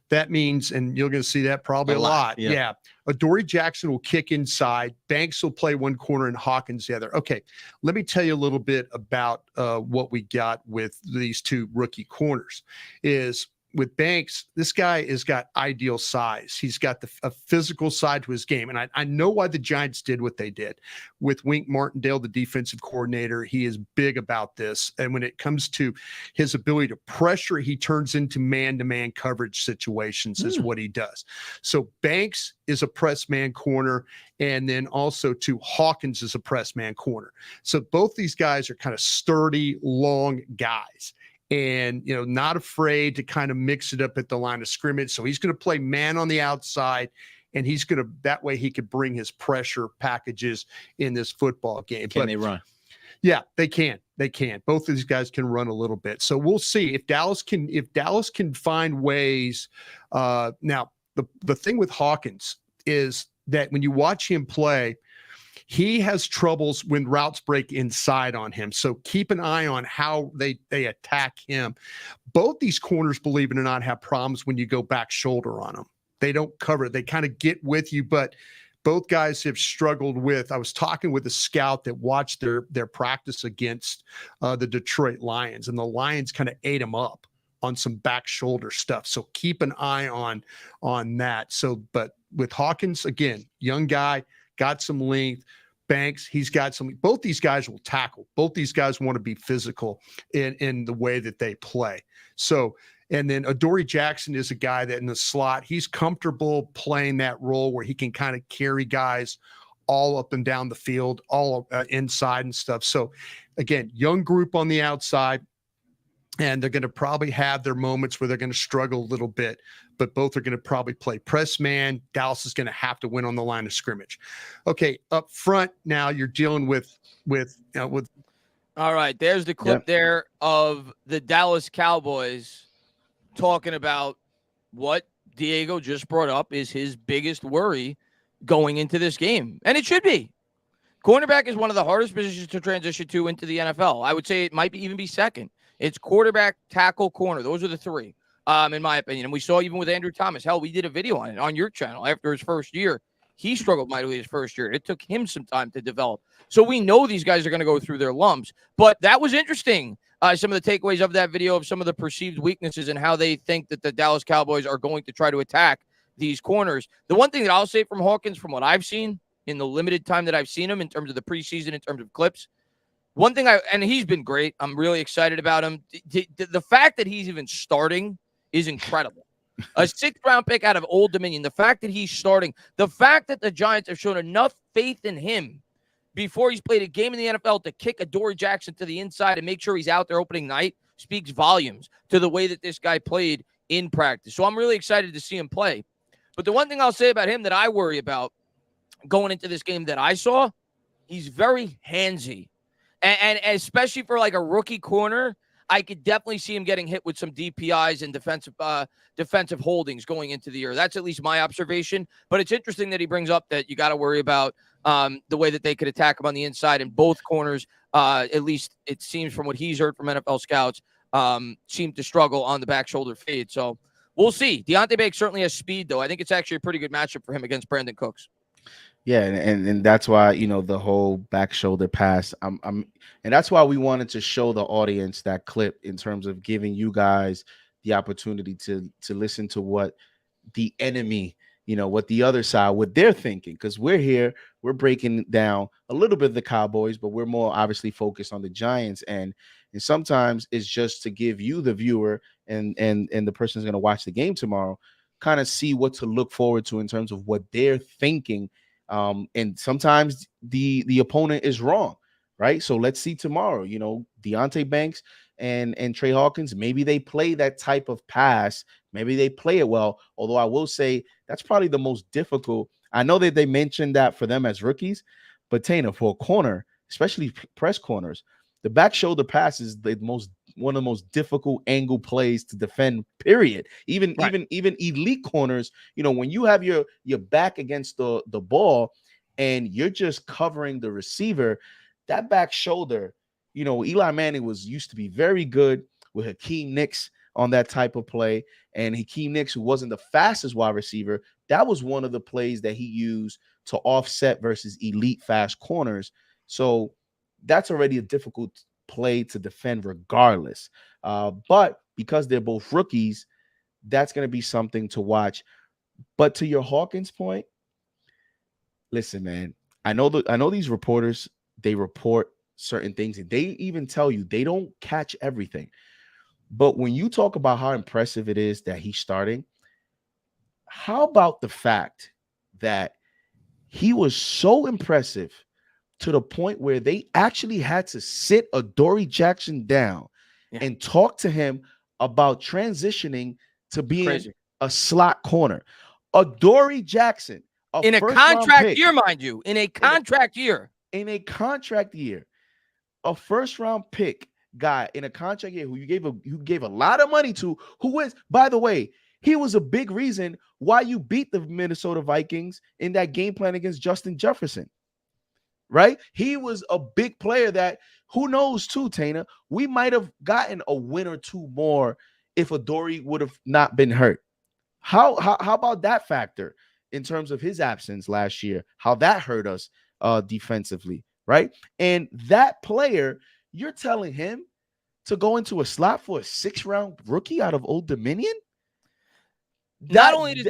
that means, and you're going to see that probably a lot. Yeah. Adoree Jackson will kick inside. Banks will play one corner and Hawkins the other. Okay. Let me tell you a little bit about what we got with these 2 rookie corners is with Banks, this guy has got ideal size. He's got a physical side to his game. And I know why the Giants did what they did. With Wink Martindale, the defensive coordinator, he is big about this. And when it comes to his ability to pressure, he turns into man-to-man coverage situations is what he does. So Banks is a press man corner, and then also to Hawkins is a press man corner. So both these guys are kind of sturdy, long guys. And, not afraid to kind of mix it up at the line of scrimmage. So he's going to play man on the outside, and he's going to, that way he could bring his pressure packages in this football game. Can they run? Yeah, they can. They can. Both of these guys can run a little bit. So we'll see if Dallas can find ways. Now, the thing with Hawkins is that when you watch him play, he has troubles when routes break inside on him. So keep an eye on how they attack him. Both these corners, believe it or not, have problems when you go back shoulder on them. They don't cover it. They kind of get with you, but both guys have struggled with. I was talking with a scout that watched their practice against the Detroit Lions, and the Lions kind of ate them up on some back shoulder stuff. So keep an eye on that. So, but with Hawkins, again, young guy, got some length. Banks, he's got some. Both these guys will tackle. Both these guys want to be physical in the way that they play. So, and then Adoree Jackson is a guy that in the slot, he's comfortable playing that role where he can kind of carry guys all up and down the field, all inside and stuff. So, again, young group on the outside. And they're going to probably have their moments where they're going to struggle a little bit, but both are going to probably play press man. Dallas is going to have to win on the line of scrimmage. Okay, up front now you're dealing with. All right, there's the clip there of the Dallas Cowboys talking about what Diego just brought up is his biggest worry going into this game, and it should be. Cornerback is one of the hardest positions to transition to into the NFL. I would say it might even be second. It's quarterback, tackle, corner. Those are the 3, in my opinion. And we saw even with Andrew Thomas. Hell, we did a video on it on your channel after his first year. He struggled mightily his first year. It took him some time to develop. So we know these guys are going to go through their lumps. But that was interesting. Some of the takeaways of that video of some of the perceived weaknesses and how they think that the Dallas Cowboys are going to try to attack these corners. The one thing that I'll say from Hawkins, from what I've seen in the limited time that I've seen him in terms of the preseason, in terms of clips, one thing and he's been great. I'm really excited about him. The fact that he's even starting is incredible. A 6th-round pick out of Old Dominion. The fact that he's starting, the fact that the Giants have shown enough faith in him before he's played a game in the NFL to kick Adoree Jackson to the inside and make sure he's out there opening night speaks volumes to the way that this guy played in practice. So I'm really excited to see him play. But the one thing I'll say about him that I worry about going into this game that I saw, he's very handsy. And especially for like a rookie corner, I could definitely see him getting hit with some DPIs and defensive holdings going into the year. That's at least my observation. But it's interesting that he brings up that you got to worry about the way that they could attack him on the inside. And both corners, at least it seems from what he's heard from NFL scouts, seem to struggle on the back shoulder fade. So we'll see. Deonte Banks certainly has speed, though. I think it's actually a pretty good matchup for him against Brandon Cooks. Yeah, and that's why, the whole back shoulder pass. And that's why we wanted to show the audience that clip in terms of giving you guys the opportunity to listen to what the enemy, what the other side, what they're thinking, because we're breaking down a little bit of the Cowboys, but we're more obviously focused on the Giants, and sometimes it's just to give you, the viewer, and the person who's going to watch the game tomorrow, kind of see what to look forward to in terms of what they're thinking. And sometimes the opponent is wrong, right? So let's see tomorrow, Deonte Banks and Trey Hawkins, maybe they play that type of pass. Maybe they play it well. Although I will say that's probably the most difficult. I know that they mentioned that for them as rookies, but Tana, for a corner, especially press corners, the back shoulder pass is one of the most difficult angle plays to defend, period. Even elite corners, when you have your back against the ball and you're just covering the receiver, that back shoulder, Eli Manning used to be very good with Hakeem Nicks on that type of play. And Hakeem Nicks, who wasn't the fastest wide receiver, that was one of the plays that he used to offset versus elite fast corners. So that's already a difficult play to defend regardless. But because they're both rookies, that's going to be something to watch. But to your Hawkins point, listen, man, I know these reporters, they report certain things and they even tell you they don't catch everything. But when you talk about how impressive it is that he's starting, how about the fact that he was so impressive to the point where they actually had to sit Adoree Jackson down and talk to him about transitioning to being a slot corner. Adoree Jackson, in a contract year, mind you, in a contract year, a first-round pick guy in a contract year who you gave a lot of money to, who is, by the way, he was a big reason why you beat the Minnesota Vikings in that game plan against Justin Jefferson. Right? He was a big player that, who knows too, Tana, we might have gotten a win or two more if Adoree would have not been hurt. How about that factor in terms of his absence last year, how that hurt us defensively, right? And that player, you're telling him to go into a slot for a 6th-round rookie out of Old Dominion? Not only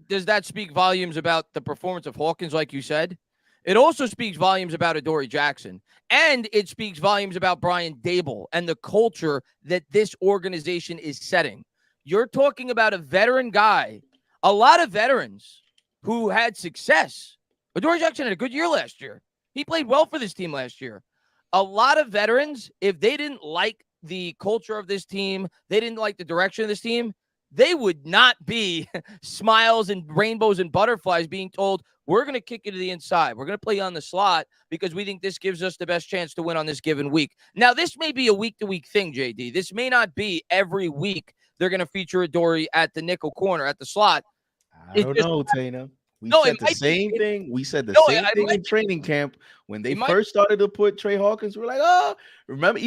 does that speak volumes about the performance of Hawkins, like you said, it also speaks volumes about Adoree Jackson, and it speaks volumes about Brian Daboll and the culture that this organization is setting. You're talking about a veteran guy, a lot of veterans who had success. Adoree Jackson had a good year last year. He played well for this team last year. A lot of veterans, if they didn't like the culture of this team, they didn't like the direction of this team, they would not be smiles and rainbows and butterflies being told, we're going to kick you to the inside. We're going to play you on the slot because we think this gives us the best chance to win on this given week. Now, this may be a week-to-week thing, JD. This may not be every week they're going to feature Adoree at the nickel corner, at the slot. I don't know, Tana. We said the same thing. We said the same thing in training camp when they first started to put Trey Hawkins. We're like, oh, remember,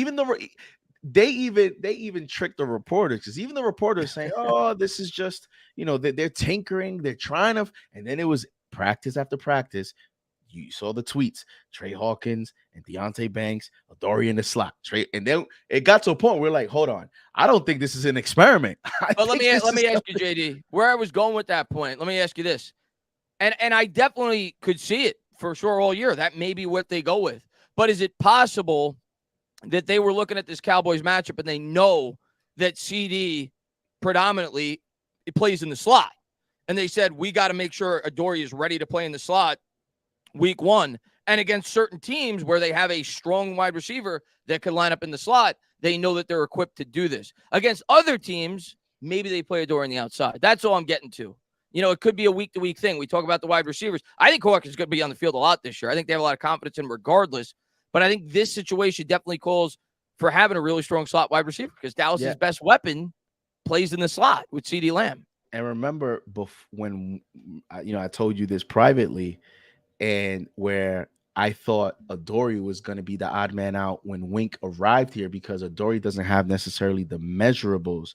they even tricked the reporters, because even the reporters saying, oh, this is just, they're tinkering, they're trying to, and then it was practice after practice. You saw the tweets, Trey Hawkins and Deonte Banks, Adoree in the slot. And then it got to a point where we're like, hold on, I don't think this is an experiment. But let me ask you, JD, where I was going with that point. Let me ask you this. And I definitely could see it for sure all year. That may be what they go with. But is it possible that they were looking at this Cowboys matchup and they know that CD predominantly it plays in the slot. And they said, we got to make sure Adoree is ready to play in the slot week 1. And against certain teams where they have a strong wide receiver that can line up in the slot, they know that they're equipped to do this. Against other teams, maybe they play Adoree on the outside. That's all I'm getting to. It could be a week-to-week thing. We talk about the wide receivers. I think Hawkins is going to be on the field a lot this year. I think they have a lot of confidence in him regardless. But I think this situation definitely calls for having a really strong slot wide receiver because Dallas's best weapon plays in the slot with CeeDee Lamb. And remember, when I told you this privately, and where I thought Adoree was going to be the odd man out when Wink arrived here, because Adoree doesn't have necessarily the measurables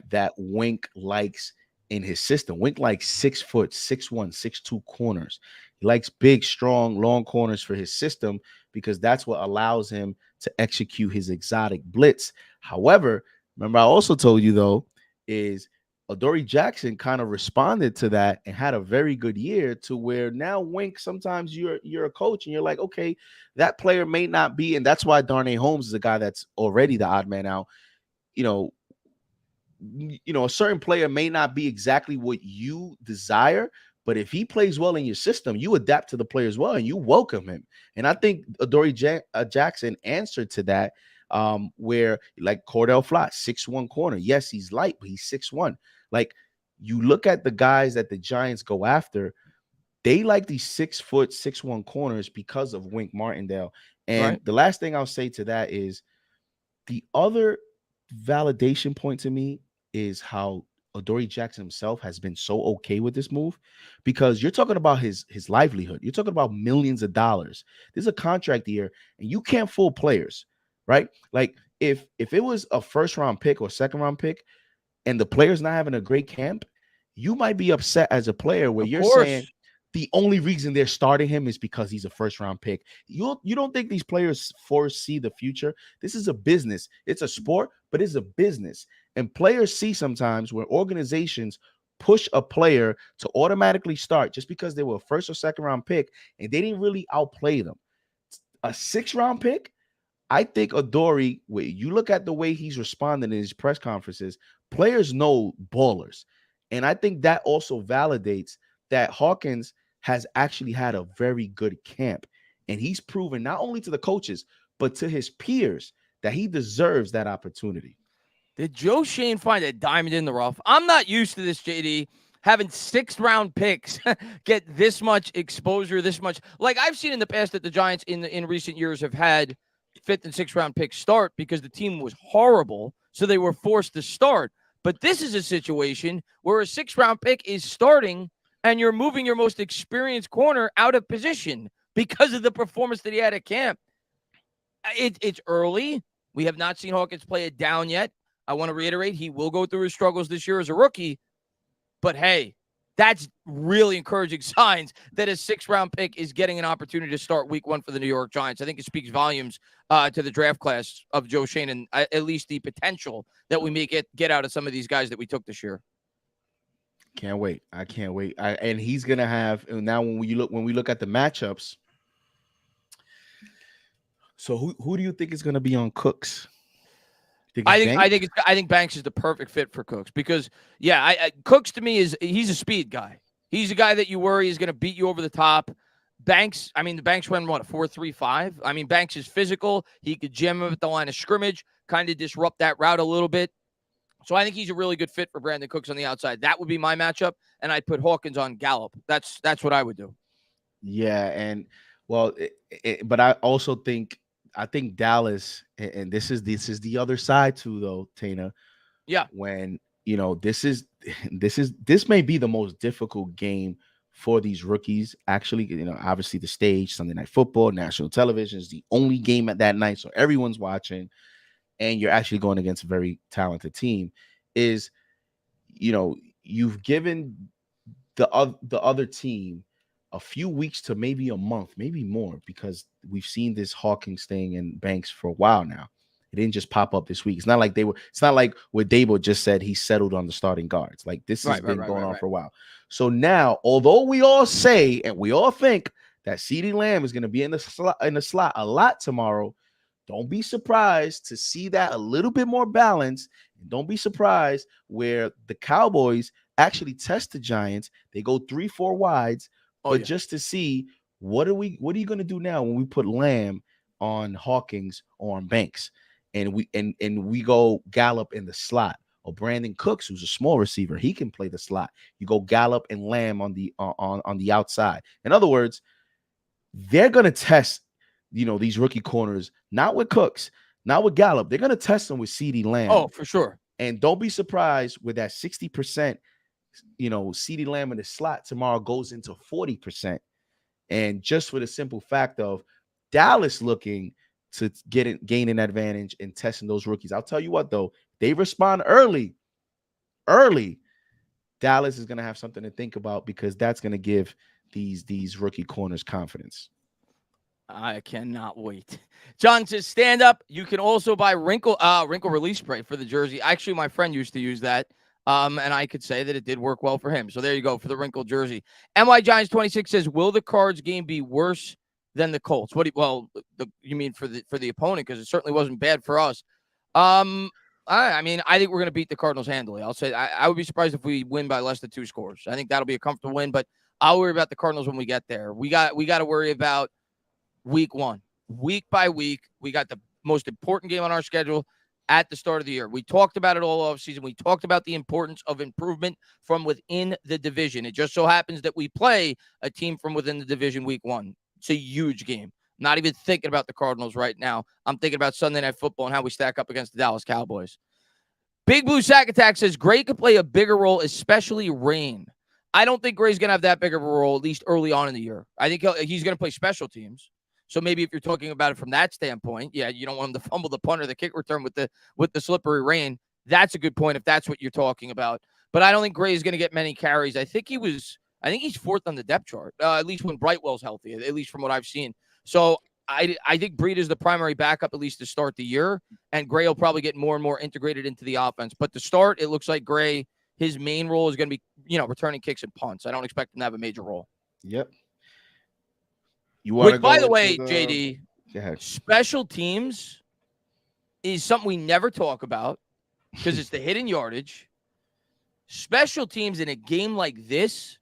that Wink likes in his system. Wink likes 6 foot, 6'1", 6'2" corners. He likes big, strong, long corners for his system because that's what allows him to execute his exotic blitz. However, remember I also told you though, is Adoree Jackson kind of responded to that and had a very good year to where now Wink, sometimes you're a coach and you're like, okay, that player may not be, and that's why Darnay Holmes is a guy that's already the odd man out. A certain player may not be exactly what you desire, but if he plays well in your system, you adapt to the player as well and you welcome him. And I think Adoree Jackson answered to that, where like Cordell Flott, 6'1" corner. Yes, he's light, but he's 6'1". Like, you look at the guys that the Giants go after, they like these 6 foot, 6'1" corners because of Wink Martindale. And the last thing I'll say to that is the other validation point to me is how Adoree Jackson himself has been so okay with this move, because you're talking about his livelihood. You're talking about millions of dollars. This is a contract year, and you can't fool players, right? Like if it was a first round pick or second round pick and the player's not having a great camp, you might be upset as a player where you're saying the only reason they're starting him is because he's a first round pick. You don't think these players foresee the future? This is a business. It's a sport, but it's a business. And players see sometimes where organizations push a player to automatically start just because they were a first or second round pick and they didn't really outplay them. A 6th round pick, I think Adoree, you look at the way he's responding in his press conferences, players know ballers. And I think that also validates that Hawkins has actually had a very good camp. And he's proven not only to the coaches, but to his peers that he deserves that opportunity. Did Joe Schoen find a diamond in the rough? I'm not used to this, JD, having 6th round picks get this much exposure, this much. Like I've seen in the past that the Giants in recent years have had 5th and 6th round picks start because the team was horrible, so they were forced to start. But this is a situation where a 6th round pick is starting and you're moving your most experienced corner out of position because of the performance that he had at camp. It's early. We have not seen Hawkins play it down yet. I want to reiterate, he will go through his struggles this year as a rookie. But hey, that's really encouraging signs that a 6th round pick is getting an opportunity to start week 1 for the New York Giants. I think it speaks volumes to the draft class of Joe Schoen and at least the potential that we may get out of some of these guys that we took this year. Can't wait. I can't wait. And he's gonna have now when we look at the matchups. So who do you think is gonna be on Cooks? I think Banks is the perfect fit for Cooks because Cooks to me he's a speed guy. He's a guy that you worry is going to beat you over the top. Banks, the Banks run what, a 4.35? Banks is physical. He could jam him at the line of scrimmage, kind of disrupt that route a little bit. So I think he's a really good fit for Brandon Cooks on the outside. That would be my matchup, and I'd put Hawkins on Gallup. That's what I would do. Yeah, and well, but I also think Dallas, and this is the other side too, though, Tana. Yeah. When this may be the most difficult game for these rookies. Actually, obviously the stage, Sunday Night Football, national television is the only game at that night, so everyone's watching, and you're actually going against a very talented team. Is you've given the other team a few weeks to maybe a month, maybe more, because we've seen this Hawkins thing and Banks for a while now. It didn't just pop up this week. It's not like what Dabo just said he settled on the starting guards. Like this has been going on for a while. So now, although we all say and we all think that CeeDee Lamb is going to be in the slot a lot tomorrow, don't be surprised to see that a little bit more balanced. And don't be surprised where the Cowboys actually test the Giants. They go 3-4 wides, Oh, but yeah. just to see what are you going to do now when we put Lamb on Hawkins or on Banks, and we go Gallup in the slot, or Brandon Cooks, who's a small receiver, he can play the slot. You go Gallup and Lamb on the outside. In other words, they're going to test, these rookie corners, not with Cooks, not with Gallup. They're going to test them with CeeDee Lamb. Oh, for sure. And don't be surprised with that 60%, CeeDee Lamb in the slot tomorrow goes into 40%. And just for the simple fact of Dallas looking to gain an advantage in testing those rookies. I'll tell you what, though, they respond early. Dallas is going to have something to think about, because that's going to give these rookie corners confidence. I cannot wait. John says, stand up. You can also buy wrinkle release spray for the jersey. Actually, my friend used to use that. And I could say that it did work well for him. So there you go for the wrinkled jersey. NY Giants 26 says, will the Cards game be worse than the Colts? You mean for the opponent? Because it certainly wasn't bad for us. I think we're going to beat the Cardinals handily. I'll say I would be surprised if we win by less than 2 scores. I think that'll be a comfortable win, but I'll worry about the Cardinals when we get there. We got to worry about week 1. Week by week, we got the most important game on our schedule at the start of the year. We talked about it all offseason. We talked about the importance of improvement from within the division. It just so happens that we play a team from within the division week 1. It's a huge game. Not even thinking about the Cardinals right now. I'm thinking about Sunday Night Football and how we stack up against the Dallas Cowboys. Big Blue Sack Attack says Gray could play a bigger role, especially Rain. I don't think Gray's going to have that big of a role, at least early on in the year. I think he's going to play special teams. So maybe if you're talking about it from that standpoint, yeah, you don't want him to fumble the punt or the kick return with the slippery Rain. That's a good point if that's what you're talking about. But I don't think Gray is going to get many carries. I think he's 4th on the depth chart, at least when Brightwell's healthy, at least from what I've seen. So I think Breed is the primary backup, at least to start the year, and Gray will probably get more and more integrated into the offense. But to start, it looks like Gray, his main role is going to be, returning kicks and punts. I don't expect him to have a major role. Yep. You want to go? By the way, JD, special teams is something we never talk about because it's the hidden yardage. Special teams in a game like this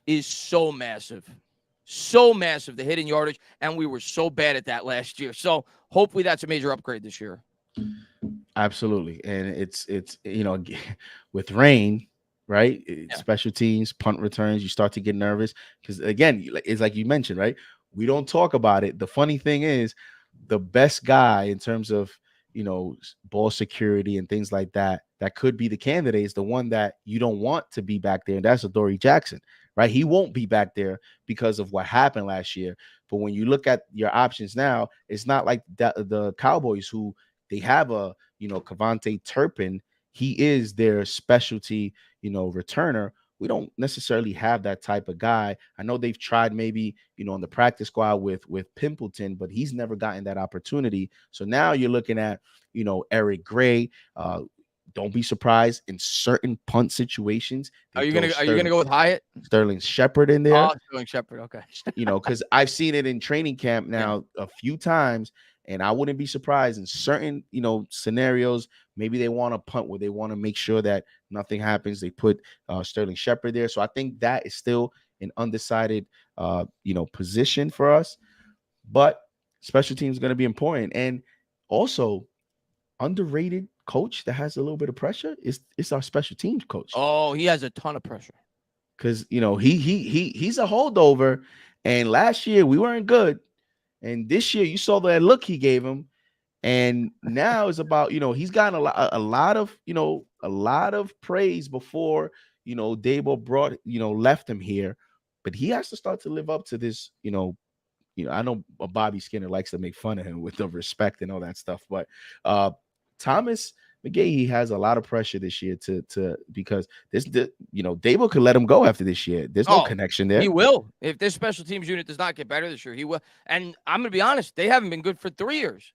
is so massive. So massive, the hidden yardage, and we were so bad at that last year. So hopefully that's a major upgrade this year. Absolutely. And it's with Rain, right? Yeah. Special teams, punt returns, you start to get nervous because, again, it's like you mentioned, right? We don't talk about it. The funny thing is, the best guy in terms of, ball security and things like that could be the candidate is the one that you don't want to be back there. And that's Adoree Jackson, right? He won't be back there because of what happened last year. But when you look at your options now, it's not like the Cowboys, who they have Kevontae Turpin. He is their specialty, returner. We don't necessarily have that type of guy. I know they've tried maybe, on the practice squad with Pimpleton, but he's never gotten that opportunity. So now you're looking at, Eric Gray. Don't be surprised in certain punt situations. Are you gonna go with Hyatt? Sterling Shepard in there. Oh, Sterling Shepard. Okay. Because I've seen it in training camp now a few times. And I wouldn't be surprised in certain, scenarios. Maybe they want to punt where they want to make sure that nothing happens. They put Sterling Shepard there. So I think that is still an undecided, position for us. But special teams is going to be important. And also, underrated coach that has a little bit of pressure is our special teams coach. Oh, he has a ton of pressure. Because, he's a holdover. And last year we weren't good. And this year, you saw that look he gave him, and now it's about he's gotten a lot of praise before Dabo left him here, but he has to start to live up to this. I know Bobby Skinner likes to make fun of him with the respect and all that stuff, but Thomas McGahee has a lot of pressure this year because Dabo could let him go after this year. There's no connection there. He will. If this special teams unit does not get better this year, he will. And I'm going to be honest, they haven't been good for 3 years.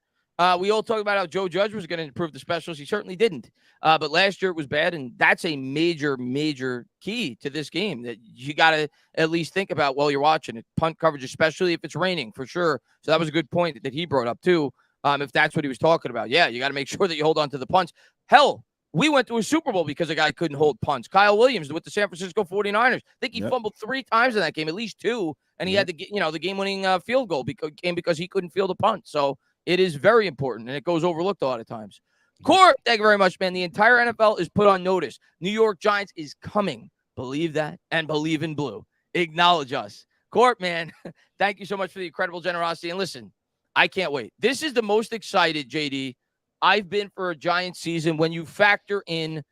We all talk about how Joe Judge was going to improve the specials. He certainly didn't. But last year it was bad, and that's a major, major key to this game that you got to at least think about while you're watching it. Punt coverage, especially if it's raining, for sure. So that was a good point that he brought up too. If that's what he was talking about. Yeah, you got to make sure that you hold on to the punts. Hell, We went to a Super Bowl because a guy couldn't hold punts. Kyle Williams with the San Francisco 49ers. I think he fumbled 3 times in that game, at least 2, and he had the game-winning field goal because he couldn't field a punt. So it is very important, and it goes overlooked a lot of times. Court, thank you very much, man. The entire NFL is put on notice. New York Giants is coming. Believe that and believe in blue. Acknowledge us. Court, man, thank you so much for the incredible generosity. And listen, I can't wait. This is the most excited, JD, I've been for a Giants season when you factor in,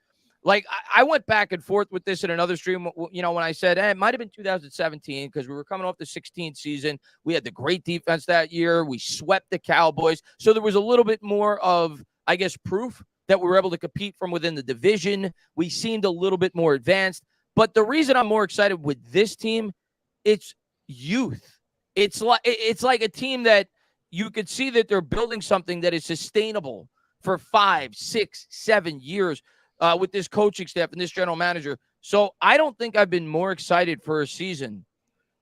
like, I went back and forth with this in another stream, when I said, it might have been 2017 because we were coming off the 16th season. We had the great defense that year. We swept the Cowboys. So there was a little bit more of, I guess, proof that we were able to compete from within the division. We seemed a little bit more advanced. But the reason I'm more excited with this team, it's youth. It's like a team that you could see that they're building something that is sustainable for 5, 6, 7 years with this coaching staff and this general manager. So I don't think I've been more excited for a season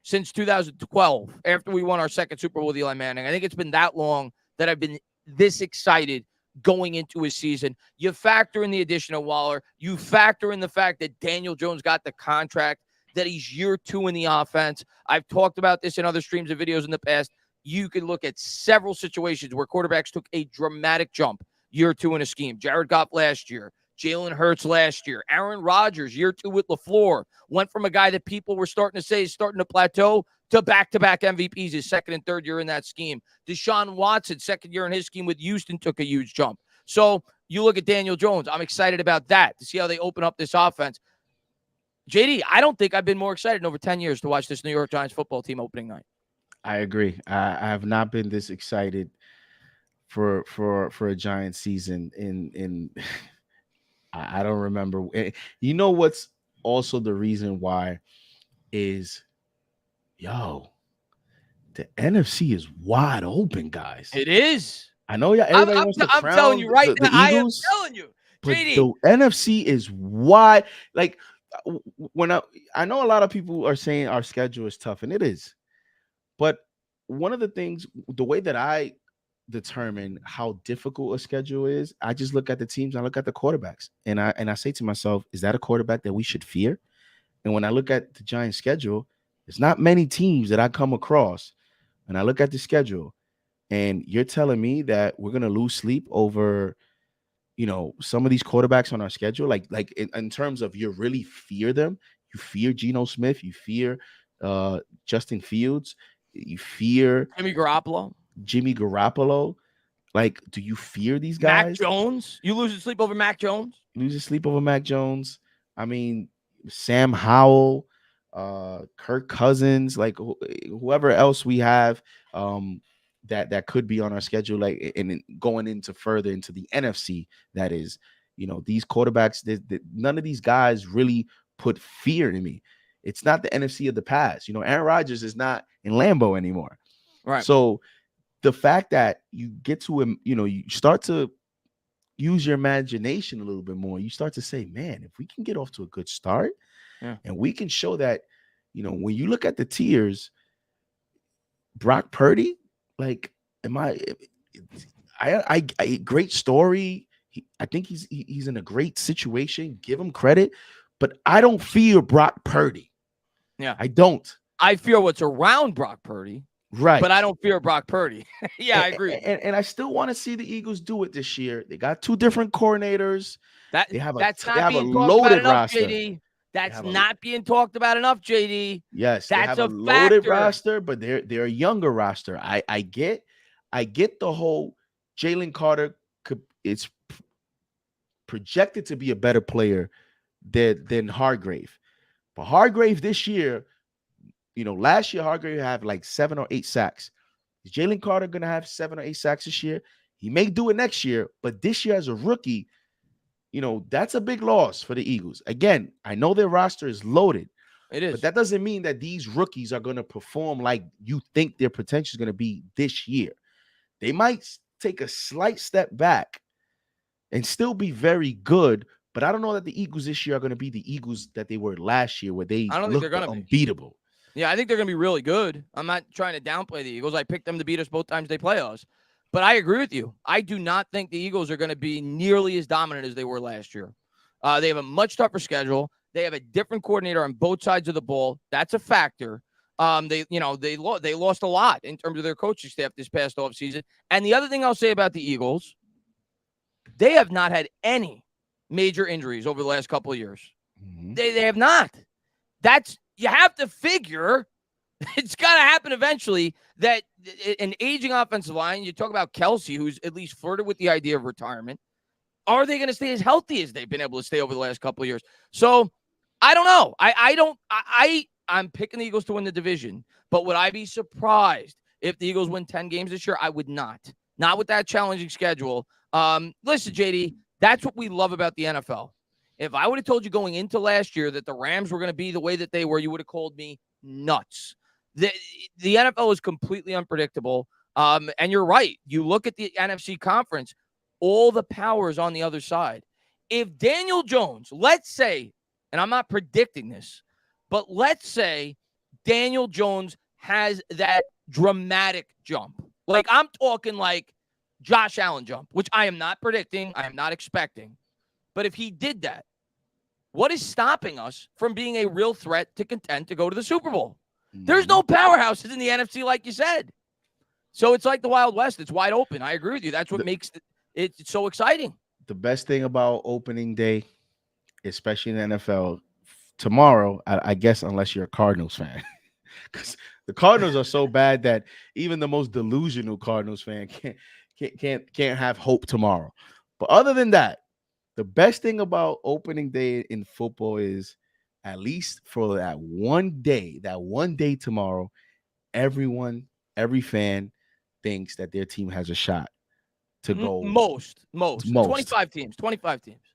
since 2012 after we won our second Super Bowl with Eli Manning. I think it's been that long that I've been this excited going into a season. You factor in the addition of Waller. You factor in the fact that Daniel Jones got the contract, that he's year 2 in the offense. I've talked about this in other streams and videos in the past. You can look at several situations where quarterbacks took a dramatic jump year 2 in a scheme. Jared Goff last year. Jalen Hurts last year. Aaron Rodgers, year 2 with LaFleur, went from a guy that people were starting to say is starting to plateau to back-to-back MVPs his second and third year in that scheme. Deshaun Watson, second year in his scheme with Houston, took a huge jump. So you look at Daniel Jones. I'm excited about that, to see how they open up this offense. JD, I don't think I've been more excited in over 10 years to watch this New York Giants football team opening night. I agree. I have not been this excited for a Giants season in I don't remember. You know what's also the reason why is, the NFC is wide open, guys. It is. I know everybody wants to crown I'm telling you right the now. Eagles, I am telling you, but JD. the NFC is wide. Like, when I know a lot of people are saying our schedule is tough, and it is. But one of the things, the way that I determine how difficult a schedule is, I just look at the teams, I look at the quarterbacks, and I say to myself, is that a quarterback that we should fear? And when I look at the Giants schedule, there's not many teams that I come across, and I look at the schedule, and you're telling me that we're gonna lose sleep over, some of these quarterbacks on our schedule, like in terms of you really fear them. You fear Geno Smith, you fear Justin Fields, you fear Jimmy Garoppolo. Like, do you fear these guys? Mac Jones? You lose your sleep over Mac Jones? Lose your sleep over Mac Jones. I mean, Sam Howell, Kirk Cousins, like whoever else we have that could be on our schedule, like, and going into further into the NFC, that is, these quarterbacks, none of these guys really put fear in me. It's not the NFC of the past. Aaron Rodgers is not in Lambeau anymore. Right. So the fact that you get to him, you start to use your imagination a little bit more. You start to say, man, if we can get off to a good start, and we can show that, when you look at the tiers, Brock Purdy, like, I great story. I think he's in a great situation. Give him credit, but I don't fear Brock Purdy. Yeah, I don't. I fear what's around Brock Purdy. Right. But I don't fear Brock Purdy. Yeah, I agree. And I still want to see the Eagles do it this year. They got 2 different coordinators. They have a loaded roster. JD. That's not being talked about enough, JD. Yes, that's they have a loaded roster, but they're a younger roster. I get the whole Jalen Carter it's projected to be a better player than Hargrave. But Hargrave this year, last year Hargrave had like 7 or 8 sacks. Is Jalen Carter going to have 7 or 8 sacks this year? He may do it next year, but this year as a rookie, that's a big loss for the Eagles. Again, I know their roster is loaded. It is. But that doesn't mean that these rookies are going to perform like you think their potential is going to be this year. They might take a slight step back and still be very good, but I don't know that the Eagles this year are going to be the Eagles that they were last year, where they looked unbeatable. Yeah, I think they're going to be really good. I'm not trying to downplay the Eagles. I picked them to beat us both times they play us. But I agree with you. I do not think the Eagles are going to be nearly as dominant as they were last year. They have a much tougher schedule. They have a different coordinator on both sides of the ball. That's a factor. They lost a lot in terms of their coaching staff this past offseason. And the other thing I'll say about the Eagles, they have not had any major injuries over the last couple of years. Mm-hmm. They have not. You have to figure it's got to happen eventually that an aging offensive line, you talk about Kelsey, who's at least flirted with the idea of retirement. Are they going to stay as healthy as they've been able to stay over the last couple of years? So I don't know. I'm picking the Eagles to win the division, but would I be surprised if the Eagles win 10 games this year? I would not. Not with that challenging schedule. Listen, JD, that's what we love about the NFL. If I would have told you going into last year that the Rams were going to be the way that they were, you would have called me nuts. The NFL is completely unpredictable. And you're right. You look at the NFC conference, all the power is on the other side. If Daniel Jones, let's say, and I'm not predicting this, but let's say Daniel Jones has that dramatic jump. Like I'm talking like Josh Allen jump, which I am not predicting. I am not expecting. But if he did that, what is stopping us from being a real threat to contend to go to the Super Bowl? There's no powerhouses in the NFC, like you said. So it's like the Wild West. It's wide open. I agree with you. That's what makes it so exciting. The best thing about opening day, especially in the NFL, tomorrow, I guess, unless you're a Cardinals fan, because the Cardinals are so bad that even the most delusional Cardinals fan can't have hope tomorrow. But other than that, the best thing about opening day in football is, at least for that one day tomorrow, every fan thinks that their team has a shot to go. Most 25 teams.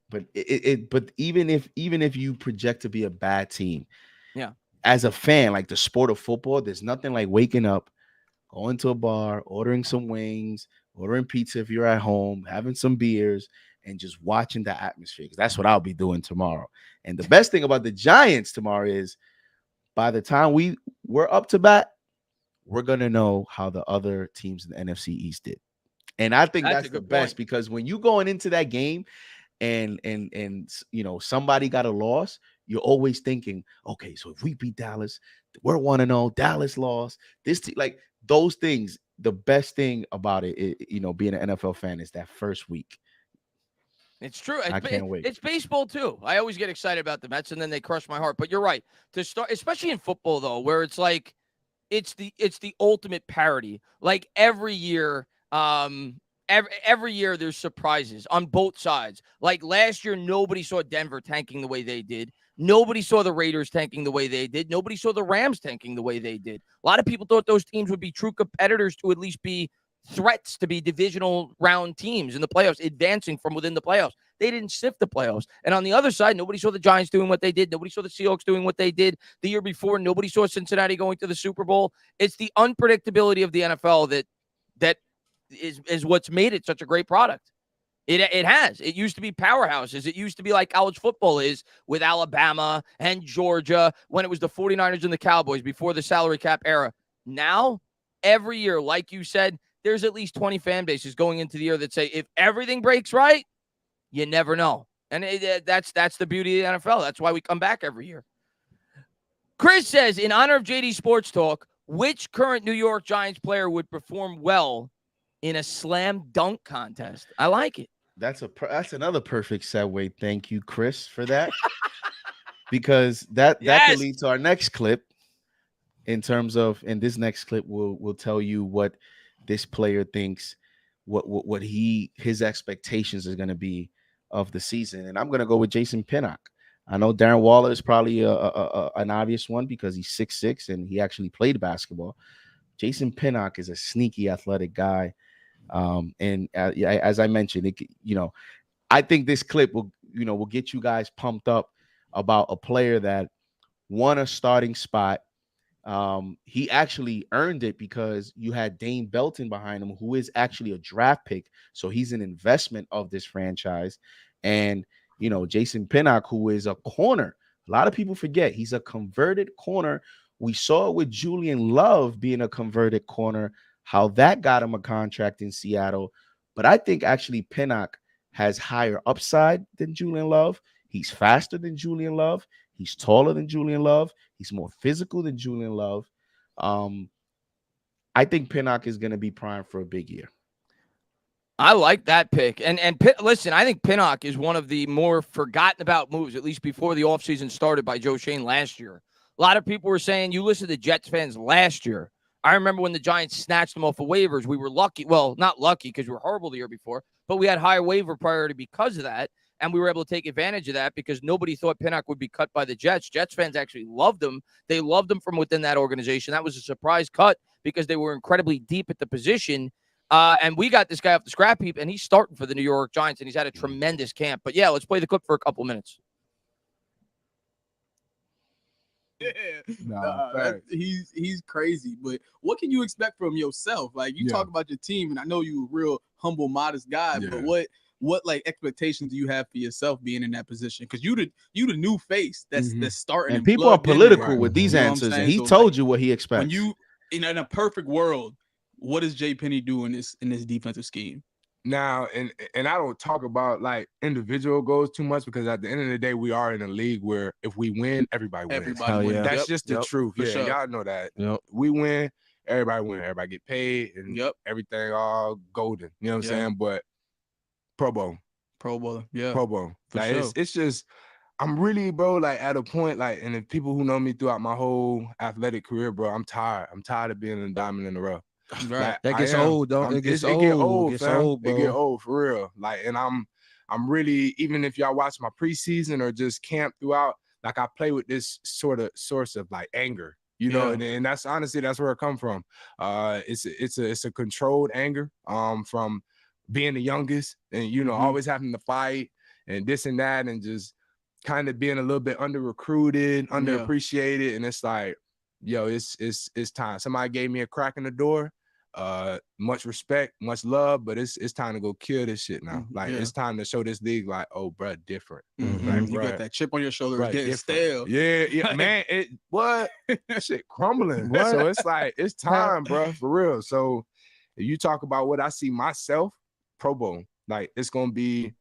But even if you project to be a bad team, yeah, as a fan, like the sport of football, there's nothing like waking up, going to a bar, ordering some wings, ordering pizza if you're at home, having some beers, and just watching the atmosphere. Because that's what I'll be doing tomorrow. And the best thing about the Giants tomorrow is, by the time we're up to bat, we're gonna know how the other teams in the NFC East did. And I think that's the best, because when you going into that game and somebody got a loss, you're always thinking, okay, so if we beat Dallas, we're 1-0. Dallas lost. This like those things. The best thing about it, being an NFL fan, is that first week. It's true. I can't wait. It's baseball too. I always get excited about the Mets, and then they crush my heart. But you're right. To start, especially in football, though, where it's like it's the ultimate parody. Like every year, every year there's surprises on both sides. Like last year, nobody saw Denver tanking the way they did. Nobody saw the Raiders tanking the way they did. Nobody saw the Rams tanking the way they did. A lot of people thought those teams would be true competitors to at least be threats to be divisional round teams in the playoffs, advancing from within the playoffs. They didn't sift the playoffs. And on the other side, nobody saw the Giants doing what they did. Nobody saw the Seahawks doing what they did the year before. Nobody saw Cincinnati going to the Super Bowl. It's the unpredictability of the NFL that is what's made it such a great product. It has. It used to be powerhouses. It used to be like college football is with Alabama and Georgia when it was the 49ers and the Cowboys before the salary cap era. Now, every year, like you said, there's at least 20 fan bases going into the year that say, if everything breaks right, you never know. And that's the beauty of the NFL. That's why we come back every year. Chris says, in honor of JD Sports Talk, which current New York Giants player would perform well in a slam dunk contest? I like it. That's another perfect segue. Thank you, Chris, for that. Because that can lead to our next clip. In terms of, and this next clip will tell you what this player thinks, what his expectations is going to be of the season. And I'm going to go with Jason Pinnock. I know Darren Waller is probably an obvious one because he's 6'6" and he actually played basketball. Jason Pinnock is a sneaky athletic guy. And as I mentioned, I think this clip will get you guys pumped up about a player that won a starting spot. He actually earned it because you had Dane Belton behind him, who is actually a draft pick. So he's an investment of this franchise. And, Jason Pinnock, who is a corner. A lot of people forget he's a converted corner. We saw it with Julian Love being a converted corner how that got him a contract in Seattle. But I think actually Pinnock has higher upside than Julian Love. He's faster than Julian Love. He's taller than Julian Love. He's more physical than Julian Love. I think Pinnock is going to be primed for a big year. I like that pick. And listen, I think Pinnock is one of the more forgotten about moves, at least before the offseason started, by Joe Schoen last year. A lot of people were saying, you listen to Jets fans last year. I remember when the Giants snatched him off of waivers. We were lucky. Well, not lucky because we were horrible the year before, but we had higher waiver priority because of that. And we were able to take advantage of that because nobody thought Pinnock would be cut by the Jets. Jets fans actually loved him. They loved him from within that organization. That was a surprise cut because they were incredibly deep at the position. And we got this guy off the scrap heap, and he's starting for the New York Giants, and he's had a tremendous camp. But, yeah, let's play the clip for a couple minutes. Yeah, he's crazy. But what can you expect from yourself? Like, you talk about your team, and I know you're a real humble, modest guy, but what like expectations do you have for yourself being in that position? Because you the new face that's starting. And people are political with these answers, and he told you what he expects. When you in a perfect world, what does Jay Penny do in this defensive scheme? Now, and I don't talk about like individual goals too much because at the end of the day, we are in a league where if we win, everybody wins. Everybody wins. That's just the truth. For sure. Y'all know that. We win, everybody win. Everybody get paid and everything all golden. You know what I'm saying? But Pro Bowl. Pro Bowl. Yeah. Pro Bowl. Like sure. it's just I'm really, bro, like at a point, like, and if people who know me throughout my whole athletic career, bro, I'm tired. I'm tired of being a diamond in the rough. Right. Like, that gets old, don't it? Gets old. It get old, fam. Old, it get old for real. Like, and I'm really, even if y'all watch my preseason or just camp throughout, like I play with this sort of source of like anger, you know, and that's honestly that's where it come from. It's a controlled anger from being the youngest and you know always having to fight and this and that and just kind of being a little bit under recruited, underappreciated, and it's like, yo, it's time. Somebody gave me a crack in the door. Much respect, much love, but it's time to go kill this shit now. Like it's time to show this league, like, oh, bro, different. Like, you got that chip on your shoulder, getting stale. Yeah, man. What that shit crumbling. So it's like it's time, bro, for real. So if you talk about what I see myself, Pro Bowl, like it's gonna be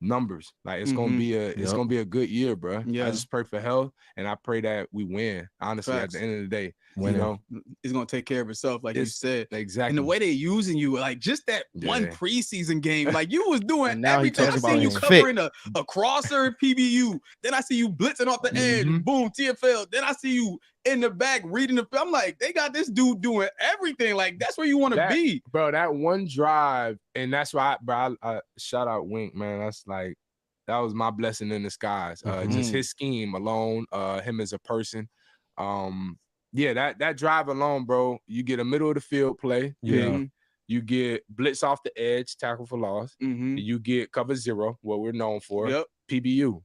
numbers. Like it's gonna be a good year, bro. I just pray for health and I pray that we win. Honestly, at the end of the day, you know, it's gonna take care of itself, like you said. Exactly. And the way they're using you, like just that one preseason game, like you was doing now everything. I see you covering a crosser PBU. Then I see you blitzing off the edge, boom, TFL. Then I see you in the back reading the film. I'm like, they got this dude doing everything. Like that's where you want to be, bro. That one drive, and that's why, I shout out Wink, man. That's like that was my blessing in disguise. Just his scheme alone, him as a person. That drive alone, bro. You get a middle of the field play. You get blitz off the edge, tackle for loss. You get cover zero, what we're known for. PBU.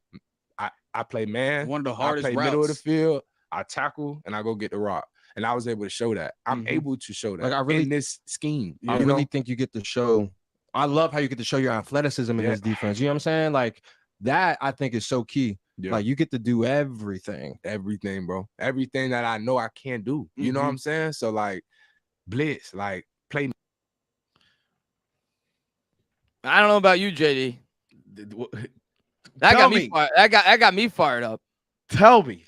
I play man. One of the hardest I play routes. middle of the field. I tackle and I go get the rock. And I was able to show that. I'm able to show that. Like I really in this scheme. I really think you get to show. I love how you get to show your athleticism in this defense. You know what I'm saying? Like that, I think is so key. Like you get to do everything, bro. Everything that I know I can't do. You know what I'm saying? So like blitz, like play. I don't know about you, JD. That got me fired up. Tell me.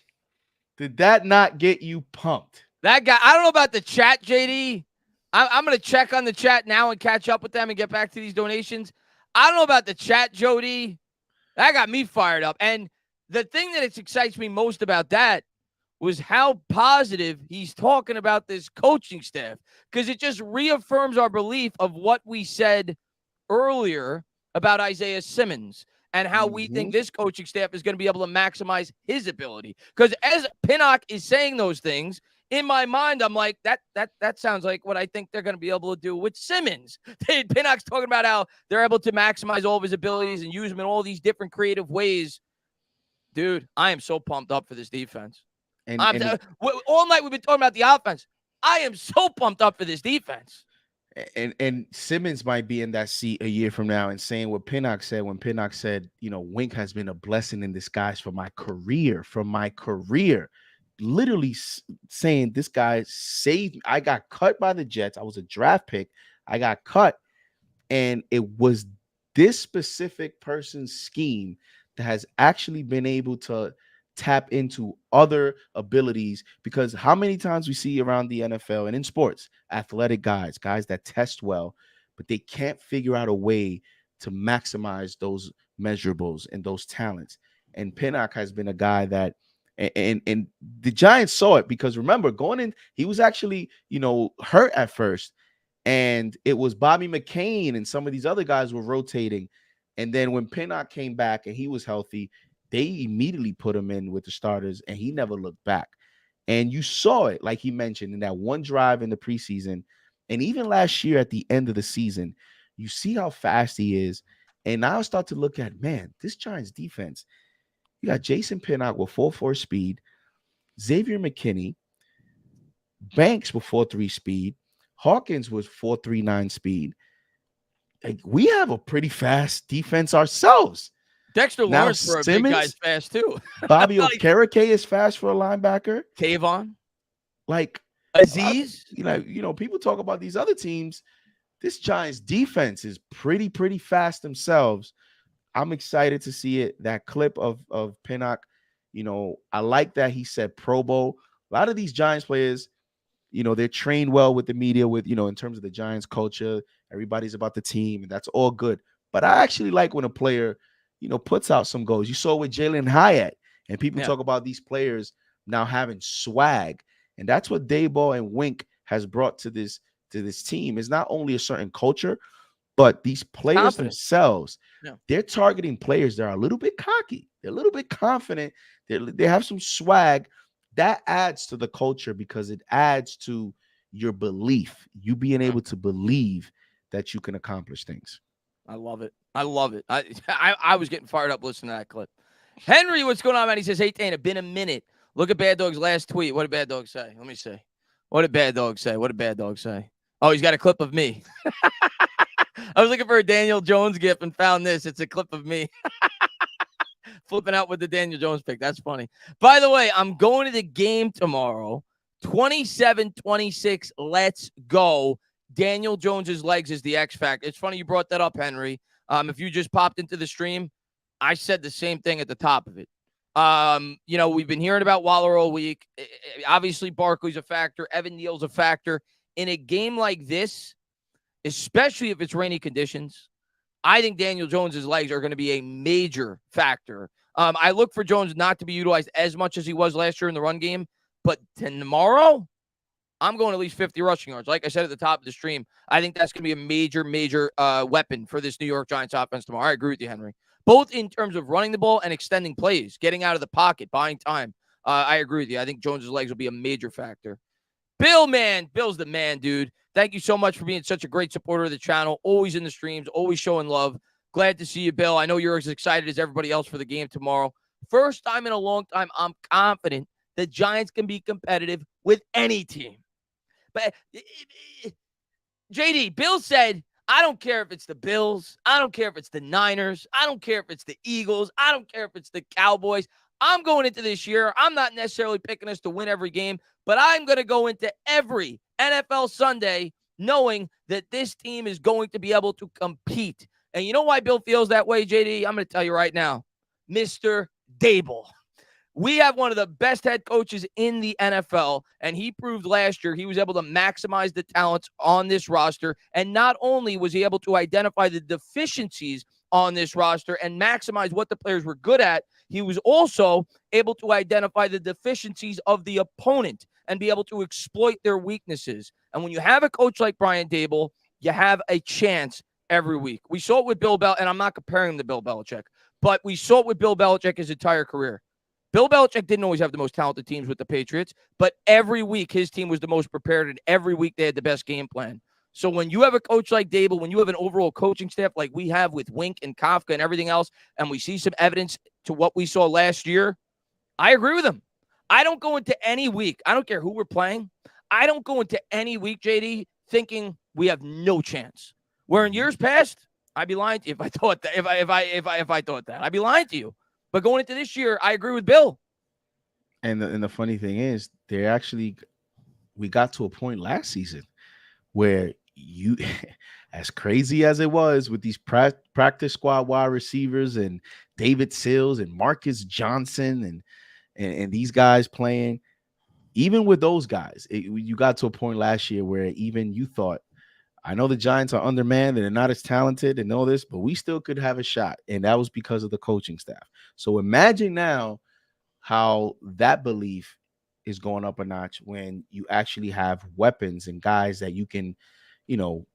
Did that not get you pumped? That guy, I don't know about the chat, JD. I'm going to check on the chat now and catch up with them and get back to these donations. I don't know about the chat, Jody. That got me fired up. And the thing that excites me most about that was how positive he's talking about this coaching staff, because it just reaffirms our belief of what we said earlier about Isaiah Simmons and how we think this coaching staff is going to be able to maximize his ability. Because as Pinnock is saying those things, in my mind, I'm like, that sounds like what I think they're going to be able to do with Simmons. Pinnock's talking about how they're able to maximize all of his abilities and use him in all these different creative ways. Dude, I am so pumped up for this defense. All night we've been talking about the offense. I am so pumped up for this defense. And Simmons might be in that seat a year from now and saying what Pinnock said when Pinnock said, you know, Wink has been a blessing in disguise for my career. literally saying, this guy saved me. I got cut by the Jets. I was a draft pick. I got cut. And it was this specific person's scheme that has actually been able to tap into other abilities, because how many times we see around the NFL and in sports, athletic guys that test well, but they can't figure out a way to maximize those measurables and those talents. And Pinnock has been a guy that, and the Giants saw it, because remember, going in, he was actually, hurt at first. And it was Bobby McCain and some of these other guys were rotating. And then when Pinnock came back and he was healthy, they immediately put him in with the starters, and he never looked back. And you saw it, like he mentioned, in that one drive in the preseason. And even last year at the end of the season, you see how fast he is. And now I start to look at, man, this Giants defense, you got Jason Pinnock with 4.4 speed, Xavier McKinney, Banks with 4.3 speed, Hawkins was 4.39 speed. Like, we have a pretty fast defense ourselves. Dexter Now, Lawrence for a big guy's fast too. Bobby Okereke is fast for a linebacker. Kayvon, like Aziz. People talk about these other teams. This Giants defense is pretty fast themselves. I'm excited to see it. That clip of Pinnock, I like that he said Pro Bowl. A lot of these Giants players, they're trained well with the media, with, in terms of the Giants culture. Everybody's about the team, and that's all good. But I actually like when a player, puts out some goals. You saw with Jalen Hyatt, and people talk about these players now having swag. And that's what Daboll and Wink has brought to this team. Is not only a certain culture, but these players themselves, they're targeting players that are a little bit cocky. They're a little bit confident. They have some swag. That adds to the culture, because it adds to your belief, you being able to believe that you can accomplish things. I love it. I was getting fired up listening to that clip. Henry, what's going on, man? He says, hey, Dana, been a minute. Look at Bad Dog's last tweet. What did Bad Dog say? Let me see. What did Bad Dog say? Oh, he's got a clip of me. I was looking for a Daniel Jones gif and found this. It's a clip of me. Flipping out with the Daniel Jones pick. That's funny. By the way, I'm going to the game tomorrow. 27-26. Let's go. Daniel Jones's legs is the X factor. It's funny you brought that up, Henry. If you just popped into the stream, I said the same thing at the top of it. We've been hearing about Waller all week. Obviously, Barkley's a factor. Evan Neal's a factor. In a game like this, especially if it's rainy conditions, I think Daniel Jones's legs are going to be a major factor. I look for Jones not to be utilized as much as he was last year in the run game, but tomorrow, I'm going at least 50 rushing yards. Like I said at the top of the stream, I think that's going to be a major weapon for this New York Giants offense tomorrow. I agree with you, Henry. Both in terms of running the ball and extending plays, getting out of the pocket, buying time. I agree with you. I think Jones's legs will be a major factor. Bill, man. Bill's the man, dude. Thank you so much for being such a great supporter of the channel. Always in the streams, always showing love. Glad to see you, Bill. I know you're as excited as everybody else for the game tomorrow. First time in a long time, I'm confident the Giants can be competitive with any team. But JD, Bill said, I don't care if it's the Bills. I don't care if it's the Niners. I don't care if it's the Eagles. I don't care if it's the Cowboys. I'm going into this year. I'm not necessarily picking us to win every game, but I'm going to go into every NFL Sunday knowing that this team is going to be able to compete. And you know why Bill feels that way, JD? I'm going to tell you right now. Mr. Daboll. We have one of the best head coaches in the NFL, and he proved last year he was able to maximize the talents on this roster. And not only was he able to identify the deficiencies on this roster and maximize what the players were good at, he was also able to identify the deficiencies of the opponent and be able to exploit their weaknesses. And when you have a coach like Brian Daboll, you have a chance every week. We saw it with Bill Belichick, and I'm not comparing him to Bill Belichick, but we saw it with Bill Belichick his entire career. Bill Belichick didn't always have the most talented teams with the Patriots, but every week his team was the most prepared, and every week they had the best game plan. So when you have a coach like Daboll, when you have an overall coaching staff like we have with Wink and Kafka and everything else, and we see some evidence to what we saw last year, I agree with him. I don't go into any week. I don't care who we're playing. I don't go into any week, JD, thinking we have no chance. Where in years past, I'd be lying to you if I thought that. If I thought that, I'd be lying to you. But going into this year, I agree with Bill. And the funny thing is, we got to a point last season where you, as crazy as it was with these practice squad wide receivers and David Sills and Marcus Johnson and these guys playing, even with those guys, you got to a point last year where even you thought, I know the Giants are undermanned and they're not as talented and all this, but we still could have a shot. And that was because of the coaching staff. So imagine now how that belief is going up a notch when you actually have weapons and guys that you can, you know,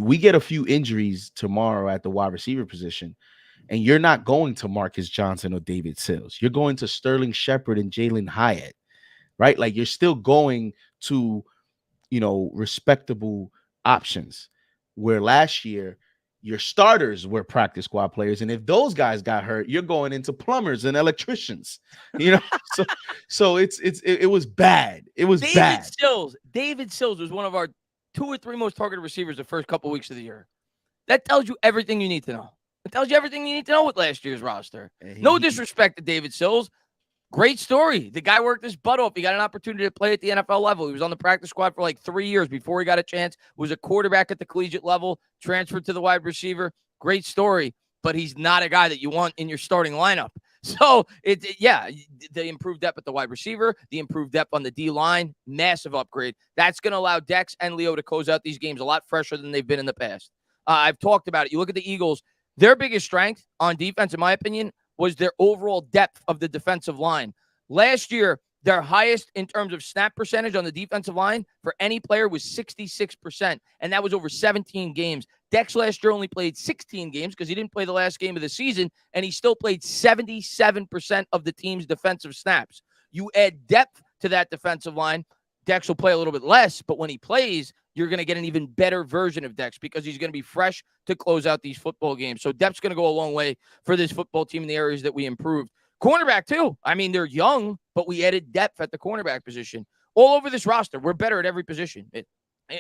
we get a few injuries tomorrow at the wide receiver position, and you're not going to Marcus Johnson or David Sills. You're going to Sterling Shepard and Jalen Hyatt, right? Like you're still going to, you know, respectable options, where last year your starters were practice squad players, and if those guys got hurt, you're going into plumbers and electricians, you know. so it was bad. It was bad. David Sills was one of our 2 or 3 most targeted receivers the first couple weeks of the year. That tells you everything you need to know. It tells you everything you need to know with last year's roster. No disrespect to David Sills. Great story. The guy worked his butt off. He got an opportunity to play at the NFL level. He was on the practice squad for like 3 years before he got a chance. Was a quarterback at the collegiate level, transferred to the wide receiver. Great story, but he's not a guy that you want in your starting lineup. So, the improved depth at the wide receiver, the improved depth on the D-line, massive upgrade. That's going to allow Dex and Leo to close out these games a lot fresher than they've been in the past. I've talked about it. You look at the Eagles, their biggest strength on defense, in my opinion, was their overall depth of the defensive line. Last year, their highest in terms of snap percentage on the defensive line for any player was 66%, and that was over 17 games. Dex last year only played 16 games because he didn't play the last game of the season, and he still played 77% of the team's defensive snaps. You add depth to that defensive line, Dex will play a little bit less, but when he plays, you're going to get an even better version of Dex because he's going to be fresh to close out these football games. So depth's going to go a long way for this football team in the areas that we improved. Cornerback, too. I mean, they're young, but we added depth at the cornerback position. All over this roster, we're better at every position.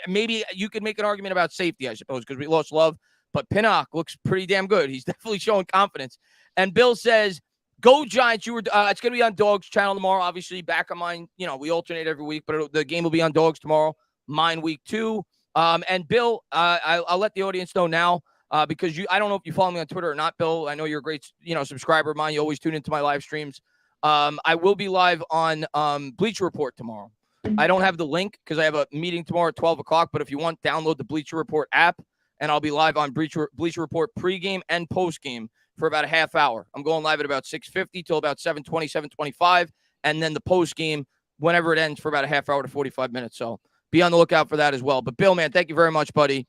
Maybe you could make an argument about safety, I suppose, because we lost Love, but Pinnock looks pretty damn good. He's definitely showing confidence. And Bill says, go Giants. It's going to be on Dogs channel tomorrow. Obviously, back on mine. You know, we alternate every week, but the game will be on Dogs tomorrow. Mine week 2. And Bill, I'll let the audience know now because I don't know if you follow me on Twitter or not, Bill. I know you're a great, subscriber of mine. You always tune into my live streams. I will be live on Bleacher Report tomorrow. I don't have the link because I have a meeting tomorrow at 12 o'clock. But if you want, download the Bleacher Report app, and I'll be live on Bleacher Report pregame and postgame for about a half hour. I'm going live at about 6:50 till about 7:20, 7:25, and then the postgame whenever it ends for about a half hour to 45 minutes. So be on the lookout for that as well. But Bill, man, thank you very much, buddy.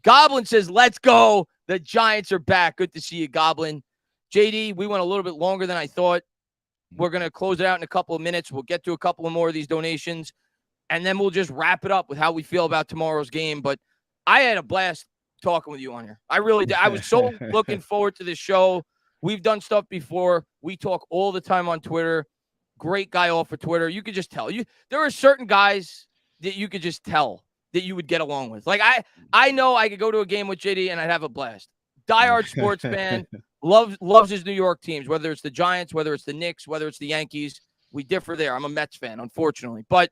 Goblin says, let's go. The Giants are back. Good to see you, Goblin. JD, we went a little bit longer than I thought. We're going to close it out in a couple of minutes. We'll get to a couple of more of these donations, and then we'll just wrap it up with how we feel about tomorrow's game. But I had a blast talking with you on here. I really did. I was so looking forward to this show. We've done stuff before. We talk all the time on Twitter. Great guy off of Twitter. You could just tell. There are certain guys that you could just tell that you would get along with. Like I know I could go to a game with JD and I'd have a blast. Diehard sports fan, loves his New York teams, whether it's the Giants, whether it's the Knicks, whether it's the Yankees. We differ there. I'm a Mets fan, unfortunately. But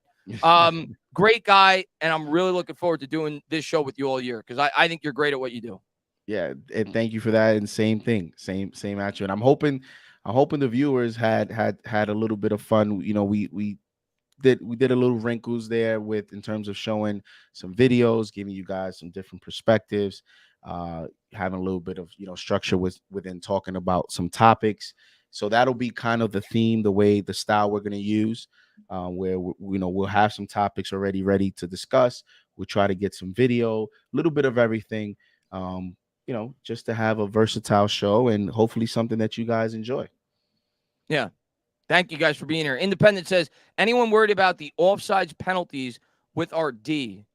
great guy, and I'm really looking forward to doing this show with you all year because I think you're great at what you do. Yeah, and thank you for that. And same thing, same at you. And I'm hoping the viewers had a little bit of fun. You know, we did a little wrinkles there in terms of showing some videos, giving you guys some different perspectives, having a little bit of structure within talking about some topics. So that'll be kind of the theme, the style we're going to use, where we'll have some topics already ready to discuss. We'll try to get some video, a little bit of everything, just to have a versatile show and hopefully something that you guys enjoy. Yeah. Thank you guys for being here. Independent says, anyone worried about the offsides penalties with our D?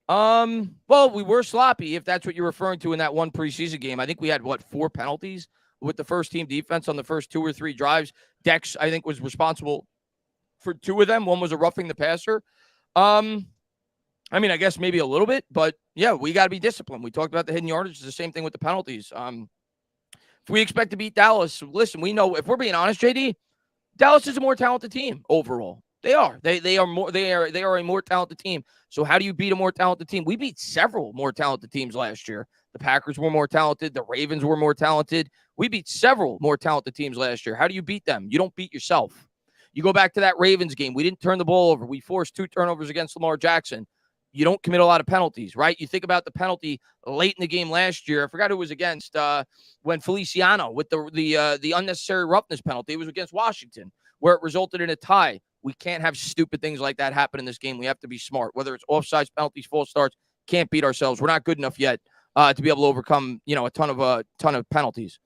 Well, we were sloppy, if that's what you're referring to in that one preseason game. I think we had, 4 penalties with the first team defense on the first 2 or 3 drives. Dex, I think, was responsible for 2 of them. One was a roughing the passer. I mean, I guess maybe a little bit, but yeah, we got to be disciplined. We talked about the hidden yardage. It's the same thing with the penalties. If we expect to beat Dallas, listen, we know, if we're being honest, JD, Dallas is a more talented team overall. They are. They are a more talented team. So how do you beat a more talented team? We beat several more talented teams last year. The Packers were more talented. The Ravens were more talented. We beat several more talented teams last year. How do you beat them? You don't beat yourself. You go back to that Ravens game. We didn't turn the ball over. We forced 2 turnovers against Lamar Jackson. You don't commit a lot of penalties, right? You think about the penalty late in the game last year. I forgot who it was against when Feliciano with the unnecessary roughness penalty. It was against Washington, where it resulted in a tie. We can't have stupid things like that happen in this game. We have to be smart. Whether it's offsides, penalties, false starts, can't beat ourselves. We're not good enough yet to be able to overcome, a ton of penalties.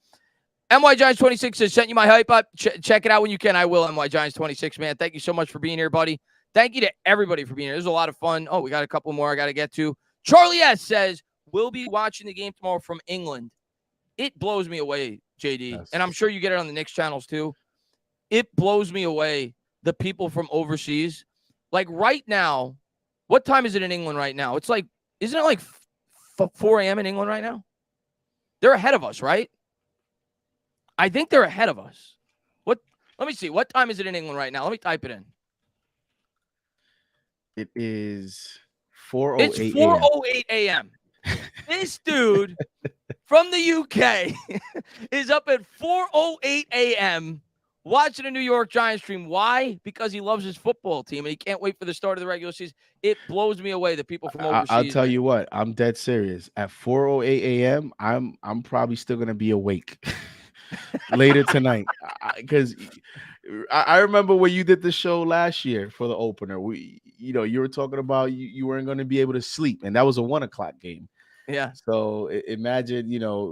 MY Giants 26 has sent you my hype up. Check it out when you can. I will. MY Giants 26, man. Thank you so much for being here, buddy. Thank you to everybody for being here. This was a lot of fun. Oh, we got a couple more I got to get to. Charlie S says, we'll be watching the game tomorrow from England. It blows me away, JD. Yes. And I'm sure you get it on the Knicks channels too. It blows me away, the people from overseas. Like right now, what time is it in England right now? It's like, isn't it like 4 a.m. in England right now? They're ahead of us, right? I think they're ahead of us. Let me see. What time is it in England right now? Let me type it in. It is 4:08 It's 4:08 a.m. This dude from the UK is up at 4:08 a.m. watching a New York Giants stream. Why? Because he loves his football team and he can't wait for the start of the regular season. It blows me away, the people from overseas. I'll tell you what, I'm dead serious. At 4:08 a.m., I'm probably still gonna be awake later tonight, because I remember when you did the show last year for the opener. You were talking about you weren't going to be able to sleep, and that was a 1:00 game. Yeah. So imagine,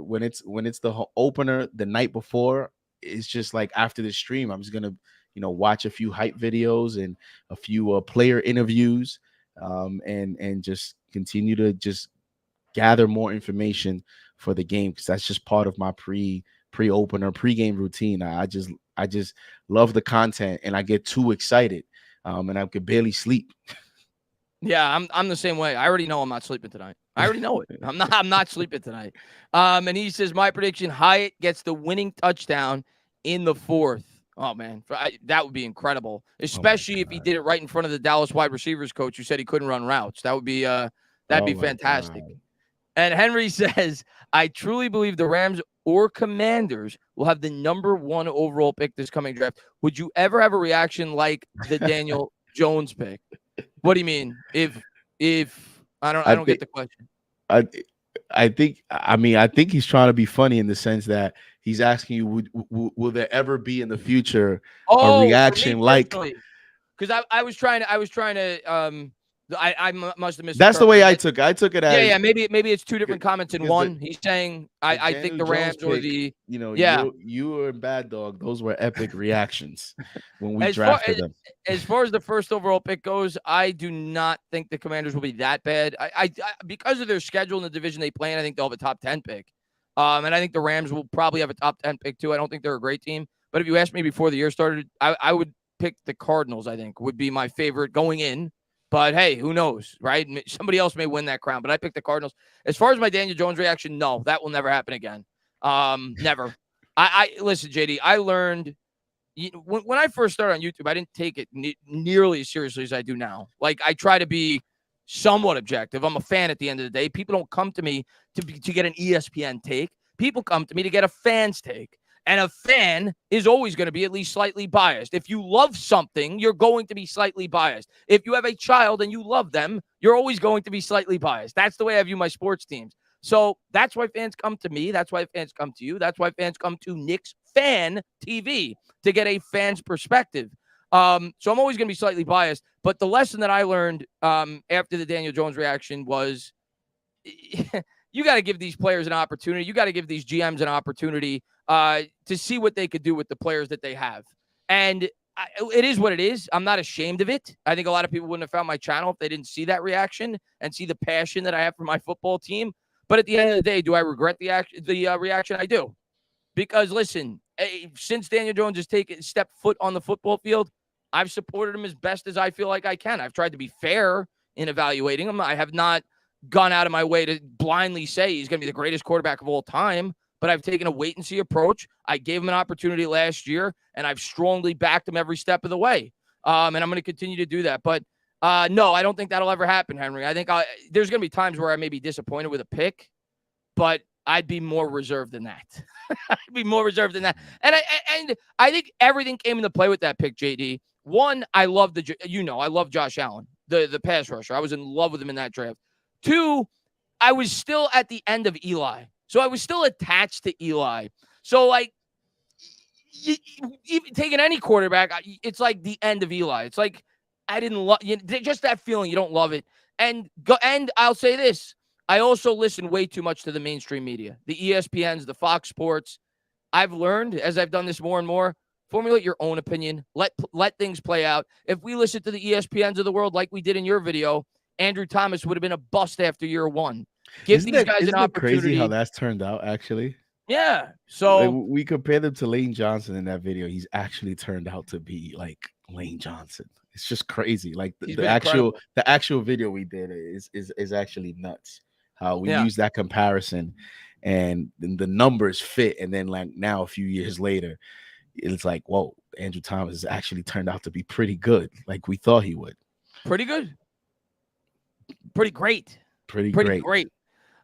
when it's the opener the night before, it's just like after the stream, I'm just gonna, watch a few hype videos and a few player interviews, and just continue to just gather more information for the game, because that's just part of my pre-opener, pre-game routine. I just love the content, and I get too excited, and I could barely sleep. Yeah, I'm the same way. I already know I'm not sleeping tonight. I already know it. I'm not sleeping tonight. And he says, my prediction, Hyatt gets the winning touchdown in the 4th. Oh man, that would be incredible, especially if he did it right in front of the Dallas wide receivers coach who said he couldn't run routes. That would be fantastic. God. And Henry says, I truly believe the Rams or Commanders will have the number 1 overall pick this coming draft. Would you ever have a reaction like the Daniel Jones pick? What do you mean? If I don't get the question. I think he's trying to be funny in the sense that he's asking you, will there ever be in the future a reaction like? Because I was trying to I must have missed. That's the way I took it. I took it as maybe it's 2 different comments in one. He's saying I think the Rams pick, or the you were Bad Dog. Those were epic reactions when we drafted them. As far as the first overall pick goes, I do not think the Commanders will be that bad. I because of their schedule in the division they play in, I think they'll have a top 10 pick. And I think the Rams will probably have a top 10 pick too. I don't think they're a great team, but if you asked me before the year started, I would pick the Cardinals. I think would be my favorite going in. But hey, who knows, right? Somebody else may win that crown, but I picked the Cardinals. As far as my Daniel Jones reaction, no, that will never happen again. Never. I listen, JD, I learned when I first started on YouTube, I didn't take it nearly as seriously as I do now. Like, I try to be somewhat objective. I'm a fan at the end of the day. People don't come to me to get an ESPN take. People come to me to get a fan's take. And a fan is always going to be at least slightly biased. If you love something, you're going to be slightly biased. If you have a child and you love them, you're always going to be slightly biased. That's the way I view my sports teams. So that's why fans come to me. That's why fans come to you. That's why fans come to Knicks Fan TV to get a fan's perspective. So I'm always going to be slightly biased. But the lesson that I learned after the Daniel Jones reaction was you got to give these players an opportunity. You got to give these GMs an opportunity to see what they could do with the players that they have. And it is what it is. I'm not ashamed of it. I think a lot of people wouldn't have found my channel if they didn't see that reaction and see the passion that I have for my football team. But at the end of the day, do I regret the reaction? I do. Because, listen, since Daniel Jones has stepped foot on the football field, I've supported him as best as I feel like I can. I've tried to be fair in evaluating him. I have not gone out of my way to blindly say he's going to be the greatest quarterback of all time. but I've taken a wait and see approach. I gave him an opportunity last year, and I've strongly backed him every step of the way. And I'm going to continue to do that. But no, I don't think that'll ever happen, Henry. I think there's going to be times where I may be disappointed with a pick, but I'd be more reserved than that. I'd be more reserved than that. And I think everything came into play with that pick, JD. One, I love I love Josh Allen, the pass rusher. I was in love with him in that draft. Two, I was still at the end of Eli. So I was still attached to Eli. So, like, even taking any quarterback, it's like the end of Eli. It's like I didn't love just that feeling. You don't love it. And I'll say this. I also listen way too much to the mainstream media, the ESPNs, the Fox Sports. I've learned as I've done this more and more, formulate your own opinion. Let things play out. If we listen to the ESPNs of the world like we did in your video, Andrew Thomas would have been a bust after year one. Give these guys an opportunity. Crazy how that's turned out, actually. Yeah. So like, we compare them to Lane Johnson in that video. He's actually turned out to be like Lane Johnson. It's just crazy. Like the actual video we did is actually nuts. How we use that comparison and the numbers fit. And then like now a few years later, it's like, whoa, Andrew Thomas has actually turned out to be pretty good. Like we thought he would. Pretty good. Pretty great. Pretty great.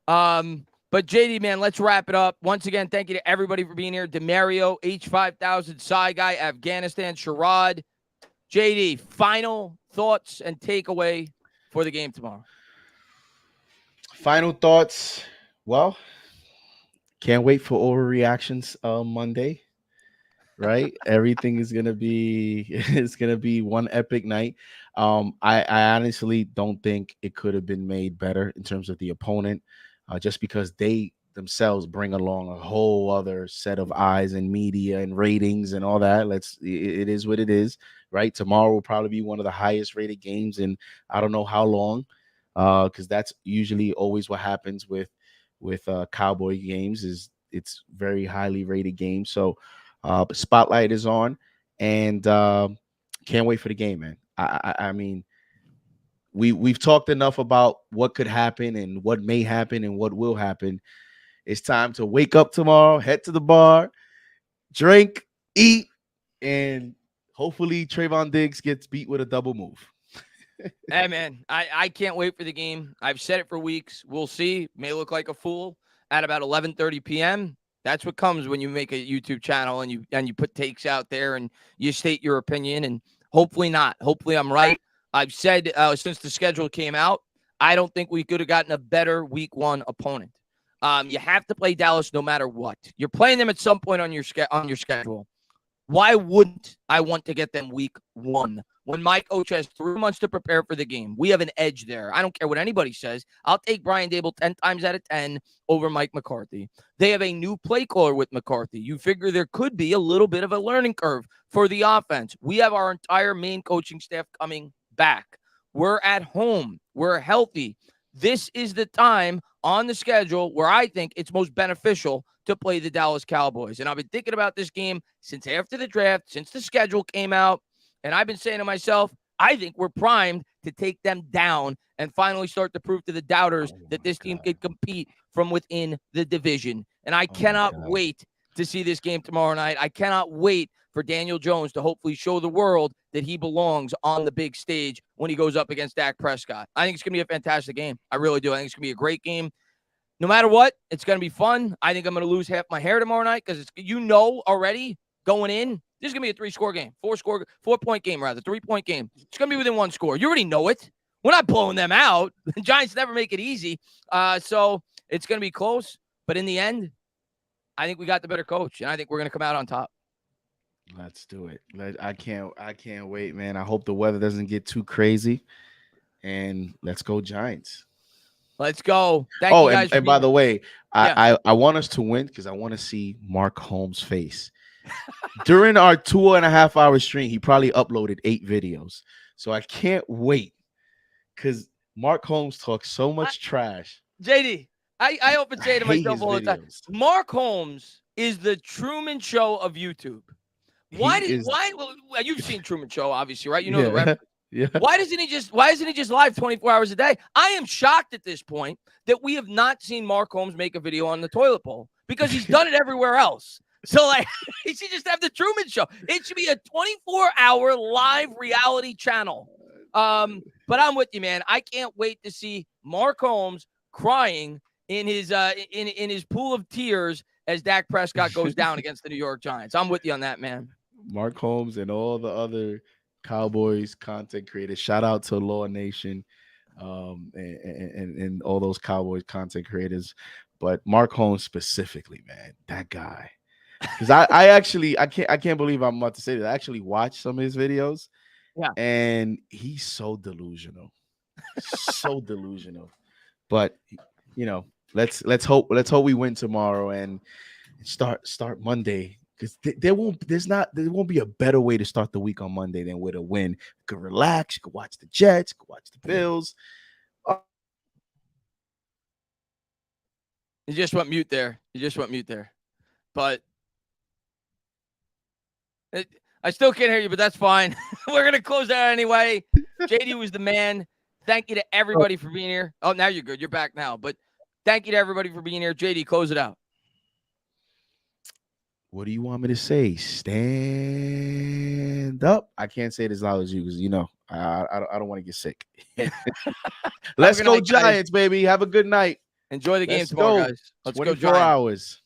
But JD, man, let's wrap it up. Once again, thank you to everybody for being here. Demario, H5000, Psy Guy, Afghanistan, Sherrod. JD, final thoughts and takeaway for the game tomorrow. Final thoughts. Well, can't wait for overreactions Monday. Right? Everything is gonna be one epic night. I honestly don't think it could have been made better in terms of the opponent. Just because they themselves bring along a whole other set of eyes and media and ratings and all that. It is what it is, right? Tomorrow will probably be one of the highest rated games in I don't know how long, because that's usually always what happens with Cowboy games. Is it's very highly rated games. So spotlight is on, and can't wait for the game, man. I mean. We've talked enough about what could happen and what may happen and what will happen. It's time to wake up tomorrow, head to the bar, drink, eat, and hopefully Trayvon Diggs gets beat with a double move. Hey, man, I can't wait for the game. I've said it for weeks. We'll see. May look like a fool at about 11:30 p.m. That's what comes when you make a YouTube channel and you put takes out there and you state your opinion, and hopefully not. Hopefully I'm right. I've said since the schedule came out, I don't think we could have gotten a better week one opponent. You have to play Dallas no matter what. You're playing them at some point on your schedule. Why wouldn't I want to get them week one when my coach has 3 months to prepare for the game? We have an edge there. I don't care what anybody says. I'll take Brian Dable 10 times out of 10 over Mike McCarthy. They have a new play caller with McCarthy. You figure there could be a little bit of a learning curve for the offense. We have our entire main coaching staff coming back. We're at home. We're healthy. This is the time on the schedule where I think it's most beneficial to play the Dallas Cowboys. And I've been thinking about this game since after the draft, since the schedule came out. And I've been saying to myself, I think we're primed to take them down and finally start to prove to the doubters that this team could compete from within the division. And I cannot wait to see this game tomorrow night. I cannot wait for Daniel Jones to hopefully show the world that he belongs on the big stage when he goes up against Dak Prescott. I think it's going to be a fantastic game. I really do. I think it's going to be a great game. No matter what, it's going to be fun. I think I'm going to lose half my hair tomorrow night because already going in, this is going to be a 3-score game, 4-point game rather, 3-point game. It's going to be within 1 score. You already know it. We're not blowing them out. The Giants never make it easy. So it's going to be close. But in the end, I think we got the better coach, and I think we're going to come out on top. Let's do it. I can't wait, man. I hope the weather doesn't get too crazy. And let's go Giants. Let's go. Thank you guys. And by the way, I want us to win because I want to see Mark Holmes' face. During our 2.5-hour stream, he probably uploaded 8 videos. So I can't wait because Mark Holmes talks so much trash. JD, I often say to myself all the time, Mark Holmes is the Truman Show of YouTube. Well, you've seen Truman Show, obviously, right? You know the reference. Yeah. Why isn't he just live 24 hours a day? I am shocked at this point that we have not seen Mark Holmes make a video on the toilet bowl because he's done it everywhere else. So, like, he should just have the Truman Show. It should be a 24-hour live reality channel. But I'm with you, man. I can't wait to see Mark Holmes crying in his in his pool of tears as Dak Prescott goes down against the New York Giants. I'm with you on that, man. Mark Holmes and all the other Cowboys content creators. Shout out to Law Nation, and all those Cowboys content creators. But Mark Holmes specifically, man, that guy. Because I can't believe I'm about to say that. I actually watched some of his videos. Yeah. And he's so delusional. So delusional. But you know, let's hope we win tomorrow and start Monday. Because there won't be a better way to start the week on Monday than with a win. You can relax, you can watch the Jets, you can watch the Bills. You just went mute there. But I still can't hear you, but that's fine. We're going to close out anyway. JD was the man. Thank you to everybody for being here. Oh, now you're good. You're back now. But thank you to everybody for being here. JD, close it out. What do you want me to say? Stand up. I can't say it as loud as you because, you know, I don't want to get sick. Let's go Giants, baby. Have a good night. Enjoy the game tomorrow, guys. Let's go 24 hours.